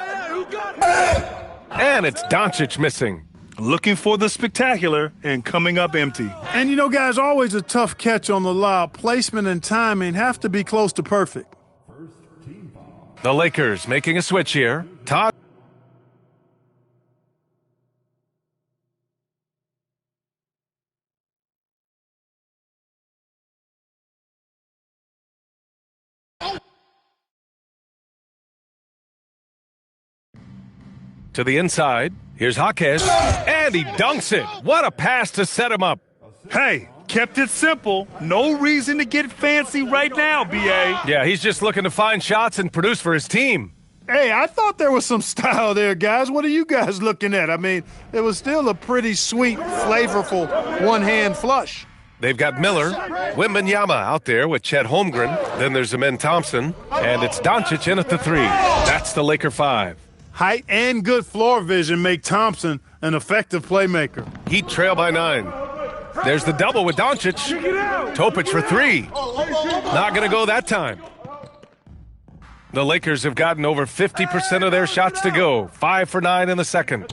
And it's Doncic missing. Looking for the spectacular and coming up empty. And you know, guys, always a tough catch on the lob. Placement and timing have to be close to perfect. The Lakers making a switch here. Todd. To the inside. Here's Jaquez, and he dunks it. What a pass to set him up. Hey, kept it simple. No reason to get fancy right now, B.A. Yeah, he's just looking to find shots and produce for his team. Hey, I thought there was some style there, guys. What are you guys looking at? I mean, it was still a pretty sweet, flavorful one-hand flush. They've got Miller, Wembanyama out there with Chet Holmgren. Then there's Amen Thompson, and it's Doncic in at the 3. That's the Laker 5. Height and good floor vision make Thompson an effective playmaker. Heat trail by 9. There's the double with Doncic. Topic for 3. Not going to go that time. The Lakers have gotten over 50% of their shots to go. 5 for 9 in the second.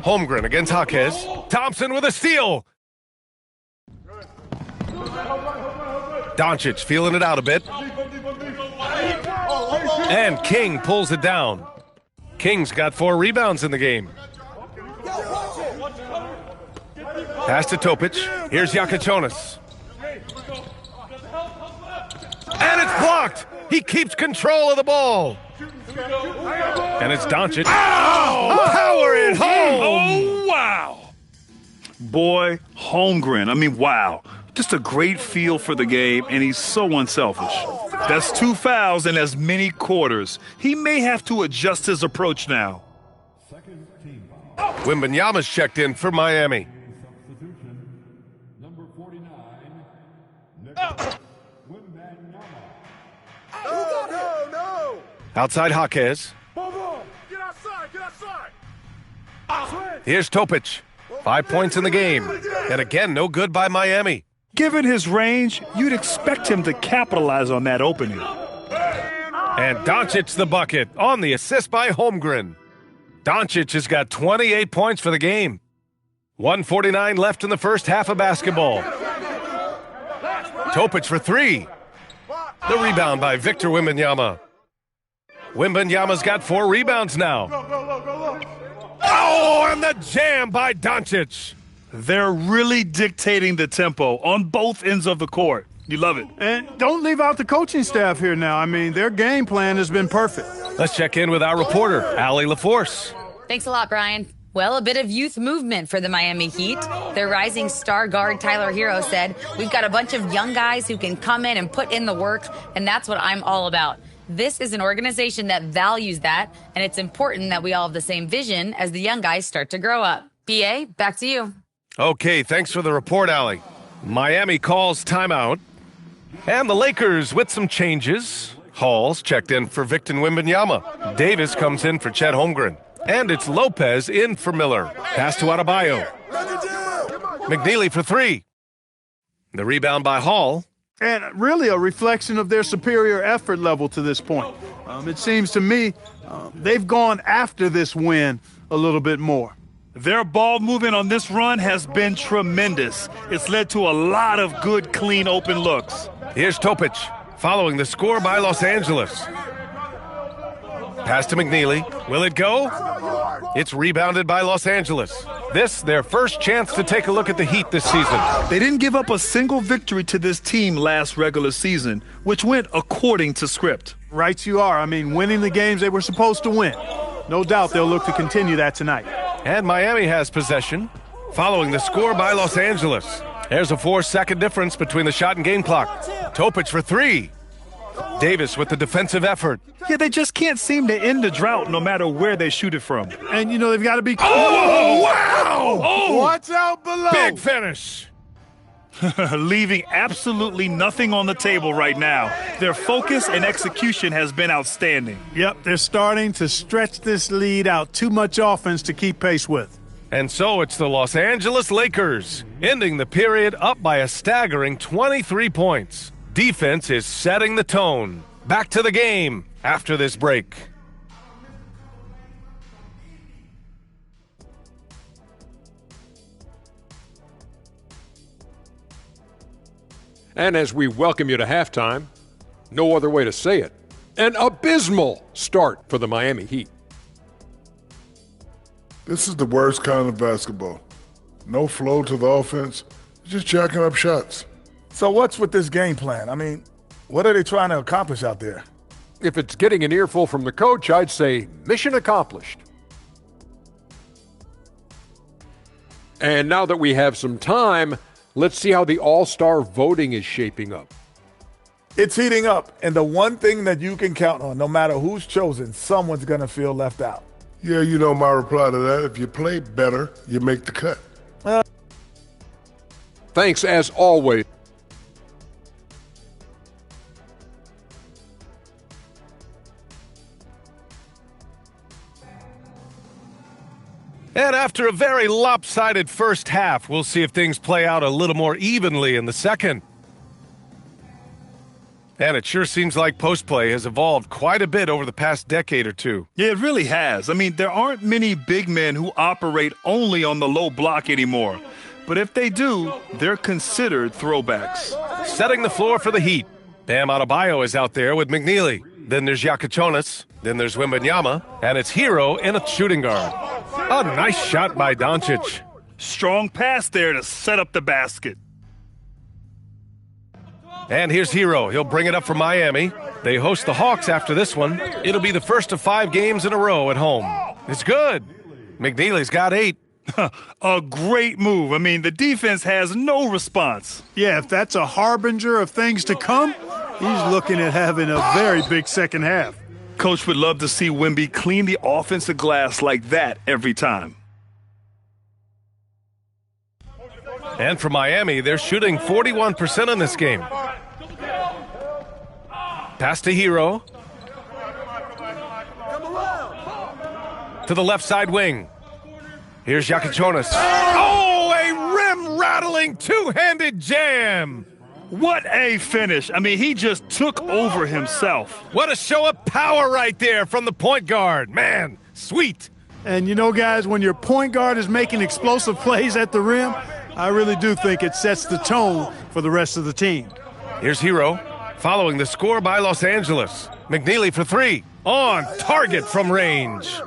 Holmgren against Jaquez. Thompson with a steal. Doncic feeling it out a bit. And King pulls it down. King's got 4 rebounds in the game. Pass to Topic. Here's Yakichonis. And it's blocked. He keeps control of the ball. And it's Doncic. Oh! Power it home. Oh, wow. Boy, Holmgren. I mean, wow. Just a great feel for the game, and he's so unselfish. That's 2 fouls in as many quarters. He may have to adjust his approach now. Wembanyama's checked in for Miami. Number 49, No. Outside Jaquez. Get outside, get outside. Here's Topic. 5 points in the game. And again, no good by Miami. Given his range, you'd expect him to capitalize on that opening. And Doncic the bucket on the assist by Holmgren. Doncic has got 28 points for the game. 1:49 left in the first half of basketball. Topic for 3. The rebound by Victor Wembanyama. Wembanyama's got 4 rebounds now. Oh, and the jam by Doncic. They're really dictating the tempo on both ends of the court. You love it. And don't leave out the coaching staff here now. I mean, their game plan has been perfect. Let's check in with our reporter, Allie LaForce. Thanks a lot, Brian. Well, a bit of youth movement for the Miami Heat. Their rising star guard, Tyler Hero, said, "We've got a bunch of young guys who can come in and put in the work, and that's what I'm all about." This is an organization that values that, and it's important that we all have the same vision as the young guys start to grow up. BA, back to you. Okay, thanks for the report, Allie. Miami calls timeout. And the Lakers with some changes. Hall's checked in for Victor Wembanyama. Davis comes in for Chet Holmgren. And it's Lopez in for Miller. Pass to Adebayo. McNeely for 3. The rebound by Hall. And really a reflection of their superior effort level to this point. It seems to me they've gone after this win a little bit more. Their ball movement on this run has been tremendous. It's led to a lot of good, clean, open looks. Here's Topic. following the score by Los Angeles. Pass to McNeely. Will it go? It's rebounded by Los Angeles. This, their first chance to take a look at the Heat this season. They didn't give up a single victory to this team last regular season, which went according to script. Right you are. I mean, winning the games they were supposed to win. No doubt they'll look to continue that tonight. And Miami has possession, following the score by Los Angeles. There's a 4-second difference between the shot and game clock. Topic for three. Davis with the defensive effort. Yeah, they just can't seem to end the drought no matter where they shoot it from. And, you know, they've got to be... Oh, wow! Oh, watch out below. Big finish. Leaving absolutely nothing on the table right now. Their focus and execution has been outstanding. Yep, they're starting to stretch this lead out. Too much offense to keep pace with. And so it's the Los Angeles Lakers, ending the period up by a staggering 23 points. Defense is setting the tone. Back to the game after this break. And as we welcome you to halftime, no other way to say it, an abysmal start for the Miami Heat. This is the worst kind of basketball. No flow to the offense, just jacking up shots. So what's with this game plan? I mean, what are they trying to accomplish out there? If it's getting an earful from the coach, I'd say mission accomplished. And now that we have some time, let's see how the All-Star voting is shaping up. It's heating up, and the one thing that you can count on, no matter who's chosen, someone's going to feel left out. Yeah, you know my reply to that. If you play better, you make the cut. Thanks, as always. And after a very lopsided first half, we'll see if things play out a little more evenly in the second. And it sure seems like post-play has evolved quite a bit over the past decade or two. Yeah, it really has. I mean, there aren't many big men who operate only on the low block anymore. But if they do, they're considered throwbacks. Setting the floor for the Heat. Bam Adebayo is out there with McNeely. Then there's Yakachonis. Then there's Wembanyama. And it's Hero in a shooting guard. A nice shot by Doncic. Strong pass there to set up the basket. And here's Hero. He'll bring it up for Miami. They host the Hawks after this one. It'll be the first of 5 games in a row at home. It's good. McNeely's got 8. A great move. I mean, the defense has no response. Yeah, if that's a harbinger of things to come, he's looking at having a very big second half. Coach would love to see Wemby clean the offensive glass like that every time. And for Miami, they're shooting 41% in this game. Pass to Hero. To the left side wing. Here's Yakachonis. Oh, a rim-rattling two-handed jam. What a finish. I mean, he just took over himself. What a show of power right there from the point guard. Man, sweet. And you know, guys, when your point guard is making explosive plays at the rim, I really do think it sets the tone for the rest of the team. Here's Hero, following the score by Los Angeles. McNeely for 3. On target from range.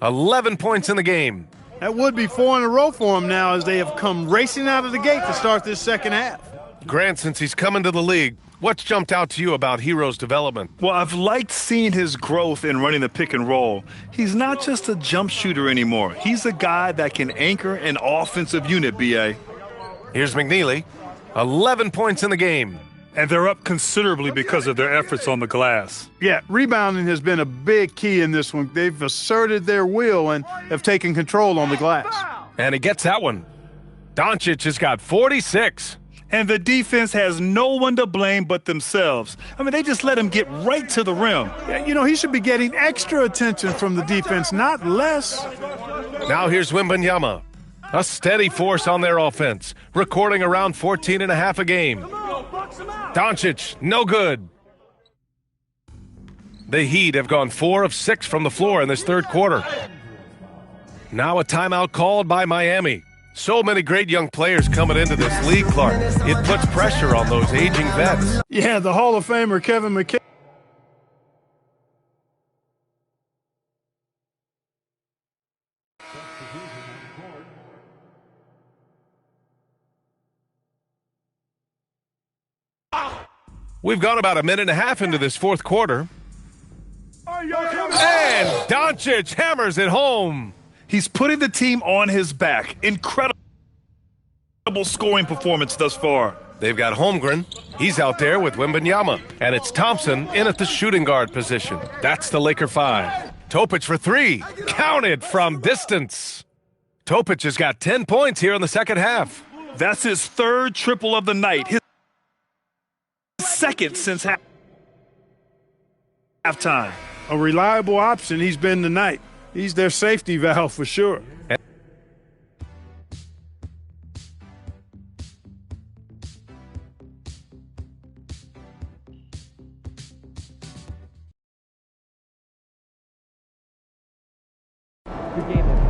11 points in the game. That would be 4 in a row for him now as they have come racing out of the gate to start this second half. Grant, since he's come into the league, what's jumped out to you about Hero's development? Well, I've liked seeing his growth in running the pick and roll. He's not just a jump shooter anymore. He's a guy that can anchor an offensive unit, B.A. Here's McNeely. 11 points in the game. And they're up considerably because of their efforts on the glass. Yeah, rebounding has been a big key in this one. They've asserted their will and have taken control on the glass. And he gets that one. Doncic has got 46. And the defense has no one to blame but themselves. I mean, they just let him get right to the rim. Yeah, you know, he should be getting extra attention from the defense, not less. Now here's Wembanyama. A steady force on their offense, recording around 14.5 a game. Doncic, no good. The Heat have gone 4 of 6 from the floor in this third quarter. Now a timeout called by Miami. So many great young players coming into this league, Clark. It puts pressure on those aging vets. Yeah, the Hall of Famer Kevin McKay. We've gone about a minute and a half into this fourth quarter. And Doncic hammers it home. He's putting the team on his back. Incredible scoring performance thus far. They've got Holmgren. He's out there with Wembanyama. And it's Thompson in at the shooting guard position. That's the Laker 5. Topic for 3. Counted from distance. Topic has got 10 points here in the second half. That's his third triple of the night. His second since halftime. A reliable option he's been tonight. He's their safety valve for sure. Good game,